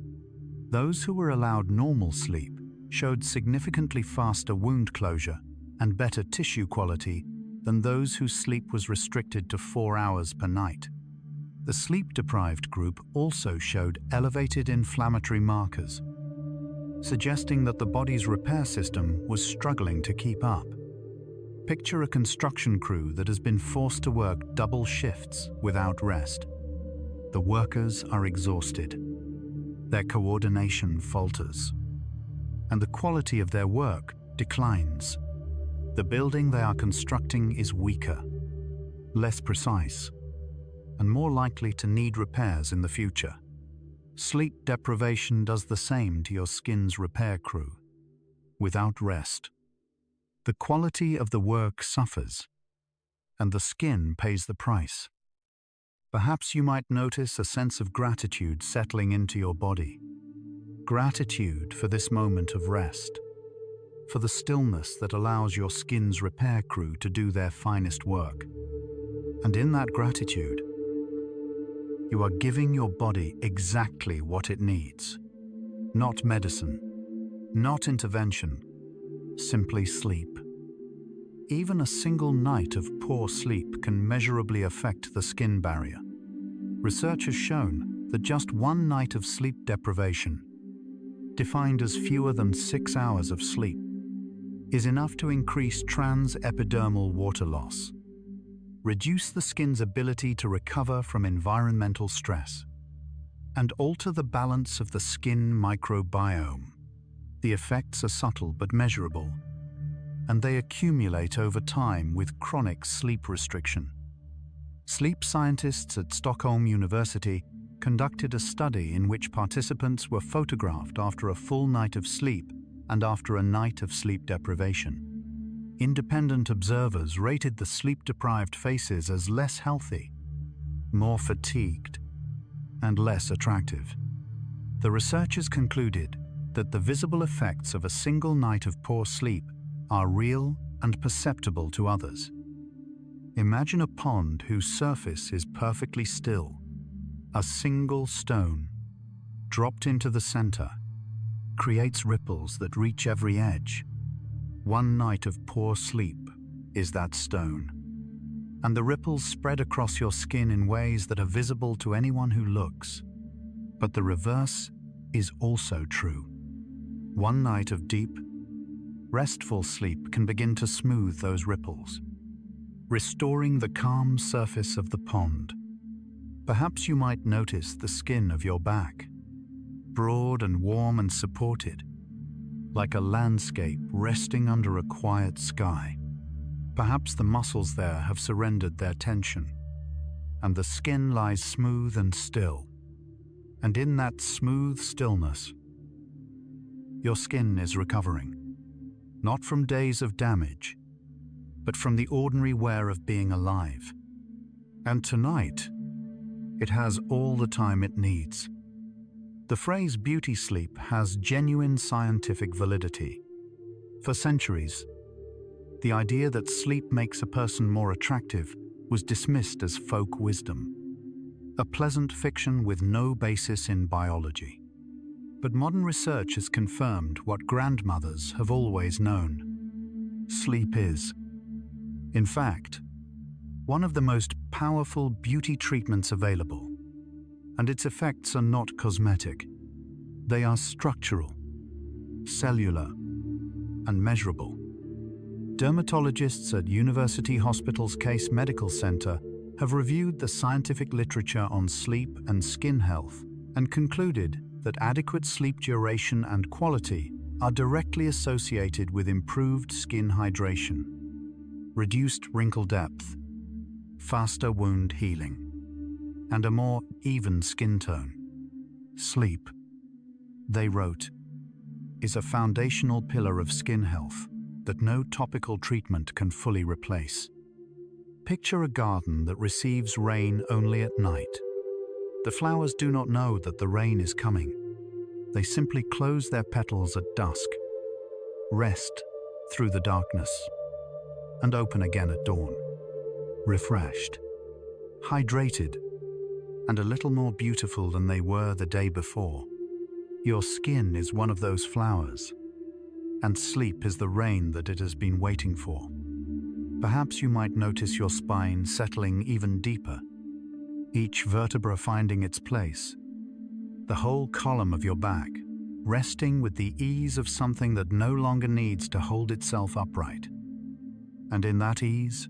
Speaker 1: Those who were allowed normal sleep showed significantly faster wound closure and better tissue quality than those whose sleep was restricted to 4 hours per night. The sleep-deprived group also showed elevated inflammatory markers, suggesting that the body's repair system was struggling to keep up. Picture a construction crew that has been forced to work double shifts without rest. The workers are exhausted. Their coordination falters, and the quality of their work declines. The building they are constructing is weaker, less precise, and more likely to need repairs in the future. Sleep deprivation does the same to your skin's repair crew. Without rest, the quality of the work suffers, and the skin pays the price. Perhaps you might notice a sense of gratitude settling into your body. Gratitude for this moment of rest, for the stillness that allows your skin's repair crew to do their finest work. And in that gratitude, you are giving your body exactly what it needs. Not medicine, not intervention, simply sleep. Even a single night of poor sleep can measurably affect the skin barrier. Research has shown that just one night of sleep deprivation, defined as fewer than 6 hours of sleep, is enough to increase transepidermal water loss, reduce the skin's ability to recover from environmental stress, and alter the balance of the skin microbiome. The effects are subtle but measurable, and they accumulate over time with chronic sleep restriction. Sleep scientists at Stockholm University conducted a study in which participants were photographed after a full night of sleep and after a night of sleep deprivation. Independent observers rated the sleep-deprived faces as less healthy, more fatigued, and less attractive. The researchers concluded that the visible effects of a single night of poor sleep are real and perceptible to others. Imagine a pond whose surface is perfectly still. A single stone, dropped into the center, creates ripples that reach every edge. One night of poor sleep is that stone, and the ripples spread across your skin in ways that are visible to anyone who looks. But the reverse is also true. One night of deep, restful sleep can begin to smooth those ripples, restoring the calm surface of the pond. Perhaps you might notice the skin of your back, broad and warm and supported, like a landscape resting under a quiet sky. Perhaps the muscles there have surrendered their tension, and the skin lies smooth and still. And in that smooth stillness, your skin is recovering, not from days of damage, but from the ordinary wear of being alive. And tonight, it has all the time it needs. The phrase beauty sleep has genuine scientific validity. For centuries, the idea that sleep makes a person more attractive was dismissed as folk wisdom, a pleasant fiction with no basis in biology. But modern research has confirmed what grandmothers have always known. Sleep is, in fact, one of the most powerful beauty treatments available, and its effects are not cosmetic. They are structural, cellular, and measurable. Dermatologists at University Hospital's Case Medical Center have reviewed the scientific literature on sleep and skin health and concluded that adequate sleep duration and quality are directly associated with improved skin hydration, reduced wrinkle depth, faster wound healing, and a more even skin tone. Sleep, they wrote, is a foundational pillar of skin health that no topical treatment can fully replace. Picture a garden that receives rain only at night. The flowers do not know that the rain is coming. They simply close their petals at dusk, rest through the darkness, and open again at dawn. Refreshed, hydrated, and a little more beautiful than they were the day before. Your skin is one of those flowers, and sleep is the rain that it has been waiting for. Perhaps you might notice your spine settling even deeper, each vertebra finding its place, the whole column of your back resting with the ease of something that no longer needs to hold itself upright. And in that ease,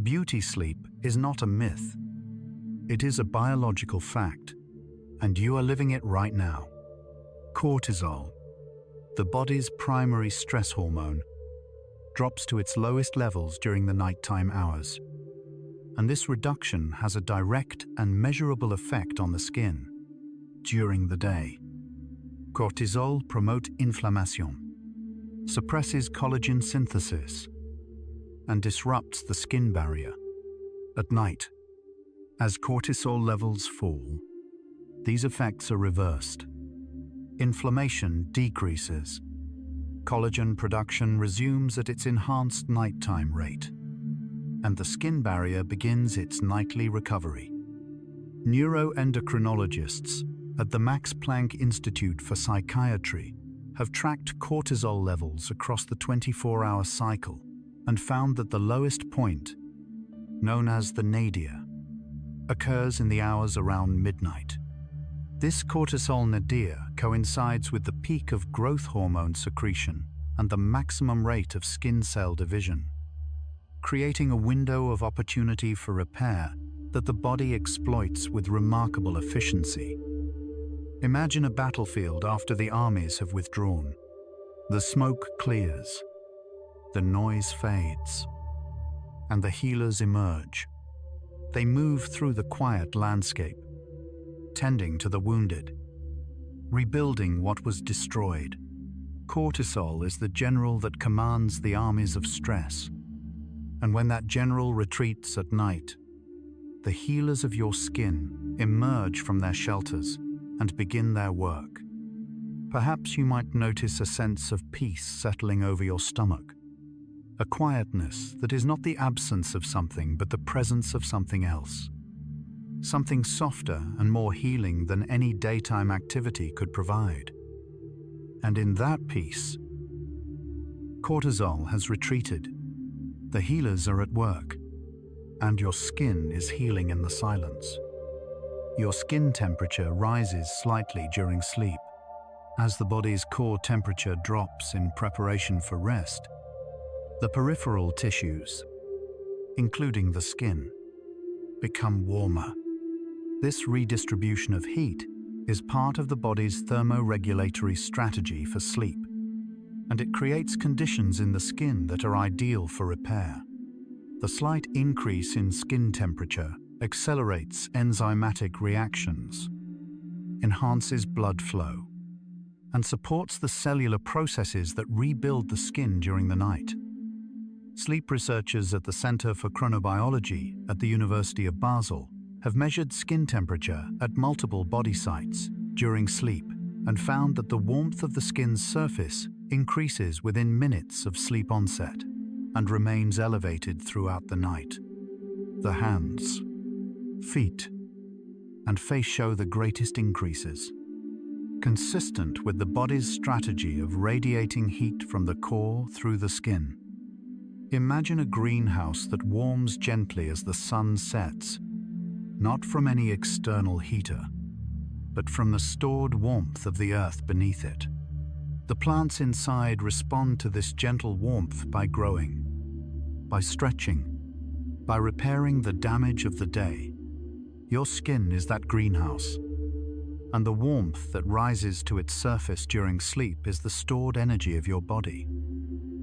Speaker 1: beauty sleep is not a myth. It is a biological fact, and you are living it right now. Cortisol, the body's primary stress hormone, drops to its lowest levels during the nighttime hours. And this reduction has a direct and measurable effect on the skin during the day. Cortisol promotes inflammation, suppresses collagen synthesis, and disrupts the skin barrier. At night, as cortisol levels fall, these effects are reversed. Inflammation decreases. Collagen production resumes at its enhanced nighttime rate, and the skin barrier begins its nightly recovery. Neuroendocrinologists at the Max Planck Institute for Psychiatry have tracked cortisol levels across the 24-hour cycle and found that the lowest point, known as the nadir, occurs in the hours around midnight. This cortisol nadir coincides with the peak of growth hormone secretion and the maximum rate of skin cell division, creating a window of opportunity for repair that the body exploits with remarkable efficiency. Imagine a battlefield after the armies have withdrawn. The smoke clears, the noise fades, and the healers emerge. They move through the quiet landscape, tending to the wounded, rebuilding what was destroyed. Cortisol is the general that commands the armies of stress. And when that general retreats at night, the healers of your skin emerge from their shelters and begin their work. Perhaps you might notice a sense of peace settling over your stomach, a quietness that is not the absence of something but the presence of something else, something softer and more healing than any daytime activity could provide. And in that peace, cortisol has retreated, the healers are at work, and your skin is healing in the silence. Your skin temperature rises slightly during sleep. As the body's core temperature drops in preparation for rest, the peripheral tissues, including the skin, become warmer. This redistribution of heat is part of the body's thermoregulatory strategy for sleep, and it creates conditions in the skin that are ideal for repair. The slight increase in skin temperature accelerates enzymatic reactions, enhances blood flow, and supports the cellular processes that rebuild the skin during the night. Sleep researchers at the Center for Chronobiology at the University of Basel have measured skin temperature at multiple body sites during sleep and found that the warmth of the skin's surface increases within minutes of sleep onset and remains elevated throughout the night. The hands, feet, and face show the greatest increases. consistent with the body's strategy of radiating heat from the core through the skin. Imagine a greenhouse that warms gently as the sun sets, not from any external heater, but from the stored warmth of the earth beneath it. The plants inside respond to this gentle warmth by growing, by stretching, by repairing the damage of the day. Your skin is that greenhouse, and the warmth that rises to its surface during sleep is the stored energy of your body,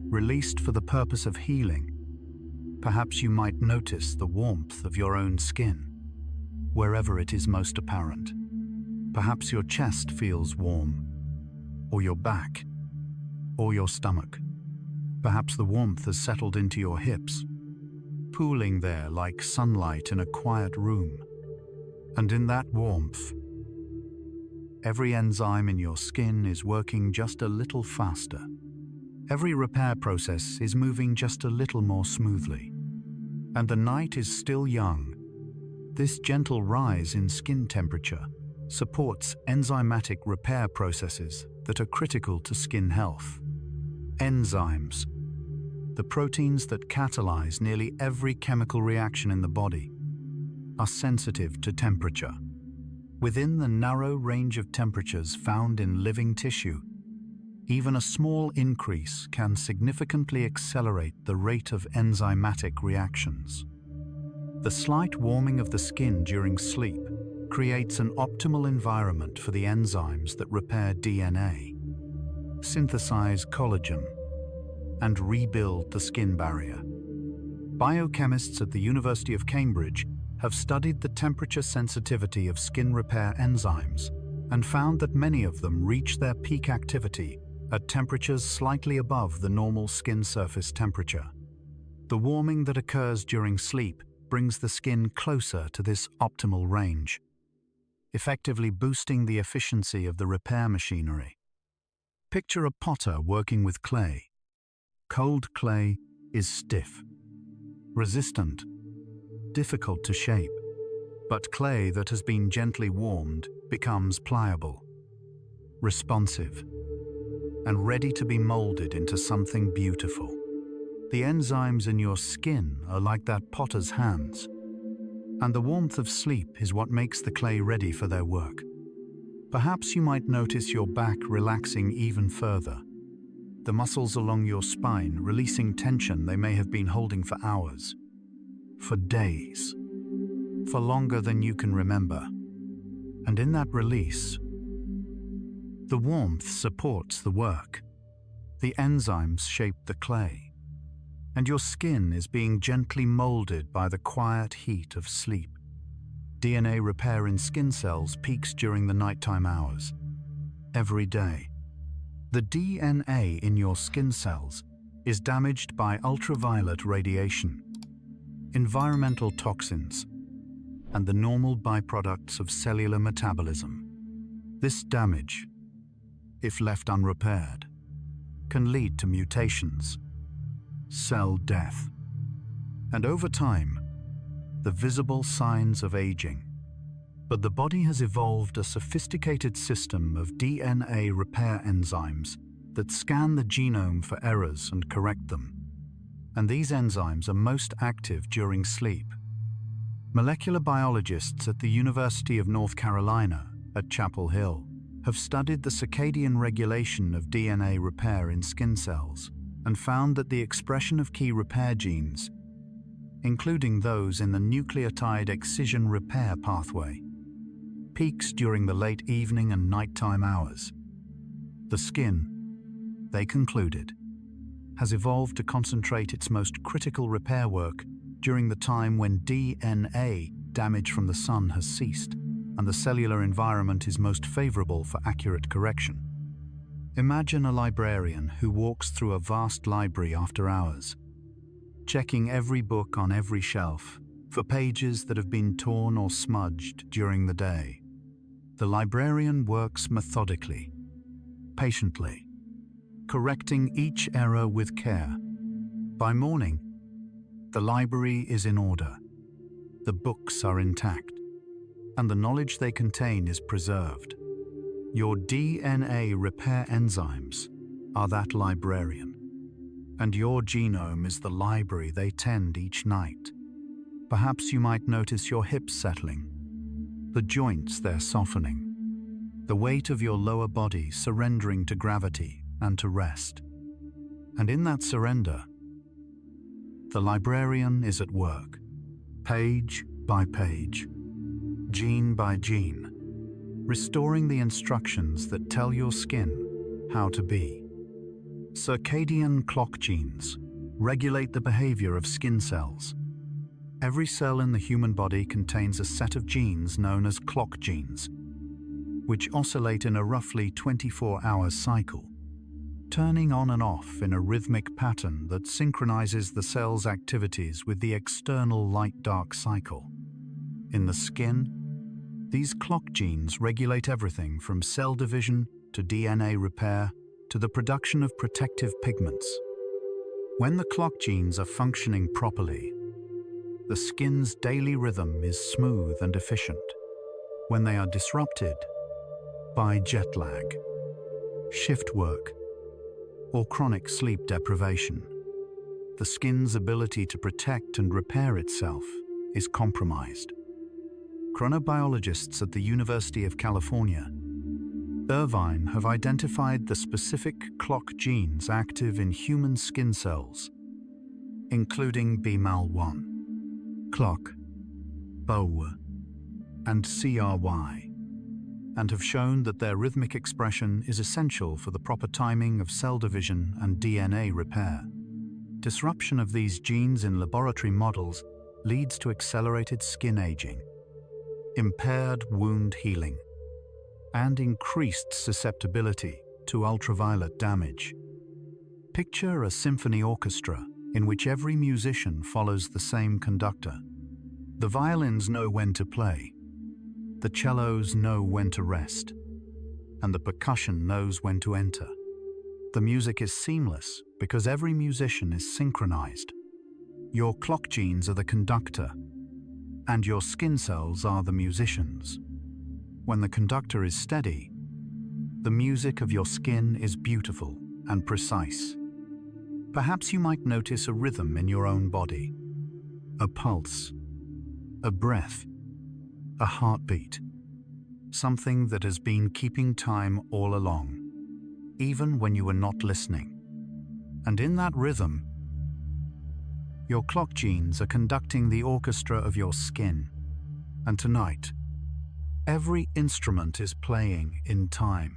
Speaker 1: released for the purpose of healing. Perhaps you might notice the warmth of your own skin, wherever it is most apparent. Perhaps your chest feels warm, or your back, or your stomach. Perhaps the warmth has settled into your hips, pooling there like sunlight in a quiet room. And in that warmth, every enzyme in your skin is working just a little faster. Every repair process is moving just a little more smoothly. And the night is still young. This gentle rise in skin temperature supports enzymatic repair processes that are critical to skin health. Enzymes, the proteins that catalyze nearly every chemical reaction in the body, are sensitive to temperature. Within the narrow range of temperatures found in living tissue, even a small increase can significantly accelerate the rate of enzymatic reactions. The slight warming of the skin during sleep creates an optimal environment for the enzymes that repair DNA, synthesize collagen, and rebuild the skin barrier. Biochemists at the University of Cambridge have studied the temperature sensitivity of skin repair enzymes and found that many of them reach their peak activity at temperatures slightly above the normal skin surface temperature. The warming that occurs during sleep brings the skin closer to this optimal range, effectively boosting the efficiency of the repair machinery. Picture a potter working with clay. Cold clay is stiff, resistant, difficult to shape, but clay that has been gently warmed becomes pliable, responsive, and ready to be molded into something beautiful. The enzymes in your skin are like that potter's hands, and the warmth of sleep is what makes the clay ready for their work. Perhaps you might notice your back relaxing even further, the muscles along your spine releasing tension they may have been holding for hours, for days, for longer than you can remember. And in that release, the warmth supports the work. The enzymes shape the clay, and your skin is being gently molded by the quiet heat of sleep. DNA repair in skin cells peaks during the nighttime hours. Every day, the DNA in your skin cells is damaged by ultraviolet radiation, environmental toxins, and the normal byproducts of cellular metabolism. This damage, if left unrepaired, can lead to mutations, cell death, and over time, the visible signs of aging. But the body has evolved a sophisticated system of DNA repair enzymes that scan the genome for errors and correct them. And these enzymes are most active during sleep. Molecular biologists at the University of North Carolina at Chapel Hill have studied the circadian regulation of DNA repair in skin cells and found that the expression of key repair genes, including those in the nucleotide excision repair pathway, peaks during the late evening and nighttime hours. The skin, they concluded, has evolved to concentrate its most critical repair work during the time when DNA damage from the sun has ceased and the cellular environment is most favorable for accurate correction. Imagine a librarian who walks through a vast library after hours, checking every book on every shelf for pages that have been torn or smudged during the day. The librarian works methodically, patiently, correcting each error with care. By morning, the library is in order, the books are intact, and the knowledge they contain is preserved. Your DNA repair enzymes are that librarian, and your genome is the library they tend each night. Perhaps you might notice your hips settling, the joints they're softening, the weight of your lower body surrendering to gravity and to rest. And in that surrender, the librarian is at work, page by page, gene by gene, restoring the instructions that tell your skin how to be. Circadian clock genes regulate the behavior of skin cells. Every cell in the human body contains a set of genes known as clock genes, which oscillate in a roughly 24-hour cycle, turning on and off in a rhythmic pattern that synchronizes the cell's activities with the external light-dark cycle. In the skin, these clock genes regulate everything from cell division to DNA repair to the production of protective pigments. When the clock genes are functioning properly, the skin's daily rhythm is smooth and efficient. When they are disrupted by jet lag, shift work, or chronic sleep deprivation, the skin's ability to protect and repair itself is compromised. Chronobiologists at the University of California, Irvine, have identified the specific clock genes active in human skin cells, including BMAL1, clock, BOW, and CRY, and have shown that their rhythmic expression is essential for the proper timing of cell division and DNA repair. Disruption of these genes in laboratory models leads to accelerated skin aging, impaired wound healing, and increased susceptibility to ultraviolet damage. Picture a symphony orchestra in which every musician follows the same conductor. The violins know when to play, the cellos know when to rest, and the percussion knows when to enter. The music is seamless because every musician is synchronized. Your clock genes are the conductor, and your skin cells are the musicians. When the conductor is steady, the music of your skin is beautiful and precise. Perhaps you might notice a rhythm in your own body, a pulse, a breath, a heartbeat, something that has been keeping time all along, even when you were not listening. And in that rhythm, your clock genes are conducting the orchestra of your skin. And tonight, every instrument is playing in time.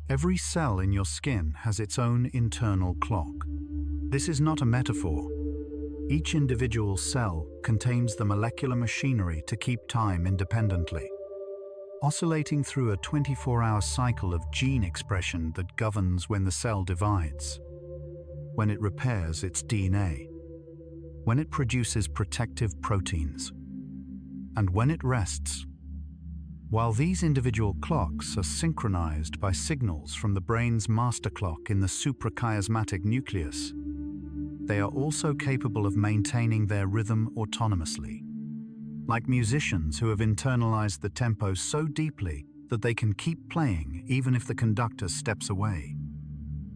Speaker 1: Every cell in your skin has its own internal clock. This is not a metaphor. Each individual cell contains the molecular machinery to keep time independently, oscillating through a 24-hour cycle of gene expression that governs when the cell divides, when it repairs its DNA, when it produces protective proteins, and when it rests. While these individual clocks are synchronized by signals from the brain's master clock in the suprachiasmatic nucleus, they are also capable of maintaining their rhythm autonomously, like musicians who have internalized the tempo so deeply that they can keep playing even if the conductor steps away.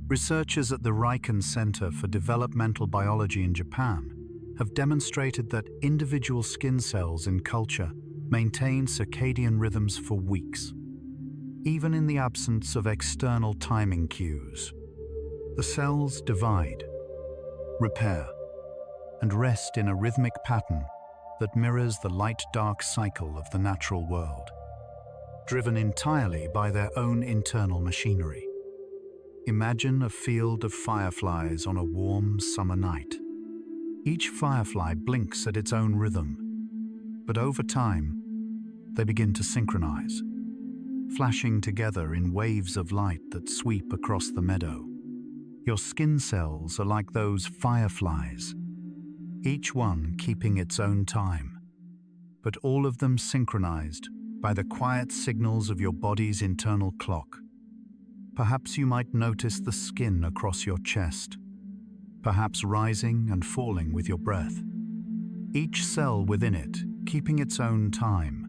Speaker 1: Researchers at the Riken Center for Developmental Biology in Japan have demonstrated that individual skin cells in culture maintain circadian rhythms for weeks, even in the absence of external timing cues. The cells divide, repair, and rest in a rhythmic pattern that mirrors the light-dark cycle of the natural world, driven entirely by their own internal machinery. Imagine a field of fireflies on a warm summer night. Each firefly blinks at its own rhythm, but over time, they begin to synchronize, flashing together in waves of light that sweep across the meadow. Your skin cells are like those fireflies, each one keeping its own time, but all of them synchronized by the quiet signals of your body's internal clock. Perhaps you might notice the skin across your chest, perhaps rising and falling with your breath, each cell within it keeping its own time.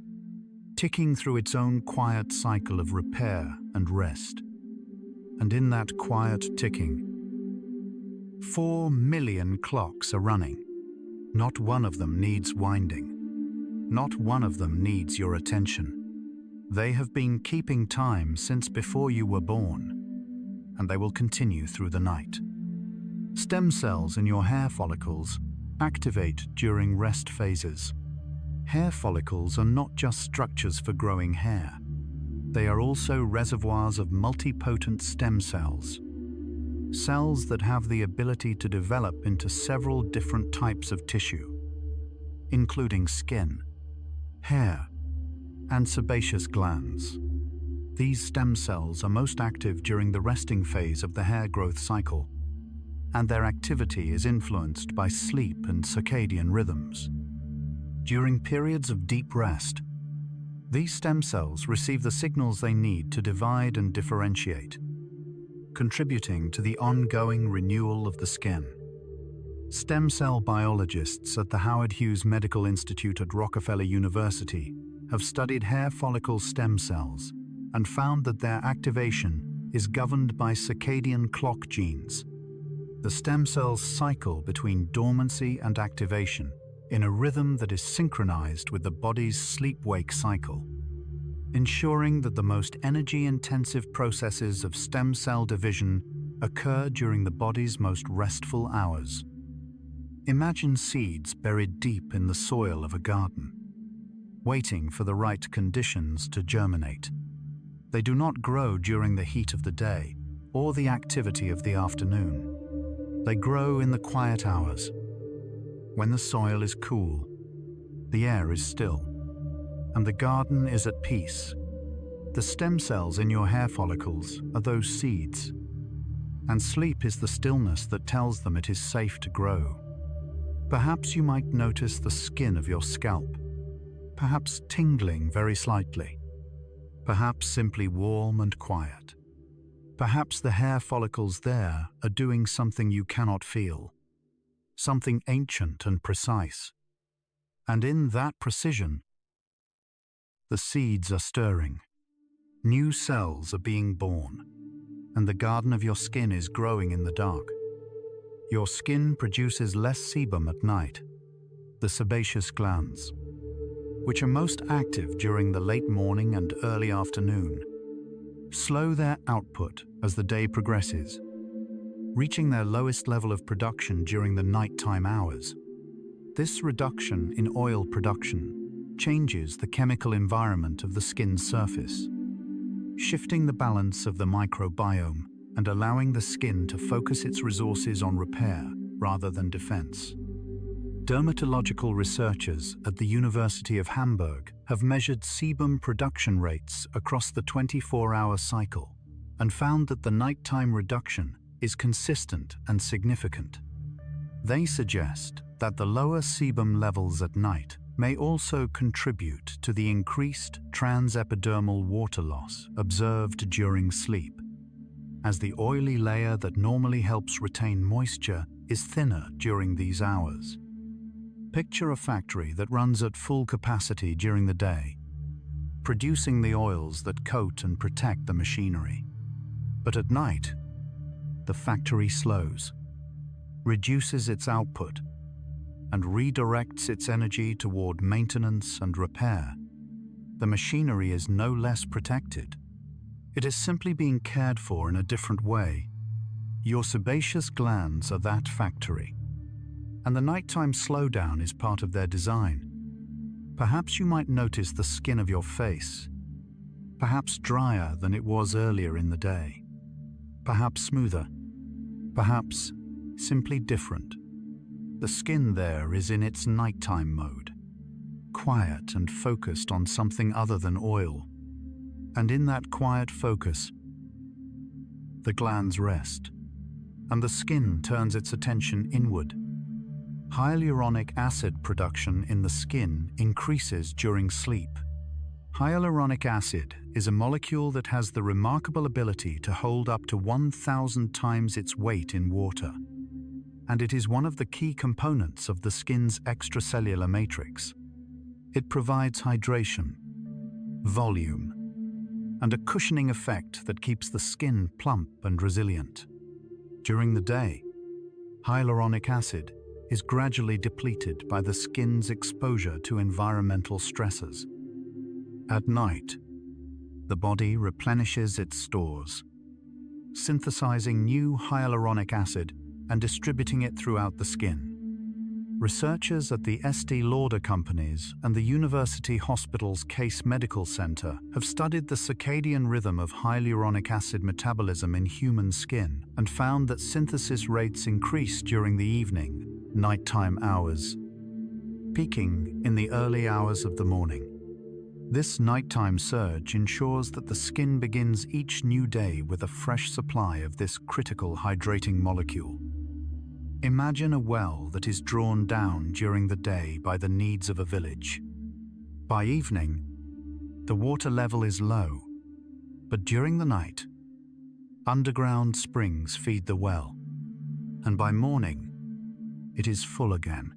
Speaker 1: ticking through its own quiet cycle of repair and rest. And in that quiet ticking, 4 million clocks are running. Not one of them needs winding. Not one of them needs your attention. They have been keeping time since before you were born, and they will continue through the night. Stem cells in your hair follicles activate during rest phases. Hair follicles are not just structures for growing hair. They are also reservoirs of multipotent stem cells. Cells that have the ability to develop into several different types of tissue, including skin, hair, and sebaceous glands. These stem cells are most active during the resting phase of the hair growth cycle, and their activity is influenced by sleep and circadian rhythms. During periods of deep rest, these stem cells receive the signals they need to divide and differentiate, contributing to the ongoing renewal of the skin. Stem cell biologists at the Howard Hughes Medical Institute at Rockefeller University have studied hair follicle stem cells and found that their activation is governed by circadian clock genes. The stem cells cycle between dormancy and activation in a rhythm that is synchronized with the body's sleep-wake cycle, ensuring that the most energy-intensive processes of stem cell division occur during the body's most restful hours. Imagine seeds buried deep in the soil of a garden, waiting for the right conditions to germinate. They do not grow during the heat of the day or the activity of the afternoon. They grow in the quiet hours, when the soil is cool, the air is still, and the garden is at peace. The stem cells in your hair follicles are those seeds, and sleep is the stillness that tells them it is safe to grow. Perhaps you might notice the skin of your scalp, perhaps tingling very slightly, perhaps simply warm and quiet. Perhaps the hair follicles there are doing something you cannot feel, something ancient and precise. And in that precision, the seeds are stirring. New cells are being born, and the garden of your skin is growing in the dark. Your skin produces less sebum at night, the sebaceous glands, which are most active during the late morning and early afternoon, slow their output as the day progresses, reaching their lowest level of production during the nighttime hours. This reduction in oil production changes the chemical environment of the skin's surface, shifting the balance of the microbiome and allowing the skin to focus its resources on repair rather than defense. Dermatological researchers at the University of Hamburg have measured sebum production rates across the 24-hour cycle and found that the nighttime reduction is consistent and significant. They suggest that the lower sebum levels at night may also contribute to the increased transepidermal water loss observed during sleep, as the oily layer that normally helps retain moisture is thinner during these hours. Picture a factory that runs at full capacity during the day, producing the oils that coat and protect the machinery. But at night, the factory slows, reduces its output, and redirects its energy toward maintenance and repair. The machinery is no less protected. It is simply being cared for in a different way. Your sebaceous glands are that factory, and the nighttime slowdown is part of their design. Perhaps you might notice the skin of your face, perhaps drier than it was earlier in the day, perhaps smoother, perhaps simply different. The skin there is in its nighttime mode, quiet and focused on something other than oil. And in that quiet focus, the glands rest, and the skin turns its attention inward. Hyaluronic acid production in the skin increases during sleep. Hyaluronic acid is a molecule that has the remarkable ability to hold up to 1,000 times its weight in water, and it is one of the key components of the skin's extracellular matrix. It provides hydration, volume, and a cushioning effect that keeps the skin plump and resilient. During the day, hyaluronic acid is gradually depleted by the skin's exposure to environmental stresses. At night, the body replenishes its stores, synthesizing new hyaluronic acid and distributing it throughout the skin. Researchers at the Estée Lauder Companies and the University Hospital's Case Medical Center have studied the circadian rhythm of hyaluronic acid metabolism in human skin and found that synthesis rates increase during the evening, nighttime hours, peaking in the early hours of the morning. This nighttime surge ensures that the skin begins each new day with a fresh supply of this critical hydrating molecule. Imagine a well that is drawn down during the day by the needs of a village. By evening, the water level is low, but during the night, underground springs feed the well, and by morning, it is full again,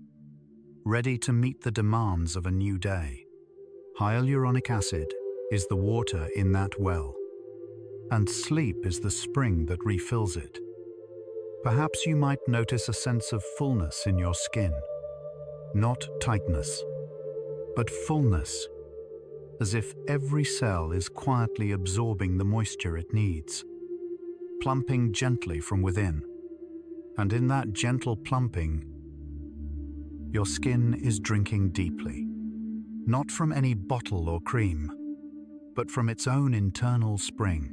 Speaker 1: ready to meet the demands of a new day. Hyaluronic acid is the water in that well, and sleep is the spring that refills it. Perhaps you might notice a sense of fullness in your skin. Not tightness, but fullness, as if every cell is quietly absorbing the moisture it needs, plumping gently from within. And in that gentle plumping, your skin is drinking deeply, not from any bottle or cream, but from its own internal spring.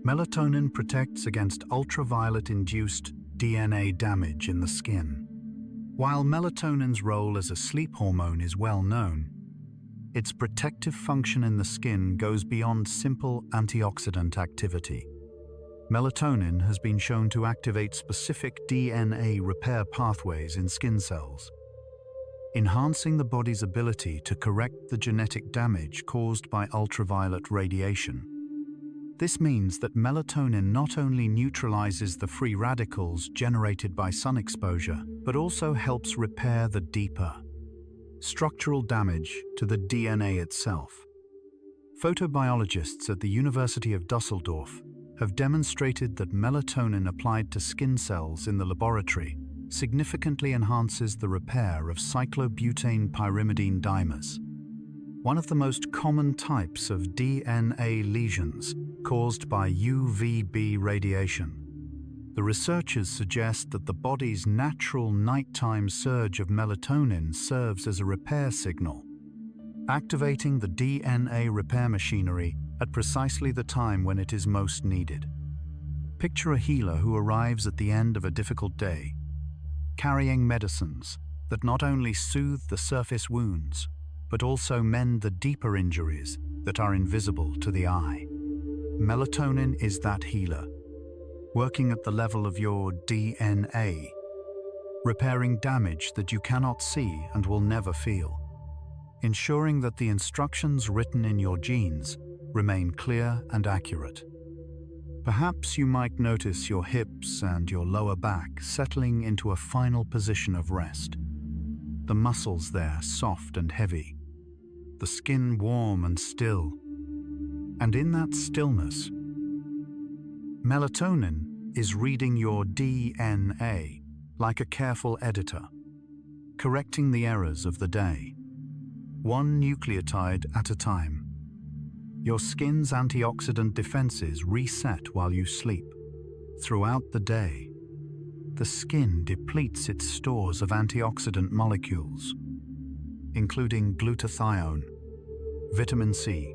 Speaker 1: Melatonin protects against ultraviolet-induced DNA damage in the skin. While melatonin's role as a sleep hormone is well known, its protective function in the skin goes beyond simple antioxidant activity. Melatonin has been shown to activate specific DNA repair pathways in skin cells, enhancing the body's ability to correct the genetic damage caused by ultraviolet radiation. This means that melatonin not only neutralizes the free radicals generated by sun exposure, but also helps repair the deeper, structural damage to the DNA itself. Photobiologists at the University of Dusseldorf have demonstrated that melatonin applied to skin cells in the laboratory significantly enhances the repair of cyclobutane pyrimidine dimers, one of the most common types of DNA lesions caused by UVB radiation. The researchers suggest that the body's natural nighttime surge of melatonin serves as a repair signal, activating the DNA repair machinery at precisely the time when it is most needed. Picture a healer who arrives at the end of a difficult day, carrying medicines that not only soothe the surface wounds, but also mend the deeper injuries that are invisible to the eye. Melatonin is that healer, working at the level of your DNA, repairing damage that you cannot see and will never feel, ensuring that the instructions written in your genes remain clear and accurate. Perhaps you might notice your hips and your lower back settling into a final position of rest, the muscles there soft and heavy, the skin warm and still. And in that stillness, melatonin is reading your DNA like a careful editor, correcting the errors of the day, one nucleotide at a time. Your skin's antioxidant defenses reset while you sleep. Throughout the day, the skin depletes its stores of antioxidant molecules, including glutathione, vitamin C,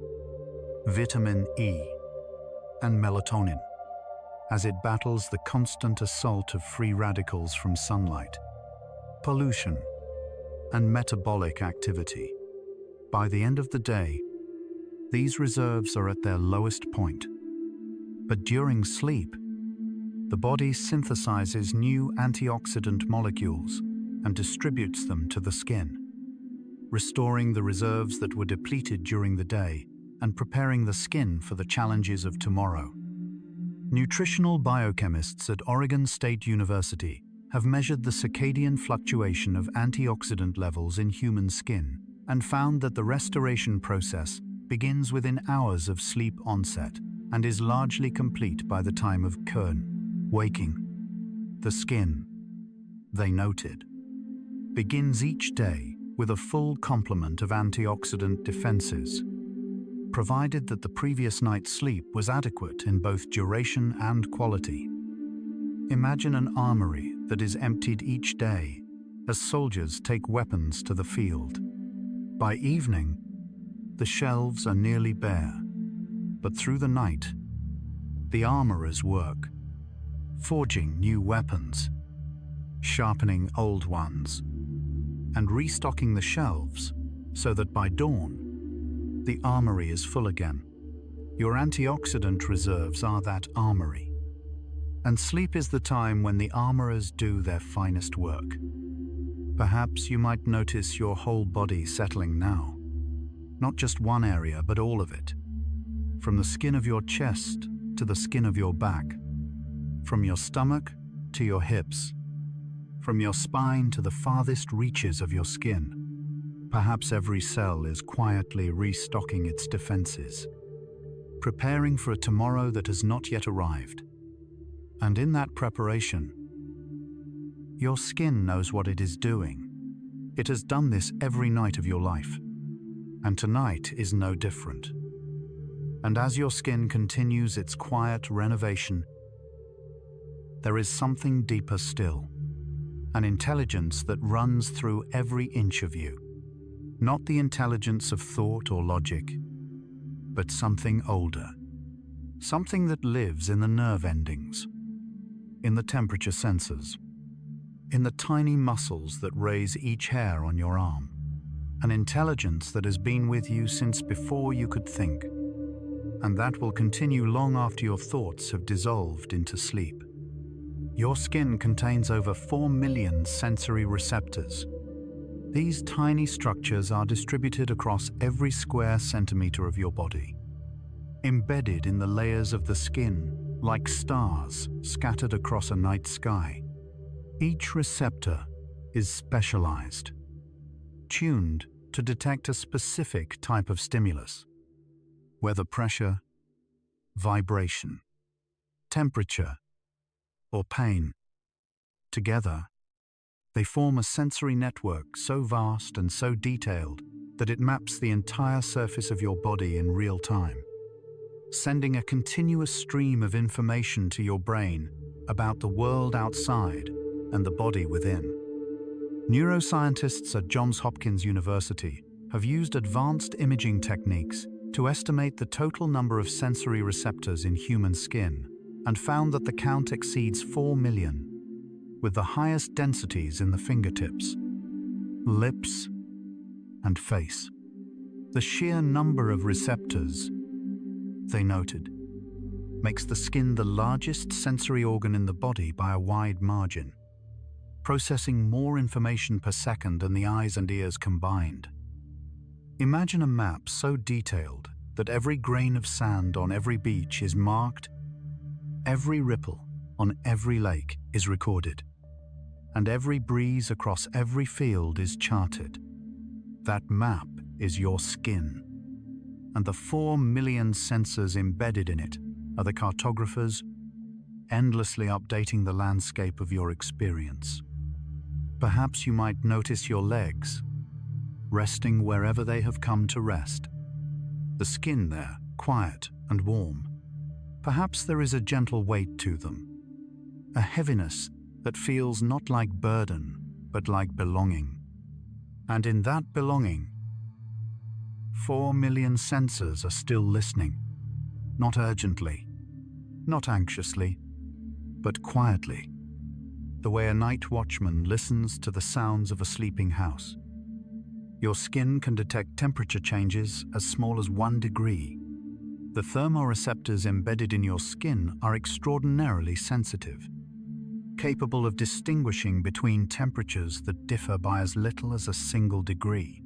Speaker 1: vitamin E, and melatonin, as it battles the constant assault of free radicals from sunlight, pollution, and metabolic activity. By the end of the day, these reserves are at their lowest point. But during sleep, the body synthesizes new antioxidant molecules and distributes them to the skin, restoring the reserves that were depleted during the day and preparing the skin for the challenges of tomorrow. Nutritional biochemists at Oregon State University have measured the circadian fluctuation of antioxidant levels in human skin and found that the restoration process begins within hours of sleep onset and is largely complete by the time of waking. The skin, they noted, begins each day with a full complement of antioxidant defenses, provided that the previous night's sleep was adequate in both duration and quality. Imagine an armory that is emptied each day as soldiers take weapons to the field. By evening, the shelves are nearly bare, but through the night, the armorers work, forging new weapons, sharpening old ones, and restocking the shelves so that by dawn, the armory is full again. Your antioxidant reserves are that armory, and sleep is the time when the armorers do their finest work. Perhaps you might notice your whole body settling now, not just one area, but all of it, from the skin of your chest to the skin of your back, from your stomach to your hips, from your spine to the farthest reaches of your skin. Perhaps every cell is quietly restocking its defenses, preparing for a tomorrow that has not yet arrived. And in that preparation, your skin knows what it is doing. It has done this every night of your life, and tonight is no different. And as your skin continues its quiet renovation, there is something deeper still, an intelligence that runs through every inch of you. Not the intelligence of thought or logic, but something older. Something that lives in the nerve endings, in the temperature sensors, in the tiny muscles that raise each hair on your arm. An intelligence that has been with you since before you could think, and that will continue long after your thoughts have dissolved into sleep. Your skin contains over 4 million sensory receptors. These tiny structures are distributed across every square centimeter of your body, embedded in the layers of the skin like stars scattered across a night sky. Each receptor is specialized, tuned to detect a specific type of stimulus, whether pressure, vibration, temperature, or pain. Together, they form a sensory network so vast and so detailed that it maps the entire surface of your body in real time, sending a continuous stream of information to your brain about the world outside and the body within. Neuroscientists at Johns Hopkins University have used advanced imaging techniques to estimate the total number of sensory receptors in human skin and found that the count exceeds 4 million, with the highest densities in the fingertips, lips, and face. The sheer number of receptors, they noted, makes the skin the largest sensory organ in the body by a wide margin, processing more information per second than the eyes and ears combined. Imagine a map so detailed that every grain of sand on every beach is marked, every ripple on every lake is recorded, and every breeze across every field is charted. That map is your skin, and the 4 million sensors embedded in it are the cartographers endlessly updating the landscape of your experience. Perhaps you might notice your legs, resting wherever they have come to rest. The skin there, quiet and warm. Perhaps there is a gentle weight to them, a heaviness that feels not like burden, but like belonging. And in that belonging, 4 million sensors are still listening, not urgently, not anxiously, but quietly, the way a night watchman listens to the sounds of a sleeping house. Your skin can detect temperature changes as small as 1 degree. The thermoreceptors embedded in your skin are extraordinarily sensitive, capable of distinguishing between temperatures that differ by as little as a single degree.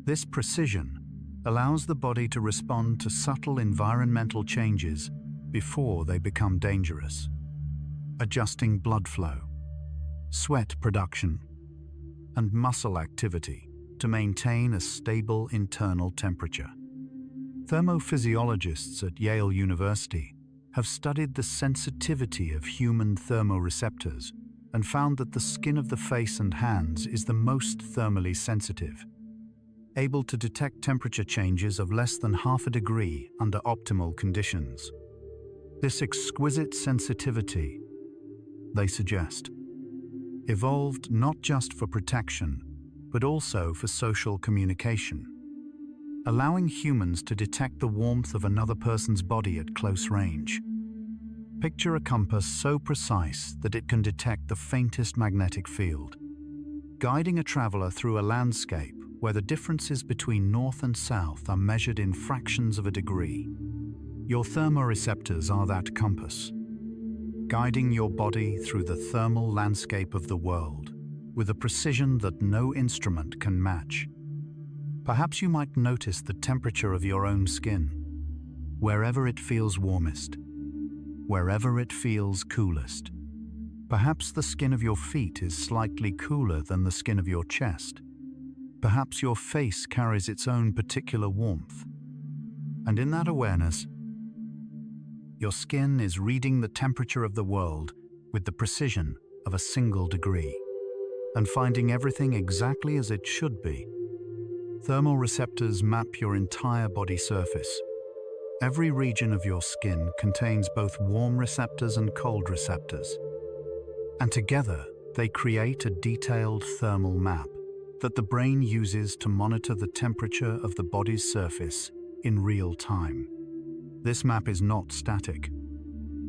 Speaker 1: This precision allows the body to respond to subtle environmental changes before they become dangerous, adjusting blood flow, sweat production, and muscle activity to maintain a stable internal temperature. Thermophysiologists at Yale University have studied the sensitivity of human thermoreceptors and found that the skin of the face and hands is the most thermally sensitive, able to detect temperature changes of less than half a degree under optimal conditions. This exquisite sensitivity, they suggest, evolved not just for protection, but also for social communication, allowing humans to detect the warmth of another person's body at close range. Picture a compass so precise that it can detect the faintest magnetic field, guiding a traveler through a landscape where the differences between north and south are measured in fractions of a degree. Your thermoreceptors are that compass, guiding your body through the thermal landscape of the world with a precision that no instrument can match. Perhaps you might notice the temperature of your own skin, wherever it feels warmest, wherever it feels coolest. Perhaps the skin of your feet is slightly cooler than the skin of your chest. Perhaps your face carries its own particular warmth. And in that awareness, your skin is reading the temperature of the world with the precision of a single degree and finding everything exactly as it should be. Thermoreceptors map your entire body surface. Every region of your skin contains both warm receptors and cold receptors. And together, they create a detailed thermal map that the brain uses to monitor the temperature of the body's surface in real time. This map is not static.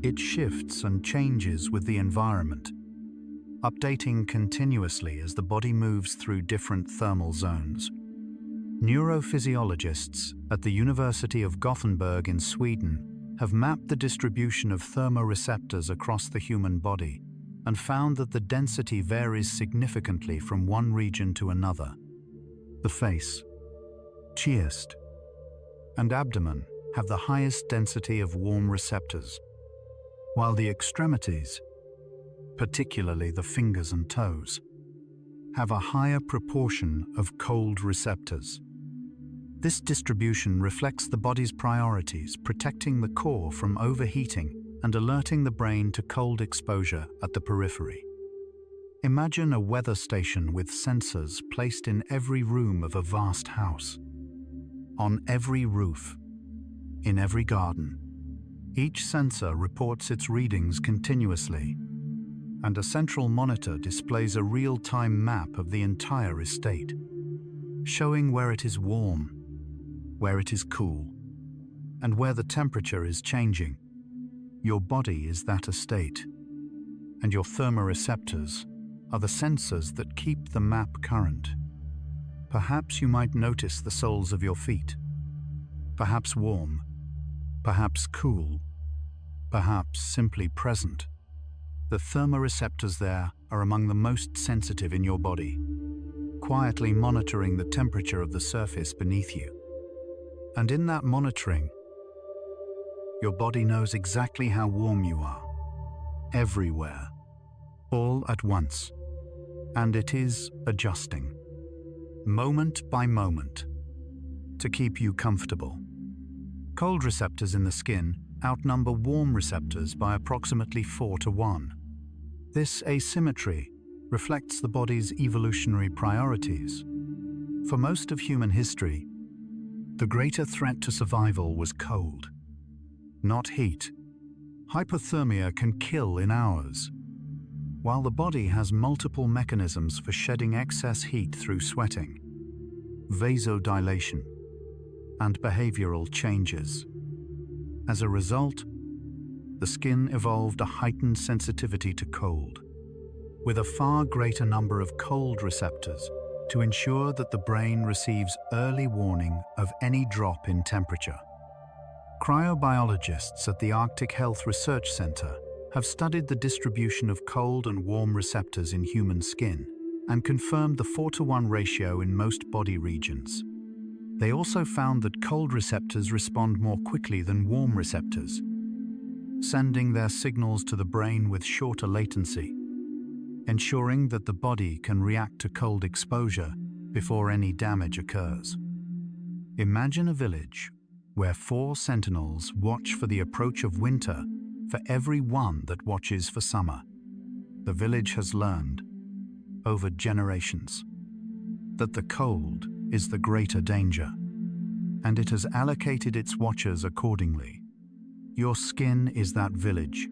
Speaker 1: It shifts and changes with the environment, updating continuously as the body moves through different thermal zones. Neurophysiologists at the University of Gothenburg in Sweden have mapped the distribution of thermoreceptors across the human body and found that the density varies significantly from one region to another. The face, chest, and abdomen have the highest density of warm receptors, while the extremities, particularly the fingers and toes, have a higher proportion of cold receptors. This distribution reflects the body's priorities, protecting the core from overheating and alerting the brain to cold exposure at the periphery. Imagine a weather station with sensors placed in every room of a vast house, on every roof, in every garden. Each sensor reports its readings continuously, and a central monitor displays a real-time map of the entire estate, showing where it is warm, where it is cool, and where the temperature is changing. Your body is that estate, and your thermoreceptors are the sensors that keep the map current. Perhaps you might notice the soles of your feet, perhaps warm, perhaps cool, perhaps simply present. The thermoreceptors there are among the most sensitive in your body, quietly monitoring the temperature of the surface beneath you. And in that monitoring, your body knows exactly how warm you are, everywhere, all at once, and it is adjusting, moment by moment, to keep you comfortable. Cold receptors in the skin outnumber warm receptors by approximately 4-to-1. This asymmetry reflects the body's evolutionary priorities. For most of human history, the greater threat to survival was cold, not heat. Hypothermia can kill in hours, while the body has multiple mechanisms for shedding excess heat through sweating, vasodilation, and behavioral changes. As a result, the skin evolved a heightened sensitivity to cold, with a far greater number of cold receptors to ensure that the brain receives early warning of any drop in temperature. Cryobiologists at the Arctic Health Research Center have studied the distribution of cold and warm receptors in human skin and confirmed the 4-to-1 ratio in most body regions. They also found that cold receptors respond more quickly than warm receptors, sending their signals to the brain with shorter latency, ensuring that the body can react to cold exposure before any damage occurs. Imagine a village where 4 sentinels watch for the approach of winter for every one that watches for summer. The village has learned, over generations, that the cold is the greater danger, and it has allocated its watchers accordingly. Your skin is that village,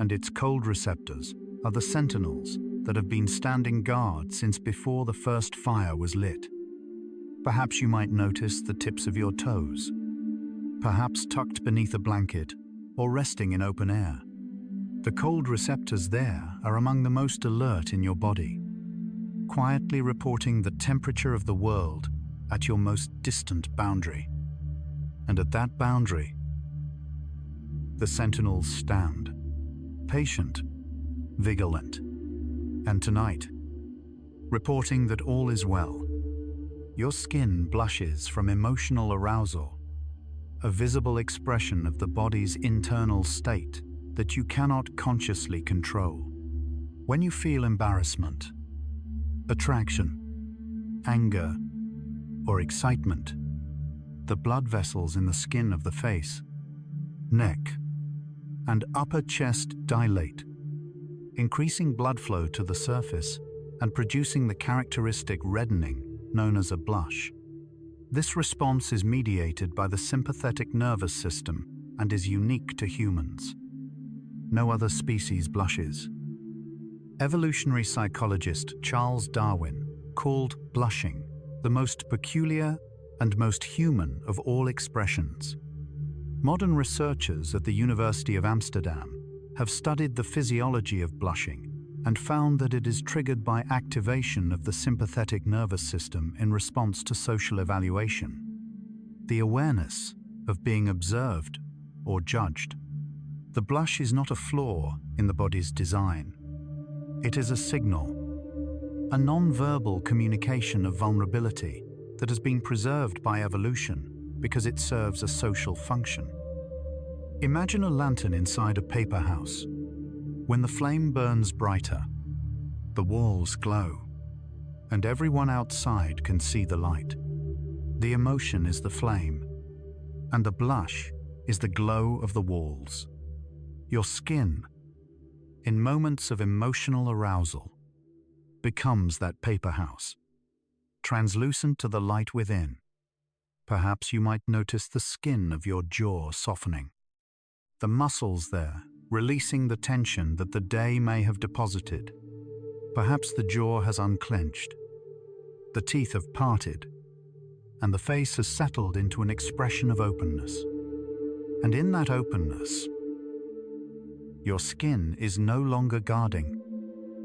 Speaker 1: and its cold receptors are the sentinels that have been standing guard since before the first fire was lit. Perhaps you might notice the tips of your toes, perhaps tucked beneath a blanket or resting in open air. The cold receptors there are among the most alert in your body, quietly reporting the temperature of the world at your most distant boundary. And at that boundary, the sentinels stand, patient, vigilant, and tonight, reporting that all is well. Your skin blushes from emotional arousal, a visible expression of the body's internal state that you cannot consciously control. When you feel embarrassment, attraction, anger, or excitement, the blood vessels in the skin of the face, neck, and upper chest dilate, increasing blood flow to the surface and producing the characteristic reddening known as a blush. This response is mediated by the sympathetic nervous system and is unique to humans. No other species blushes. Evolutionary psychologist Charles Darwin called blushing the most peculiar and most human of all expressions. Modern researchers at the University of Amsterdam have studied the physiology of blushing and found that it is triggered by activation of the sympathetic nervous system in response to social evaluation, the awareness of being observed or judged. The blush is not a flaw in the body's design. It is a signal, a non-verbal communication of vulnerability that has been preserved by evolution because it serves a social function. Imagine a lantern inside a paper house. When the flame burns brighter, the walls glow, and everyone outside can see the light. The emotion is the flame, and the blush is the glow of the walls. Your skin, in moments of emotional arousal, becomes that paper house, translucent to the light within. Perhaps you might notice the skin of your jaw softening, the muscles there releasing the tension that the day may have deposited. Perhaps the jaw has unclenched, the teeth have parted, and the face has settled into an expression of openness. And in that openness, your skin is no longer guarding.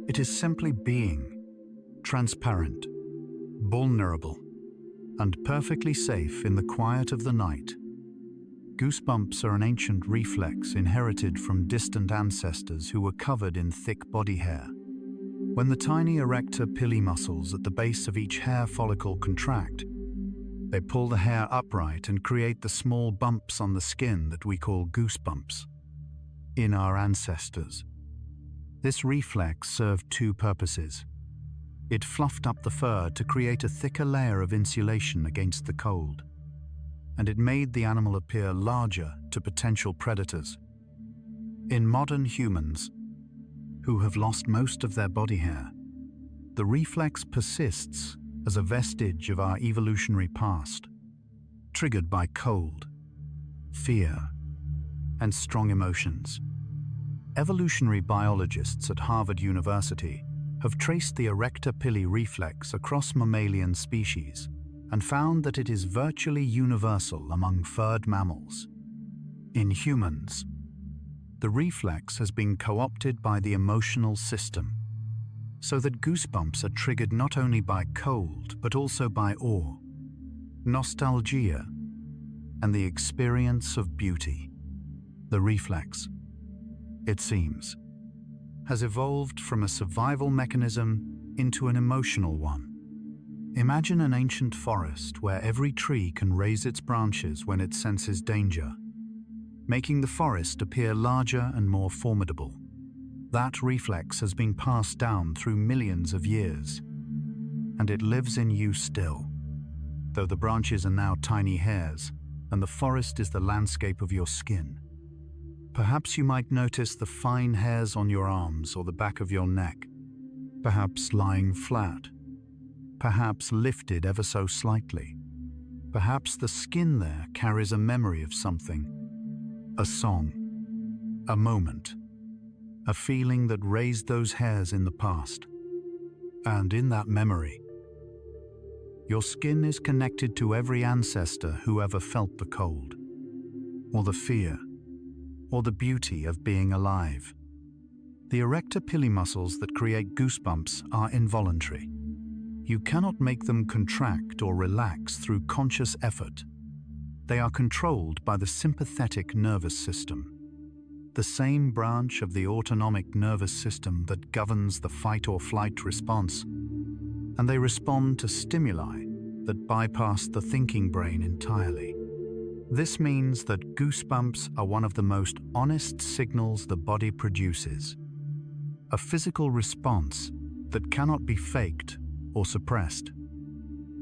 Speaker 1: It is simply being, transparent, vulnerable, and perfectly safe in the quiet of the night. Goosebumps are an ancient reflex inherited from distant ancestors who were covered in thick body hair. When the tiny erector pili muscles at the base of each hair follicle contract, they pull the hair upright and create the small bumps on the skin that we call goosebumps. In our ancestors, this reflex served 2 purposes. It fluffed up the fur to create a thicker layer of insulation against the cold, and it made the animal appear larger to potential predators. In modern humans, who have lost most of their body hair, the reflex persists as a vestige of our evolutionary past, triggered by cold, fear, and strong emotions. Evolutionary biologists at Harvard University have traced the erector pili reflex across mammalian species and found that it is virtually universal among furred mammals. In humans, the reflex has been co-opted by the emotional system, so that goosebumps are triggered not only by cold but also by awe, nostalgia, and the experience of beauty. The reflex, it seems, has evolved from a survival mechanism into an emotional one. Imagine an ancient forest where every tree can raise its branches when it senses danger, making the forest appear larger and more formidable. That reflex has been passed down through millions of years, and it lives in you still. Though the branches are now tiny hairs, and the forest is the landscape of your skin. Perhaps you might notice the fine hairs on your arms or the back of your neck, perhaps lying flat, perhaps lifted ever so slightly. Perhaps the skin there carries a memory of something, a song, a moment, a feeling that raised those hairs in the past. And in that memory, your skin is connected to every ancestor who ever felt the cold, or the fear, or the beauty of being alive. The erector pili muscles that create goosebumps are involuntary. You cannot make them contract or relax through conscious effort. They are controlled by the sympathetic nervous system, the same branch of the autonomic nervous system that governs the fight or flight response, and they respond to stimuli that bypass the thinking brain entirely. This means that goosebumps are one of the most honest signals the body produces, a physical response that cannot be faked or suppressed.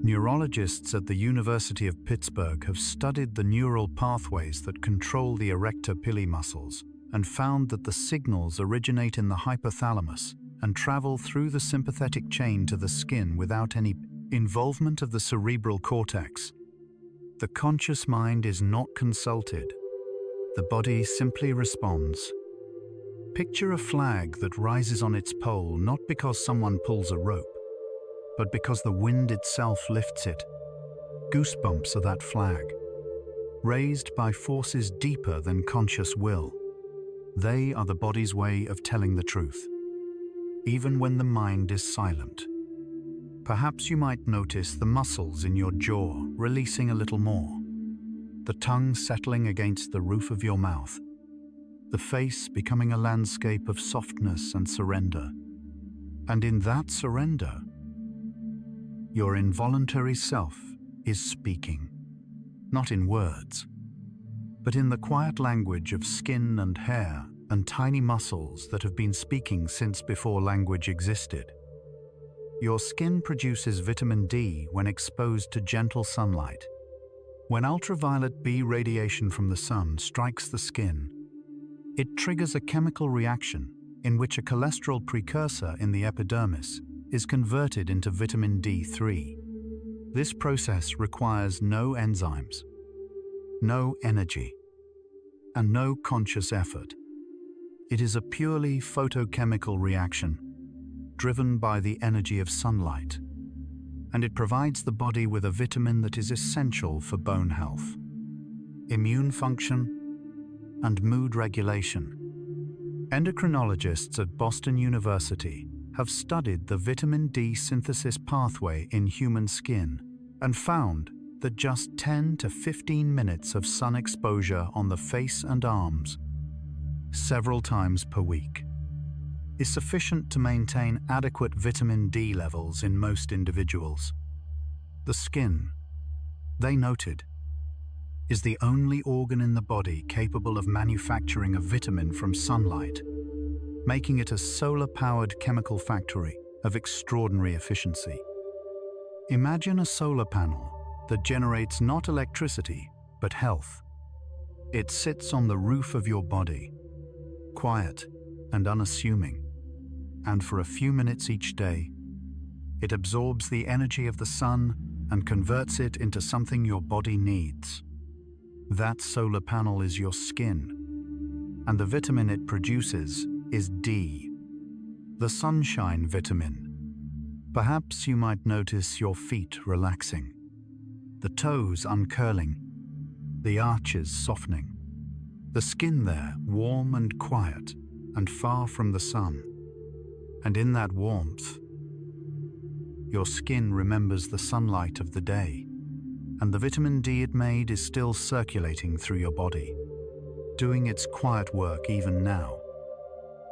Speaker 1: Neurologists at the University of Pittsburgh have studied the neural pathways that control the erector pili muscles and found that the signals originate in the hypothalamus and travel through the sympathetic chain to the skin without any involvement of the cerebral cortex. The conscious mind is not consulted. The body simply responds. Picture a flag that rises on its pole not because someone pulls a rope, but because the wind itself lifts it. Goosebumps are that flag, raised by forces deeper than conscious will. They are the body's way of telling the truth, even when the mind is silent. Perhaps you might notice the muscles in your jaw releasing a little more, the tongue settling against the roof of your mouth, the face becoming a landscape of softness and surrender. And in that surrender, your involuntary self is speaking, not in words, but in the quiet language of skin and hair and tiny muscles that have been speaking since before language existed. Your skin produces vitamin D when exposed to gentle sunlight. When ultraviolet B radiation from the sun strikes the skin, it triggers a chemical reaction in which a cholesterol precursor in the epidermis is converted into vitamin D3. This process requires no enzymes, no energy, and no conscious effort. It is a purely photochemical reaction, driven by the energy of sunlight, and it provides the body with a vitamin that is essential for bone health, immune function, and mood regulation. Endocrinologists at Boston University have studied the vitamin D synthesis pathway in human skin and found that just 10 to 15 minutes of sun exposure on the face and arms, several times per week, is sufficient to maintain adequate vitamin D levels in most individuals. The skin, they noted, is the only organ in the body capable of manufacturing a vitamin from sunlight, making it a solar-powered chemical factory of extraordinary efficiency. Imagine a solar panel that generates not electricity, but health. It sits on the roof of your body, quiet and unassuming, and for a few minutes each day, it absorbs the energy of the sun and converts it into something your body needs. That solar panel is your skin, and the vitamin it produces is D, the sunshine vitamin. Perhaps you might notice your feet relaxing, the toes uncurling, the arches softening, the skin there warm and quiet and far from the sun. And in that warmth, your skin remembers the sunlight of the day, and the vitamin D it made is still circulating through your body, doing its quiet work even now.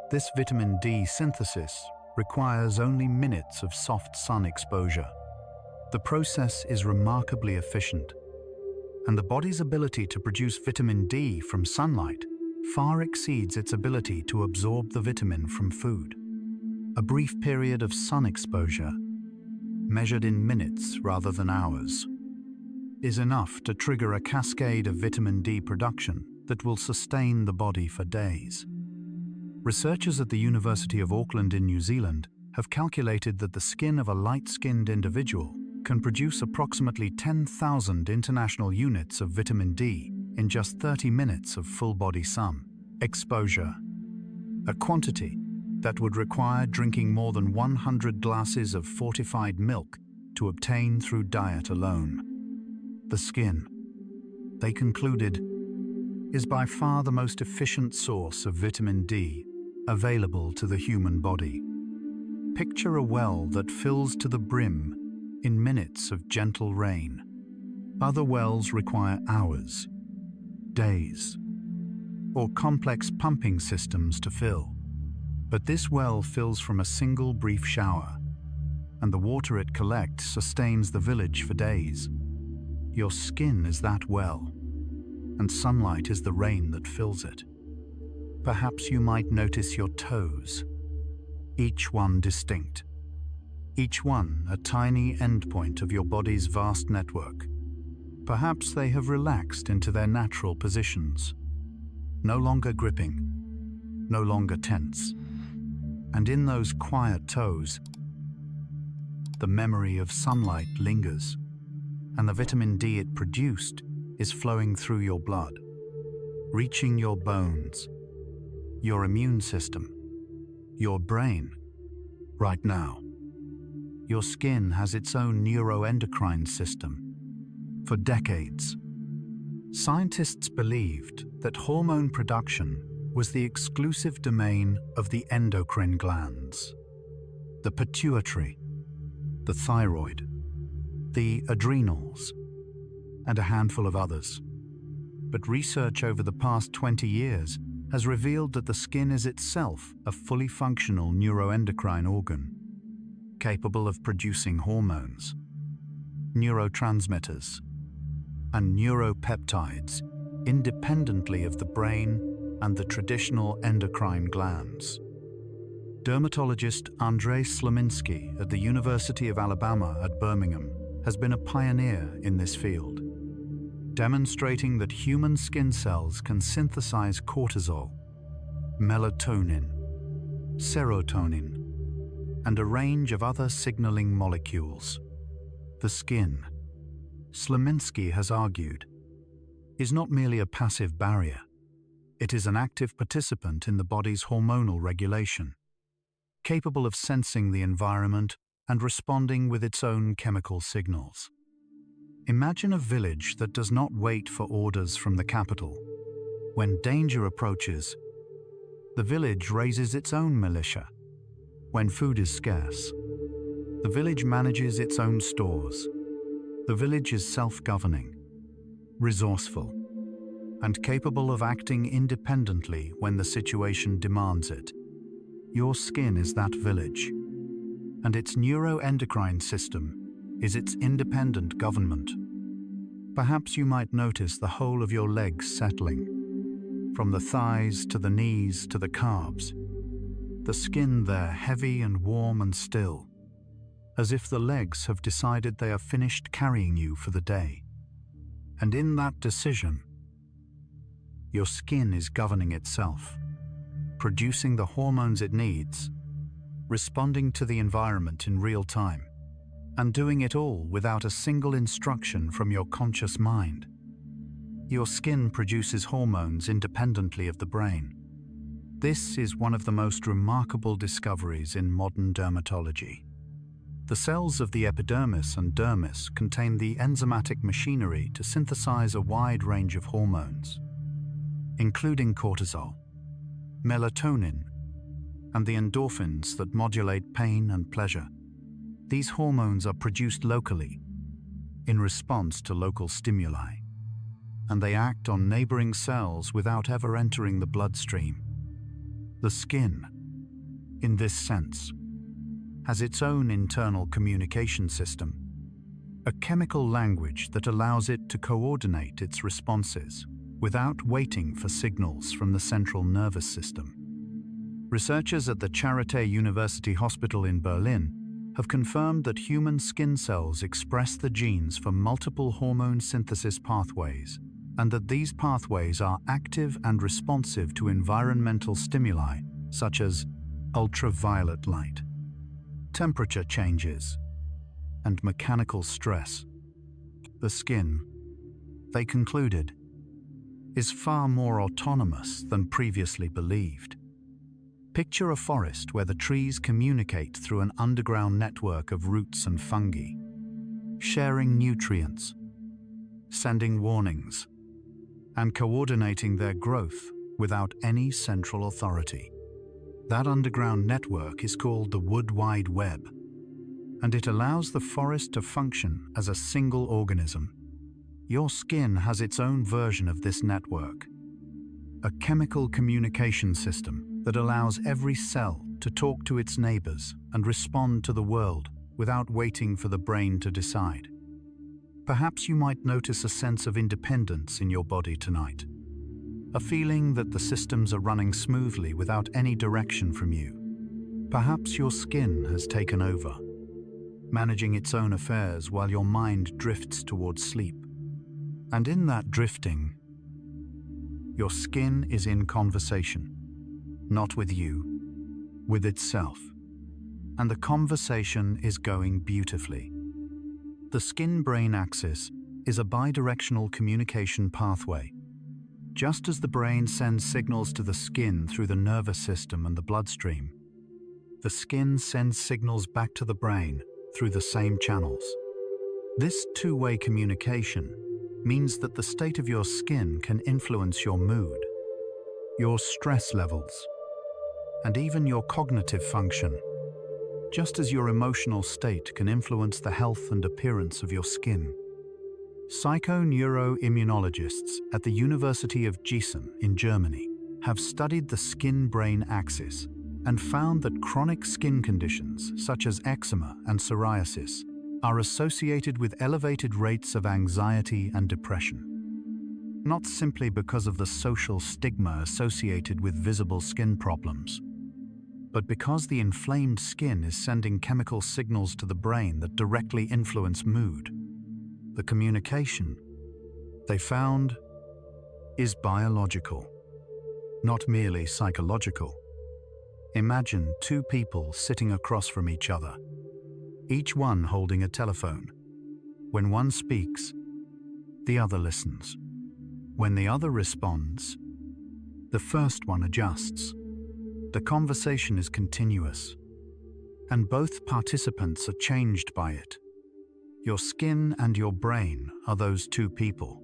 Speaker 1: This vitamin D synthesis requires only minutes of soft sun exposure. The process is remarkably efficient, and the body's ability to produce vitamin D from sunlight far exceeds its ability to absorb the vitamin from food. A brief period of sun exposure, measured in minutes rather than hours, is enough to trigger a cascade of vitamin D production that will sustain the body for days. Researchers at the University of Auckland in New Zealand have calculated that the skin of a light-skinned individual can produce approximately 10,000 international units of vitamin D in just 30 minutes of full-body sun exposure, a quantity that would require drinking more than 100 glasses of fortified milk to obtain through diet alone. The skin, they concluded, is by far the most efficient source of vitamin D available to the human body. Picture a well that fills to the brim in minutes of gentle rain. Other wells require hours, days, or complex pumping systems to fill. But this well fills from a single brief shower, and the water it collects sustains the village for days. Your skin is that well, and sunlight is the rain that fills it. Perhaps you might notice your toes, each one distinct, each one a tiny endpoint of your body's vast network. Perhaps they have relaxed into their natural positions, no longer gripping, no longer tense. And in those quiet toes, the memory of sunlight lingers, and the vitamin D it produced is flowing through your blood, reaching your bones, your immune system, your brain. Right now, your skin has its own neuroendocrine system. For decades, scientists believed that hormone production was the exclusive domain of the endocrine glands, the pituitary, the thyroid, the adrenals, and a handful of others. But research over the past 20 years has revealed that the skin is itself a fully functional neuroendocrine organ, capable of producing hormones, neurotransmitters, and neuropeptides independently of the brain and the traditional endocrine glands. Dermatologist Andrzej Sliminski at the University of Alabama at Birmingham has been a pioneer in this field, demonstrating that human skin cells can synthesize cortisol, melatonin, serotonin, and a range of other signaling molecules. The skin, Sliminski has argued, is not merely a passive barrier. It is an active participant in the body's hormonal regulation, capable of sensing the environment and responding with its own chemical signals. Imagine a village that does not wait for orders from the capital. When danger approaches, the village raises its own militia. When food is scarce, the village manages its own stores. The village is self-governing, resourceful, and capable of acting independently when the situation demands it. Your skin is that village, and its neuroendocrine system is its independent government. Perhaps you might notice the whole of your legs settling, from the thighs to the knees to the calves. The skin there heavy and warm and still, as if the legs have decided they are finished carrying you for the day. And in that decision, your skin is governing itself, producing the hormones it needs, responding to the environment in real time, and doing it all without a single instruction from your conscious mind. Your skin produces hormones independently of the brain. This is one of the most remarkable discoveries in modern dermatology. The cells of the epidermis and dermis contain the enzymatic machinery to synthesize a wide range of hormones, including cortisol, melatonin, and the endorphins that modulate pain and pleasure. These hormones are produced locally, in response to local stimuli, and they act on neighboring cells without ever entering the bloodstream. The skin, in this sense, has its own internal communication system, a chemical language that allows it to coordinate its responses without waiting for signals from the central nervous system. Researchers at the Charité University Hospital in Berlin have confirmed that human skin cells express the genes for multiple hormone synthesis pathways, and that these pathways are active and responsive to environmental stimuli such as ultraviolet light, temperature changes, and mechanical stress. The skin, they concluded, is far more autonomous than previously believed. Picture a forest where the trees communicate through an underground network of roots and fungi, sharing nutrients, sending warnings, and coordinating their growth without any central authority. That underground network is called the Wood Wide Web, and it allows the forest to function as a single organism. Your skin has its own version of this network, a chemical communication system that allows every cell to talk to its neighbors and respond to the world without waiting for the brain to decide. Perhaps you might notice a sense of independence in your body tonight, a feeling that the systems are running smoothly without any direction from you. Perhaps your skin has taken over, managing its own affairs while your mind drifts towards sleep. And in that drifting, your skin is in conversation, not with you, with itself. And the conversation is going beautifully. The skin-brain axis is a bidirectional communication pathway. Just as the brain sends signals to the skin through the nervous system and the bloodstream, the skin sends signals back to the brain through the same channels. This two-way communication means that the state of your skin can influence your mood, your stress levels, and even your cognitive function, just as your emotional state can influence the health and appearance of your skin. Psychoneuroimmunologists at the University of Gießen in Germany have studied the skin-brain axis and found that chronic skin conditions such as eczema and psoriasis are associated with elevated rates of anxiety and depression. Not simply because of the social stigma associated with visible skin problems, but because the inflamed skin is sending chemical signals to the brain that directly influence mood. The communication, they found, is biological, not merely psychological. Imagine two people sitting across from each other, each one holding a telephone. When one speaks, the other listens. When the other responds, the first one adjusts. The conversation is continuous, and both participants are changed by it. Your skin and your brain are those two people,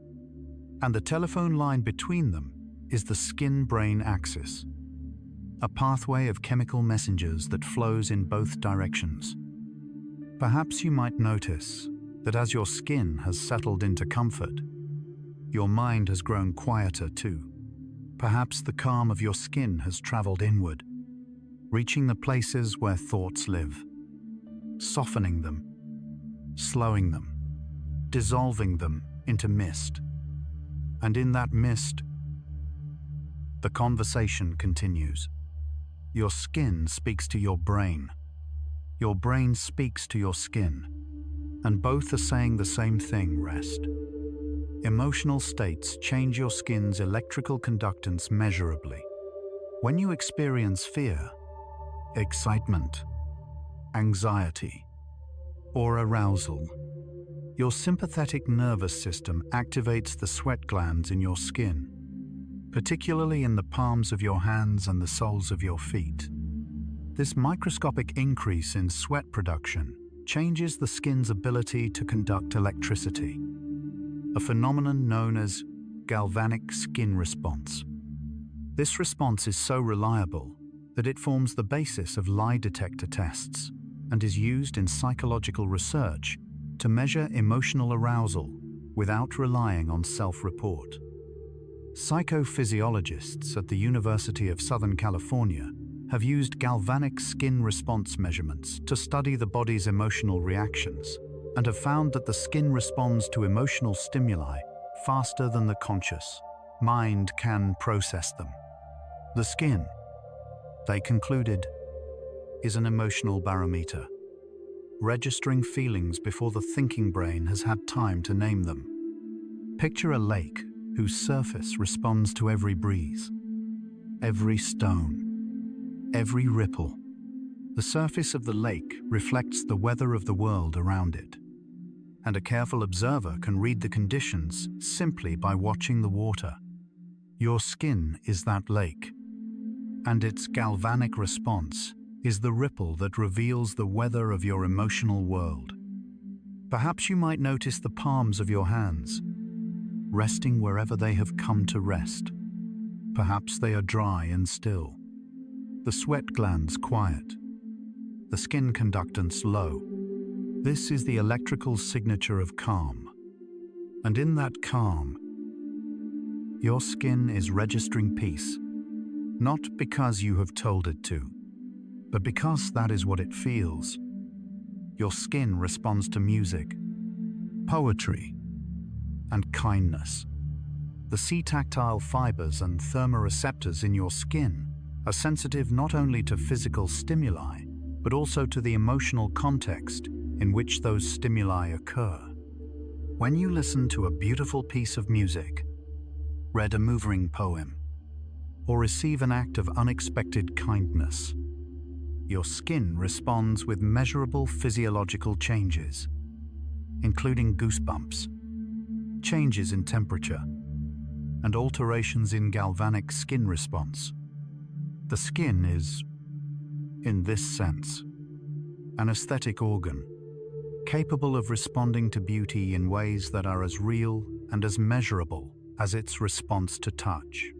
Speaker 1: and the telephone line between them is the skin-brain axis, a pathway of chemical messengers that flows in both directions. Perhaps you might notice that as your skin has settled into comfort, your mind has grown quieter too. Perhaps the calm of your skin has traveled inward, reaching the places where thoughts live, softening them, slowing them, dissolving them into mist. And in that mist, the conversation continues. Your skin speaks to your brain speaks to your skin, and both are saying the same thing: rest. Emotional states change your skin's electrical conductance measurably. When you experience fear, excitement, anxiety, or arousal, your sympathetic nervous system activates the sweat glands in your skin, particularly in the palms of your hands and the soles of your feet. This microscopic increase in sweat production changes the skin's ability to conduct electricity, a phenomenon known as galvanic skin response. This response is so reliable that it forms the basis of lie detector tests and is used in psychological research to measure emotional arousal without relying on self-report. Psychophysiologists at the University of Southern California have used galvanic skin response measurements to study the body's emotional reactions and have found that the skin responds to emotional stimuli faster than the conscious mind can process them. The skin, they concluded, is an emotional barometer. registering feelings before the thinking brain has had time to name them. Picture a lake whose surface responds to every breeze, every stone, every ripple. The surface of the lake reflects the weather of the world around it, and a careful observer can read the conditions simply by watching the water. Your skin is that lake, and its galvanic response is the ripple that reveals the weather of your emotional world. Perhaps you might notice the palms of your hands, resting wherever they have come to rest. Perhaps they are dry and still, the sweat glands quiet, the skin conductance low. This is the electrical signature of calm. And in that calm, your skin is registering peace, not because you have told it to, but because that is what it feels. Your skin responds to music, poetry, and kindness. The C-tactile fibers and thermoreceptors in your skin are sensitive not only to physical stimuli, but also to the emotional context in which those stimuli occur. When you listen to a beautiful piece of music, read a moving poem, or receive an act of unexpected kindness, your skin responds with measurable physiological changes, including goosebumps, changes in temperature, and alterations in galvanic skin response. The skin is, in this sense, an aesthetic organ, capable of responding to beauty in ways that are as real and as measurable as its response to touch.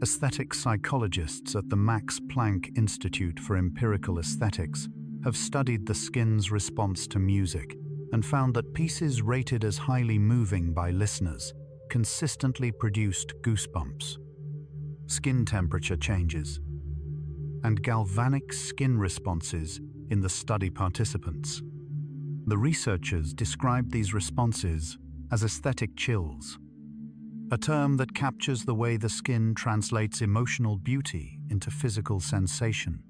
Speaker 1: Aesthetic psychologists at the Max Planck Institute for Empirical Aesthetics have studied the skin's response to music and found that pieces rated as highly moving by listeners consistently produced goosebumps, skin temperature changes, and galvanic skin responses in the study participants. The researchers described these responses as aesthetic chills, a term that captures the way the skin translates emotional beauty into physical sensation.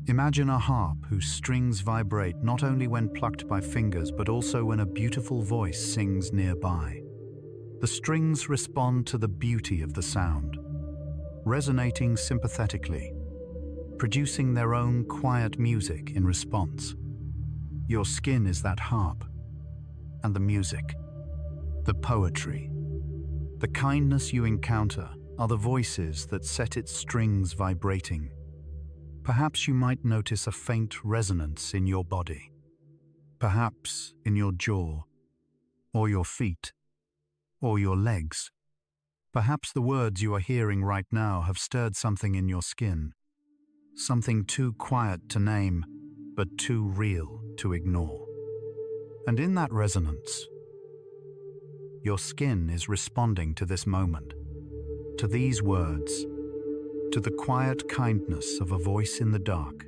Speaker 1: Imagine a harp whose strings vibrate not only when plucked by fingers but also when a beautiful voice sings nearby. The strings respond to the beauty of the sound, resonating sympathetically, producing their own quiet music in response. Your skin is that harp, and the music, the poetry, the kindness you encounter are the voices that set its strings vibrating. Perhaps you might notice a faint resonance in your body, perhaps in your jaw, or your feet, or your legs. Perhaps the words you are hearing right now have stirred something in your skin, something too quiet to name, but too real to ignore. And in that resonance, your skin is responding to this moment, to these words, to the quiet kindness of a voice in the dark.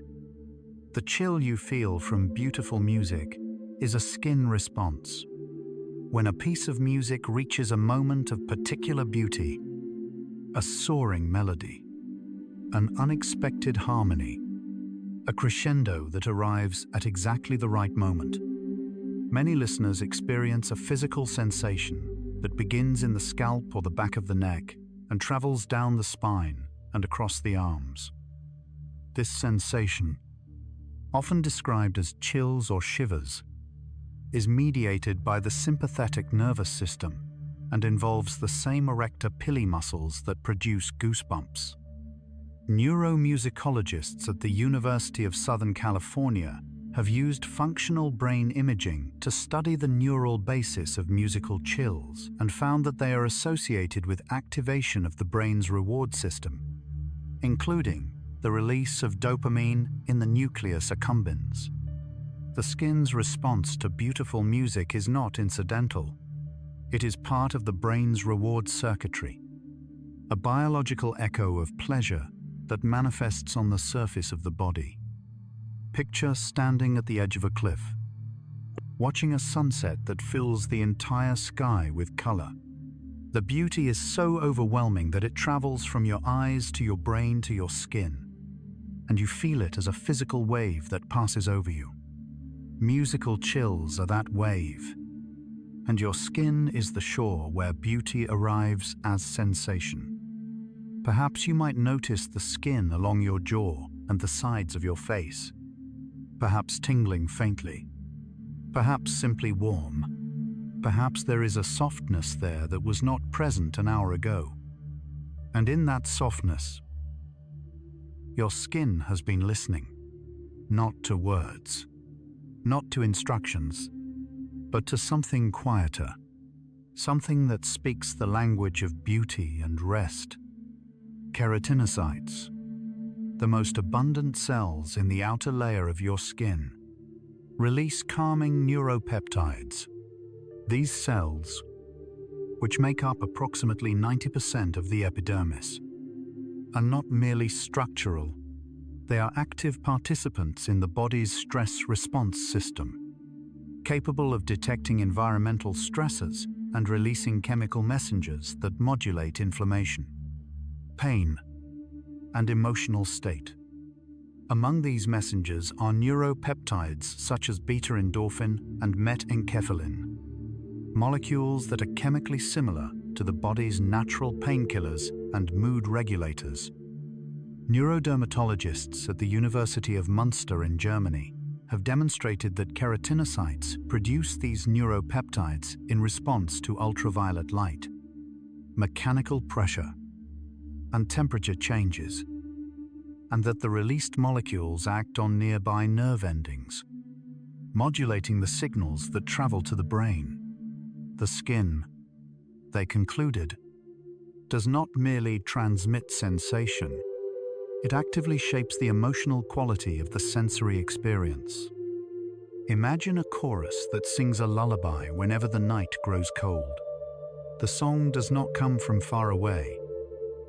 Speaker 1: The chill you feel from beautiful music is a skin response. When a piece of music reaches a moment of particular beauty, a soaring melody, an unexpected harmony, a crescendo that arrives at exactly the right moment, many listeners experience a physical sensation that begins in the scalp or the back of the neck and travels down the spine and across the arms. This sensation, often described as chills or shivers, is mediated by the sympathetic nervous system and involves the same erector pili muscles that produce goosebumps. Neuromusicologists at the University of Southern California have used functional brain imaging to study the neural basis of musical chills and found that they are associated with activation of the brain's reward system, including the release of dopamine in the nucleus accumbens. The skin's response to beautiful music is not incidental. It is part of the brain's reward circuitry, a biological echo of pleasure that manifests on the surface of the body. Picture standing at the edge of a cliff, watching a sunset that fills the entire sky with color. The beauty is so overwhelming that it travels from your eyes to your brain to your skin, and you feel it as a physical wave that passes over you. Musical chills are that wave, and your skin is the shore where beauty arrives as sensation. Perhaps you might notice the skin along your jaw and the sides of your face, perhaps tingling faintly, perhaps simply warm. Perhaps there is a softness there that was not present an hour ago. And in that softness, your skin has been listening, not to words, not to instructions, but to something quieter, something that speaks the language of beauty and rest. Keratinocytes, the most abundant cells in the outer layer of your skin, release calming neuropeptides. These cells, which make up approximately 90% of the epidermis, are not merely structural. They are active participants in the body's stress response system, capable of detecting environmental stressors and releasing chemical messengers that modulate inflammation, pain, and emotional state. Among these messengers are neuropeptides such as beta-endorphin and metenkephalin, molecules that are chemically similar to the body's natural painkillers and mood regulators. Neurodermatologists at the University of Münster in Germany have demonstrated that keratinocytes produce these neuropeptides in response to ultraviolet light, mechanical pressure, and temperature changes, and that the released molecules act on nearby nerve endings, modulating the signals that travel to the brain. The skin, they concluded, does not merely transmit sensation, it actively shapes the emotional quality of the sensory experience. Imagine a chorus that sings a lullaby whenever the night grows cold. The song does not come from far away.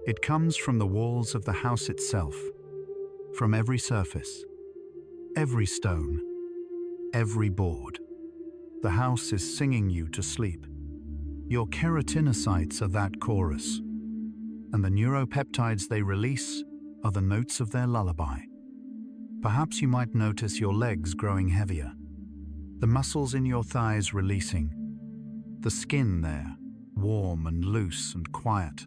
Speaker 1: It comes from the walls of the house itself, from every surface, every stone, every board. The house is singing you to sleep. Your keratinocytes are that chorus, and the neuropeptides they release are the notes of their lullaby. Perhaps you might notice your legs growing heavier, the muscles in your thighs releasing, the skin there, warm and loose and quiet.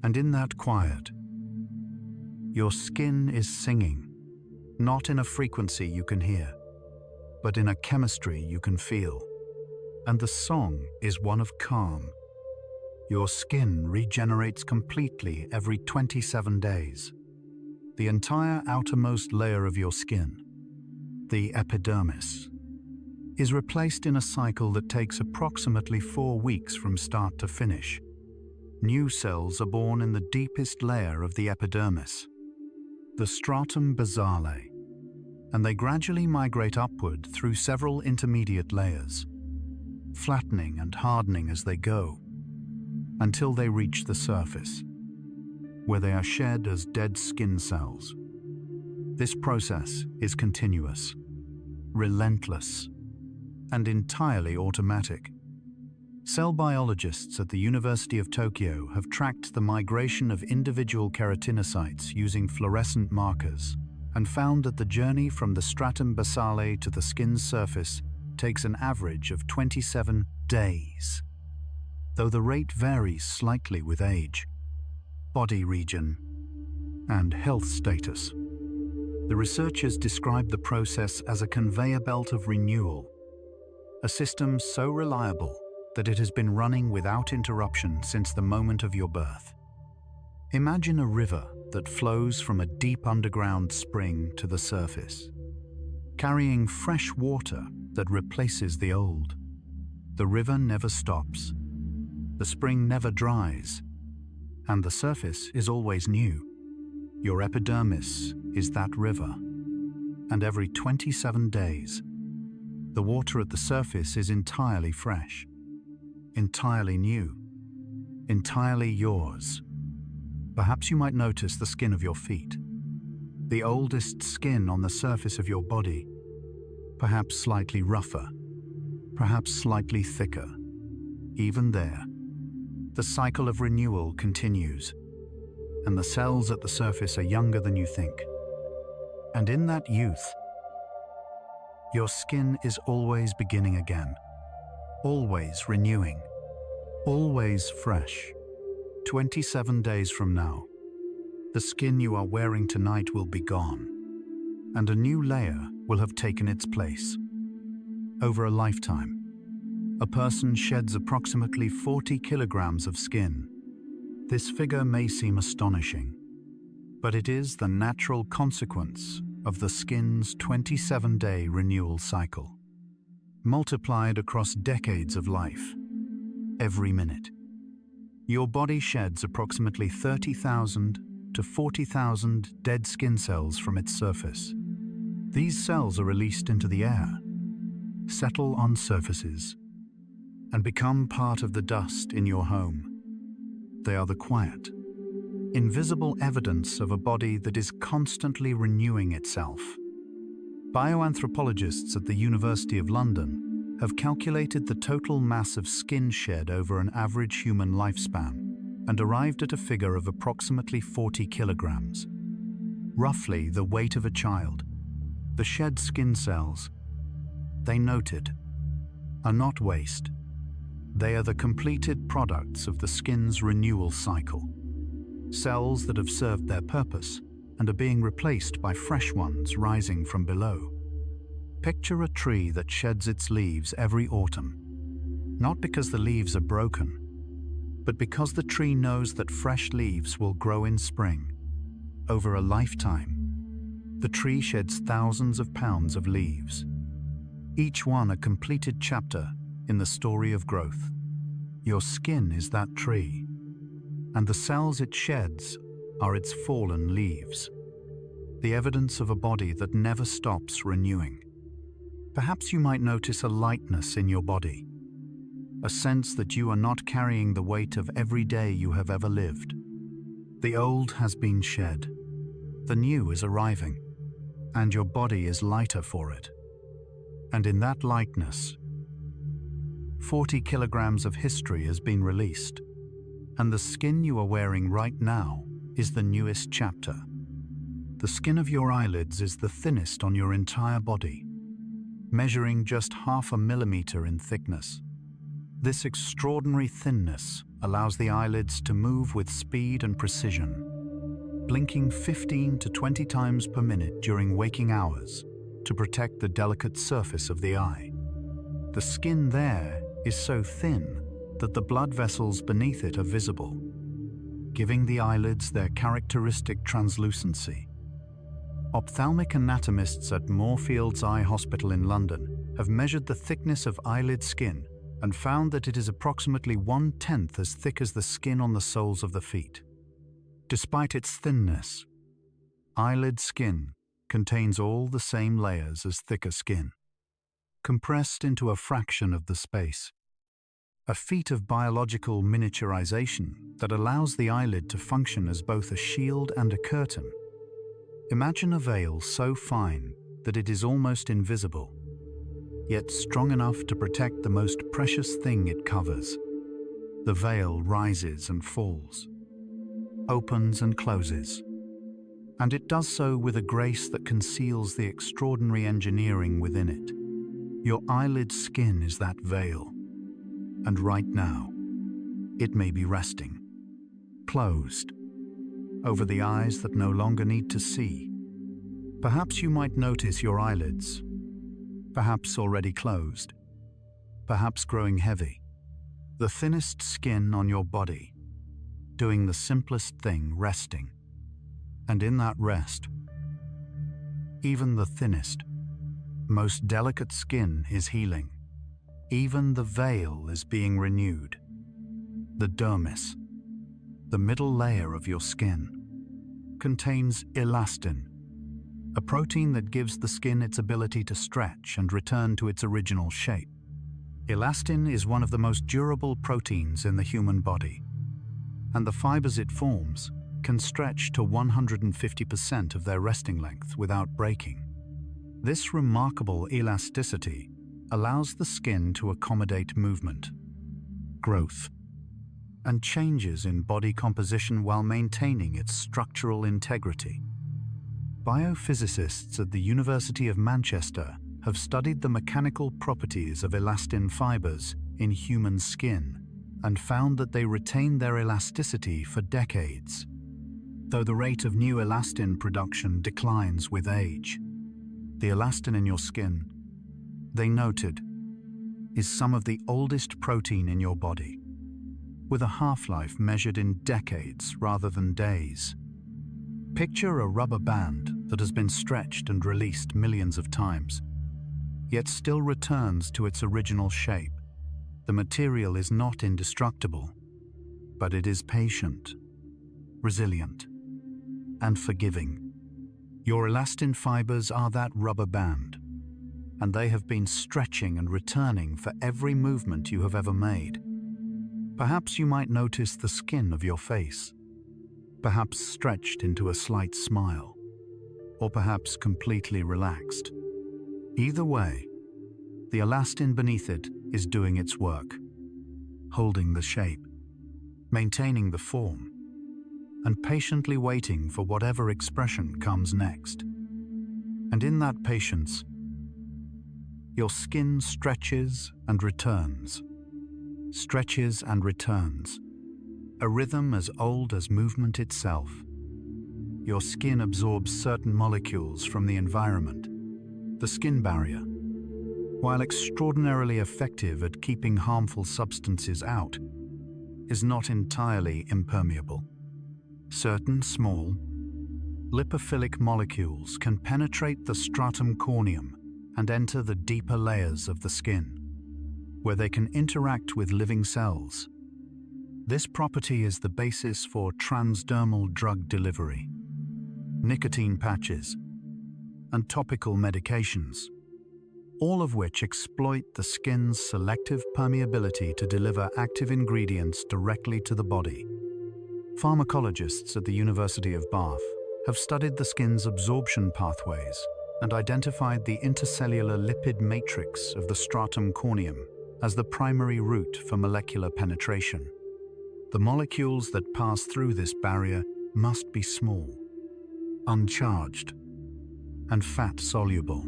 Speaker 1: And in that quiet, your skin is singing, not in a frequency you can hear, but in a chemistry you can feel. And the song is one of calm. Your skin regenerates completely every 27 days. The entire outermost layer of your skin, the epidermis, is replaced in a cycle that takes approximately 4 weeks from start to finish. New cells are born in the deepest layer of the epidermis, the stratum basale, and they gradually migrate upward through several intermediate layers, flattening and hardening as they go, until they reach the surface, where they are shed as dead skin cells. This process is continuous, relentless, and entirely automatic. Cell biologists at the University of Tokyo have tracked the migration of individual keratinocytes using fluorescent markers and found that the journey from the stratum basale to the skin's surface takes an average of 27 days, though the rate varies slightly with age, body region, and health status. The researchers describe the process as a conveyor belt of renewal, a system so reliable that it has been running without interruption since the moment of your birth. Imagine a river that flows from a deep underground spring to the surface, carrying fresh water that replaces the old. The river never stops, the spring never dries, and the surface is always new. Your epidermis is that river, and every 27 days, the water at the surface is entirely fresh, entirely new, entirely yours. Perhaps you might notice the skin of your feet, the oldest skin on the surface of your body, perhaps slightly rougher, perhaps slightly thicker. Even there, the cycle of renewal continues, and the cells at the surface are younger than you think. And in that youth, Your skin is always beginning again, always renewing, always fresh. 27 days from now, the skin you are wearing tonight will be gone, and a new layer will have taken its place. Over a lifetime, a person sheds approximately 40 kilograms of skin. This figure may seem astonishing, but it is the natural consequence of the skin's 27-day renewal cycle, multiplied across decades of life. Every minute, your body sheds approximately 30,000 to 40,000 dead skin cells from its surface. These cells are released into the air, settle on surfaces, and become part of the dust in your home. They are the quiet, invisible evidence of a body that is constantly renewing itself. Bioanthropologists at the University of London have calculated the total mass of skin shed over an average human lifespan and arrived at a figure of approximately 40 kilograms, roughly the weight of a child. The shed skin cells, they noted, are not waste. They are the completed products of the skin's renewal cycle. Cells that have served their purpose and are being replaced by fresh ones rising from below. Picture a tree that sheds its leaves every autumn, not because the leaves are broken, but because the tree knows that fresh leaves will grow in spring. Over a lifetime, the tree sheds thousands of pounds of leaves, each one a completed chapter in the story of growth. Your skin is that tree, and the cells it sheds are its fallen leaves, the evidence of a body that never stops renewing. Perhaps you might notice a lightness in your body, a sense that you are not carrying the weight of every day you have ever lived. The old has been shed, the new is arriving, and your body is lighter for it. And in that lightness, 40 kilograms of history has been released, and the skin you are wearing right now is the newest chapter. The skin of your eyelids is the thinnest on your entire body, measuring just 0.5 millimeter in thickness. This extraordinary thinness allows the eyelids to move with speed and precision, blinking 15 to 20 times per minute during waking hours to protect the delicate surface of the eye. The skin there is so thin that the blood vessels beneath it are visible, giving the eyelids their characteristic translucency. Ophthalmic anatomists at Moorfields Eye Hospital in London have measured the thickness of eyelid skin and found that it is approximately 1/10 as thick as the skin on the soles of the feet. Despite its thinness, eyelid skin contains all the same layers as thicker skin, compressed into a fraction of the space. A feat of biological miniaturization that allows the eyelid to function as both a shield and a curtain. Imagine a veil so fine that it is almost invisible, yet strong enough to protect the most precious thing it covers. The veil rises and falls, opens and closes, and it does so with a grace that conceals the extraordinary engineering within it. Your eyelid skin is that veil, and right now, it may be resting, closed, over the eyes that no longer need to see. Perhaps you might notice your eyelids, perhaps already closed, perhaps growing heavy. The thinnest skin on your body, doing the simplest thing, resting. And in that rest, even the thinnest, most delicate skin is healing. Even the veil is being renewed. The dermis, the middle layer of your skin, contains elastin, a protein that gives the skin its ability to stretch and return to its original shape. Elastin is one of the most durable proteins in the human body, and the fibers it forms can stretch to 150% of their resting length without breaking. This remarkable elasticity allows the skin to accommodate movement, growth, and changes in body composition while maintaining its structural integrity. Biophysicists at the University of Manchester have studied the mechanical properties of elastin fibers in human skin and found that they retain their elasticity for decades. Though the rate of new elastin production declines with age, the elastin in your skin, they noted, is some of the oldest protein in your body, with a half-life measured in decades rather than days. Picture a rubber band that has been stretched and released millions of times, yet still returns to its original shape. The material is not indestructible, but it is patient, resilient, and forgiving. Your elastin fibers are that rubber band, and they have been stretching and returning for every movement you have ever made. Perhaps you might notice the skin of your face, perhaps stretched into a slight smile, or perhaps completely relaxed. Either way, the elastin beneath it is doing its work, holding the shape, maintaining the form, and patiently waiting for whatever expression comes next. And in that patience, your skin stretches and returns, a rhythm as old as movement itself. Your skin absorbs certain molecules from the environment, the skin barrier. While extraordinarily effective at keeping harmful substances out, is not entirely impermeable. Certain small, lipophilic molecules can penetrate the stratum corneum and enter the deeper layers of the skin, where they can interact with living cells. This property is the basis for transdermal drug delivery, nicotine patches, and topical medications, all of which exploit the skin's selective permeability to deliver active ingredients directly to the body. Pharmacologists at the University of Bath have studied the skin's absorption pathways and identified the intercellular lipid matrix of the stratum corneum as the primary route for molecular penetration. The molecules that pass through this barrier must be small, uncharged, and fat-soluble,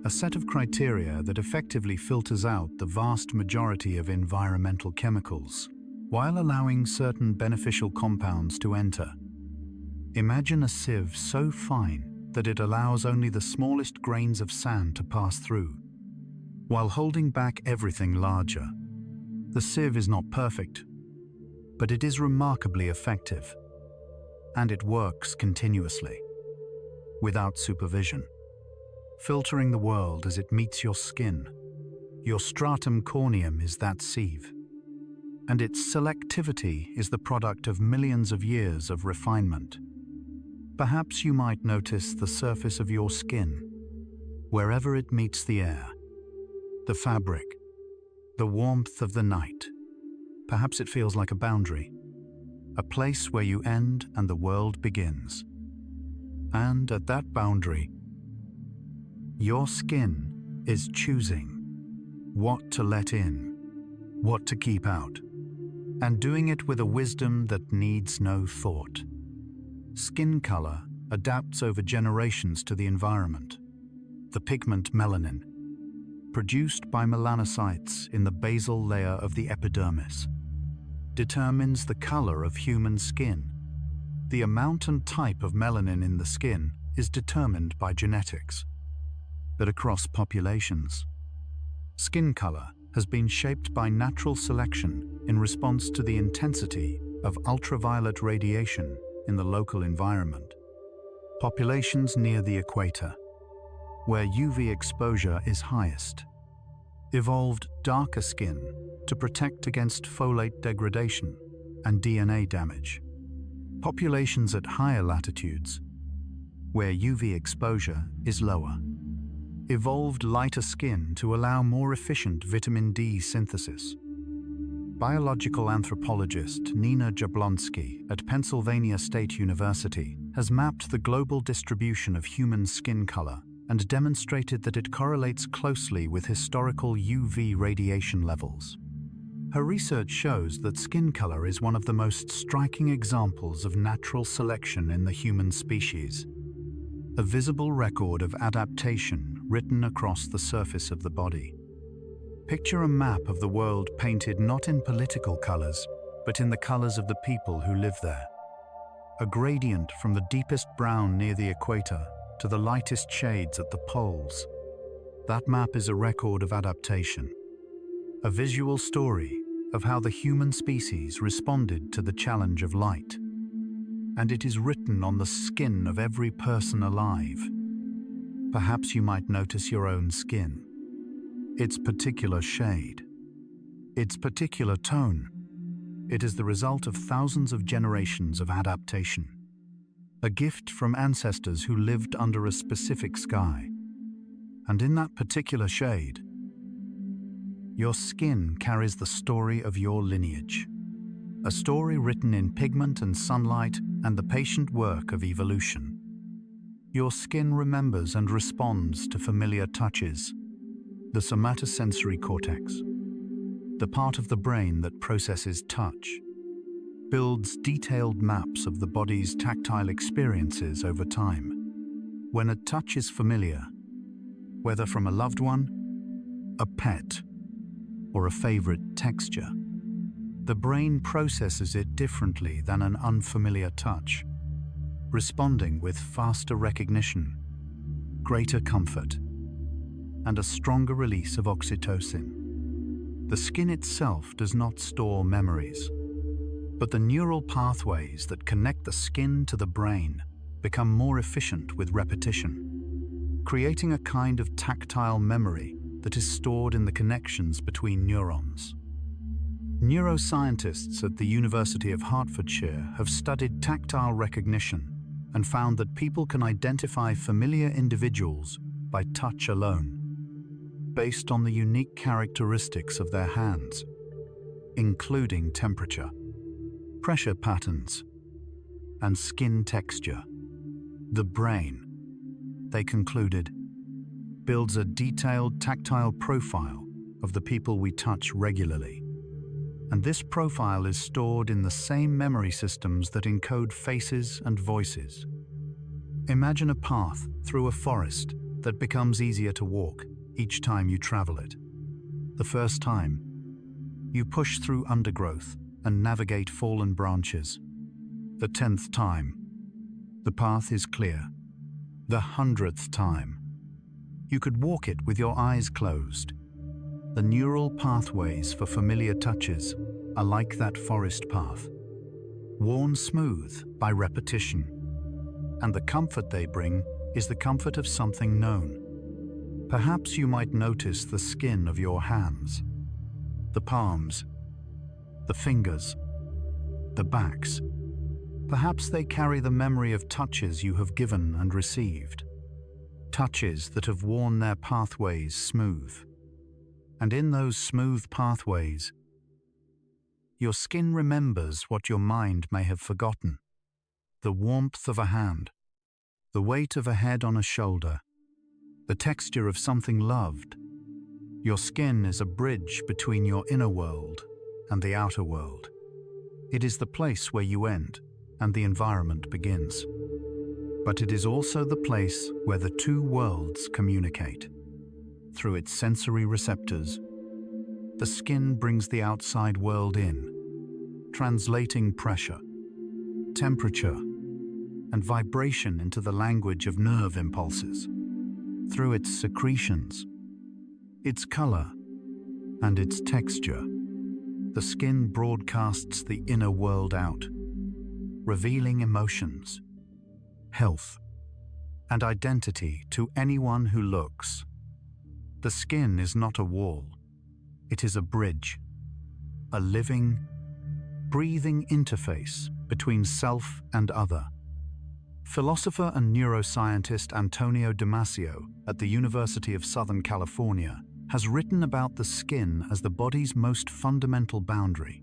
Speaker 1: a set of criteria that effectively filters out the vast majority of environmental chemicals, while allowing certain beneficial compounds to enter. Imagine a sieve so fine that it allows only the smallest grains of sand to pass through, while holding back everything larger. The sieve is not perfect, but it is remarkably effective, and it works continuously, without supervision, filtering the world as it meets your skin. Your stratum corneum is that sieve, and its selectivity is the product of millions of years of refinement. Perhaps you might notice the surface of your skin, wherever it meets the air, the fabric, the warmth of the night. Perhaps it feels like a boundary, a place where you end and the world begins. And at that boundary, your skin is choosing what to let in, what to keep out, and doing it with a wisdom that needs no thought. Skin color adapts over generations to the environment. The pigment melanin, produced by melanocytes in the basal layer of the epidermis, determines the color of human skin. The amount and type of melanin in the skin is determined by genetics. But across populations, skin color has been shaped by natural selection in response to the intensity of ultraviolet radiation in the local environment. Populations near the equator, where UV exposure is highest, evolved darker skin to protect against folate degradation and DNA damage. Populations at higher latitudes, where UV exposure is lower, evolved lighter skin to allow more efficient vitamin D synthesis. Biological anthropologist Nina Jablonski at Pennsylvania State University has mapped the global distribution of human skin color and demonstrated that it correlates closely with historical UV radiation levels. Her research shows that skin color is one of the most striking examples of natural selection in the human species, a visible record of adaptation written across the surface of the body. Picture a map of the world painted not in political colors, but in the colors of the people who live there. A gradient from the deepest brown near the equator to the lightest shades at the poles. That map is a record of adaptation, a visual story of how the human species responded to the challenge of light. And it is written on the skin of every person alive. Perhaps you might notice your own skin, its particular shade, its particular tone. It is the result of thousands of generations of adaptation, a gift from ancestors who lived under a specific sky. And in that particular shade, your skin carries the story of your lineage, a story written in pigment and sunlight and the patient work of evolution. Your skin remembers and responds to familiar touches, the somatosensory cortex, the part of the brain that processes touch, builds detailed maps of the body's tactile experiences over time. When a touch is familiar, whether from a loved one, a pet, or a favorite texture, the brain processes it differently than an unfamiliar touch, responding with faster recognition, greater comfort, and a stronger release of oxytocin. The skin itself does not store memories, but the neural pathways that connect the skin to the brain become more efficient with repetition, creating a kind of tactile memory that is stored in the connections between neurons. Neuroscientists at the University of Hertfordshire have studied tactile recognition and found that people can identify familiar individuals by touch alone, based on the unique characteristics of their hands, including temperature, pressure patterns, and skin texture. The brain, they concluded, builds a detailed tactile profile of the people we touch regularly. And this profile is stored in the same memory systems that encode faces and voices. Imagine a path through a forest that becomes easier to walk each time you travel it. The first time, you push through undergrowth and navigate fallen branches. The 10th time, the path is clear. The 100th time, you could walk it with your eyes closed. The neural pathways for familiar touches are like that forest path, worn smooth by repetition. And the comfort they bring is the comfort of something known. Perhaps you might notice the skin of your hands, the palms, the fingers, the backs. Perhaps they carry the memory of touches you have given and received, touches that have worn their pathways smooth. And in those smooth pathways, your skin remembers what your mind may have forgotten. The warmth of a hand, the weight of a head on a shoulder, the texture of something loved. Your skin is a bridge between your inner world and the outer world. It is the place where you end and the environment begins. But it is also the place where the two worlds communicate. Through its sensory receptors, the skin brings the outside world in, translating pressure, temperature, and vibration into the language of nerve impulses. Through its secretions, its color, and its texture, the skin broadcasts the inner world out, revealing emotions, health, and identity to anyone who looks. The skin is not a wall. It is a bridge, a living, breathing interface between self and other. Philosopher and neuroscientist Antonio Damasio at the University of Southern California has written about the skin as the body's most fundamental boundary,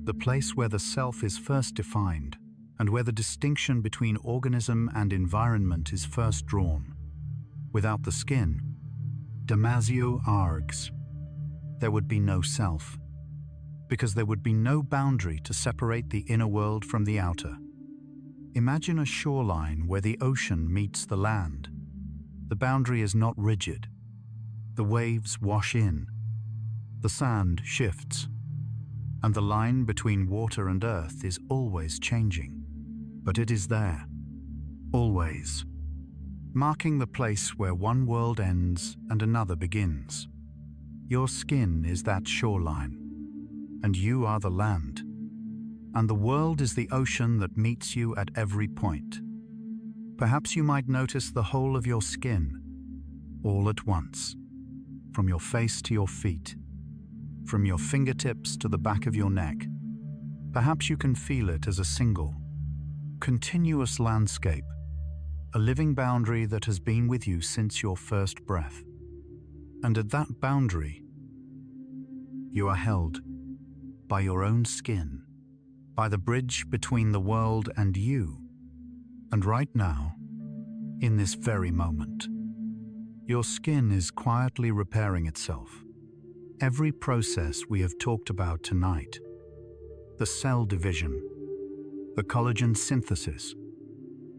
Speaker 1: the place where the self is first defined and where the distinction between organism and environment is first drawn. Without the skin, Damasio argues, there would be no self, because there would be no boundary to separate the inner world from the outer. Imagine a shoreline where the ocean meets the land. The boundary is not rigid. The waves wash in. The sand shifts. And the line between water and earth is always changing. But it is there. Always. Marking the place where one world ends and another begins. Your skin is that shoreline. And you are the land. And the world is the ocean that meets you at every point. Perhaps you might notice the whole of your skin, all at once, from your face to your feet, from your fingertips to the back of your neck. Perhaps you can feel it as a single, continuous landscape, a living boundary that has been with you since your first breath. And at that boundary, you are held by your own skin, by the bridge between the world and you. And right now, in this very moment, your skin is quietly repairing itself. Every process we have talked about tonight, the cell division, the collagen synthesis,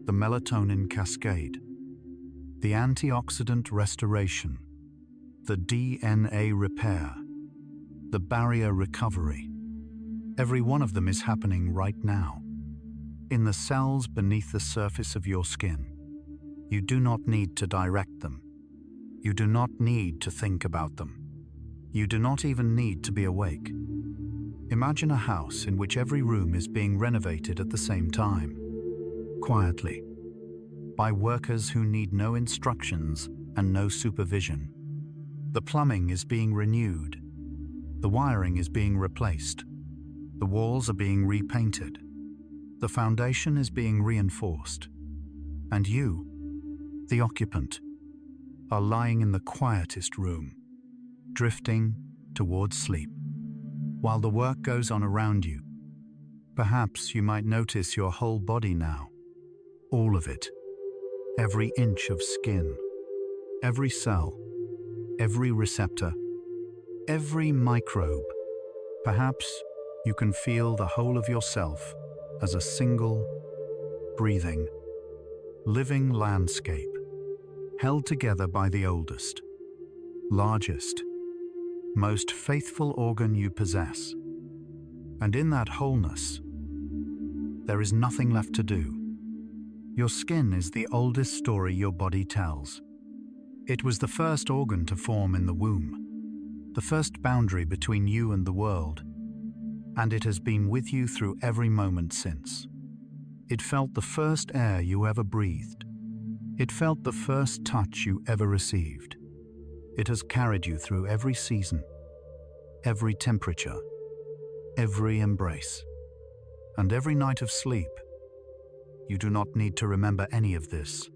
Speaker 1: the melatonin cascade, the antioxidant restoration, the DNA repair, the barrier recovery, every one of them is happening right now. In the cells beneath the surface of your skin. You do not need to direct them. You do not need to think about them. You do not even need to be awake. Imagine a house in which every room is being renovated at the same time, quietly, by workers who need no instructions and no supervision. The plumbing is being renewed. The wiring is being replaced. The walls are being repainted. The foundation is being reinforced, and you, the occupant, are lying in the quietest room, drifting towards sleep, while the work goes on around you. Perhaps you might notice your whole body now, all of it, every inch of skin, every cell, every receptor, every microbe. Perhaps you can feel the whole of yourself as a single, breathing, living landscape, held together by the oldest, largest, most faithful organ you possess. And in that wholeness, there is nothing left to do. Your skin is the oldest story your body tells. It was the first organ to form in the womb, the first boundary between you and the world, and it has been with you through every moment since. It felt the first air you ever breathed. It felt the first touch you ever received. It has carried you through every season, every temperature, every embrace, and every night of sleep. You do not need to remember any of this.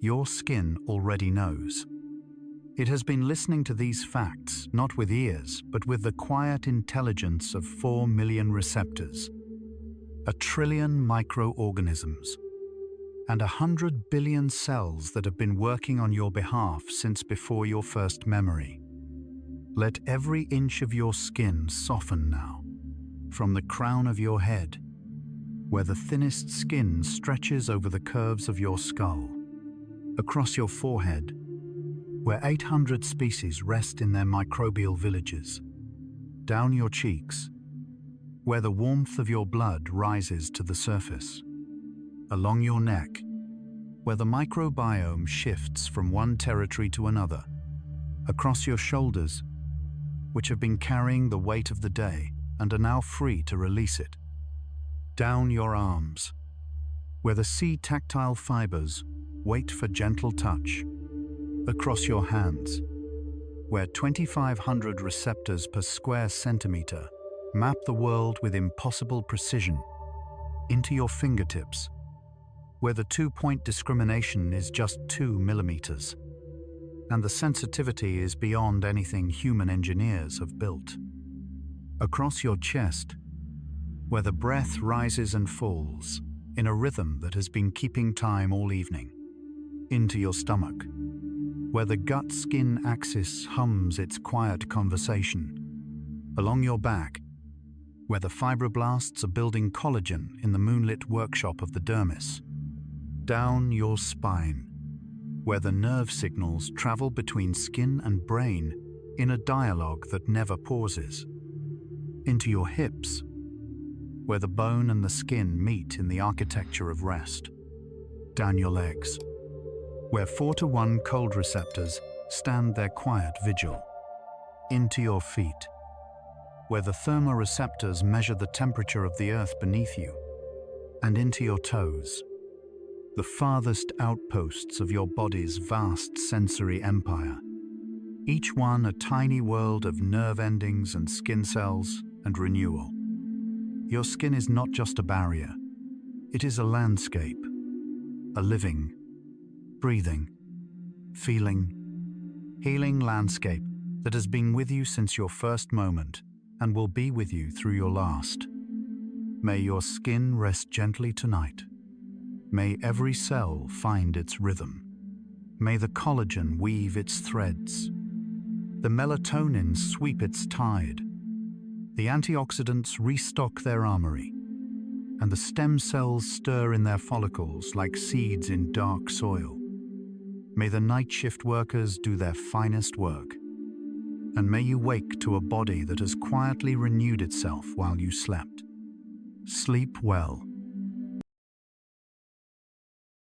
Speaker 1: Your skin already knows. It has been listening to these facts, not with ears, but with the quiet intelligence of 4 million receptors, 1 trillion microorganisms, and 100 billion cells that have been working on your behalf since before your first memory. Let every inch of your skin soften now, from the crown of your head, where the thinnest skin stretches over the curves of your skull, across your forehead, where 800 species rest in their microbial villages, down your cheeks, where the warmth of your blood rises to the surface, along your neck, where the microbiome shifts from one territory to another, across your shoulders, which have been carrying the weight of the day and are now free to release it, down your arms, where the C-tactile fibers wait for gentle touch, across your hands, where 2,500 receptors per square centimeter map the world with impossible precision, into your fingertips, where the 2-point discrimination is just 2 millimeters, and the sensitivity is beyond anything human engineers have built. Across your chest, where the breath rises and falls in a rhythm that has been keeping time all evening, into your stomach, where the gut-skin axis hums its quiet conversation, along your back, where the fibroblasts are building collagen in the Moonlit workshop of the dermis, down your spine, where the nerve signals travel between skin and brain in a dialogue that never pauses. Into your hips, where the bone and the skin meet in the architecture of rest. Down your legs, where 4:1 cold receptors stand their quiet vigil. Into your feet, where the thermoreceptors measure the temperature of the earth beneath you. And into your toes, the farthest outposts of your body's vast sensory empire. Each one a tiny world of nerve endings and skin cells and renewal. Your skin is not just a barrier. It is a landscape, a living, breathing, feeling, healing landscape that has been with you since your first moment and will be with you through your last. May your skin rest gently tonight. May every cell find its rhythm. May the collagen weave its threads. The melatonin sweep its tide. The antioxidants restock their armory. And the stem cells stir in their follicles like seeds in dark soil. May the night shift workers do their finest work. And may you wake to a body that has quietly renewed itself while you slept. Sleep well.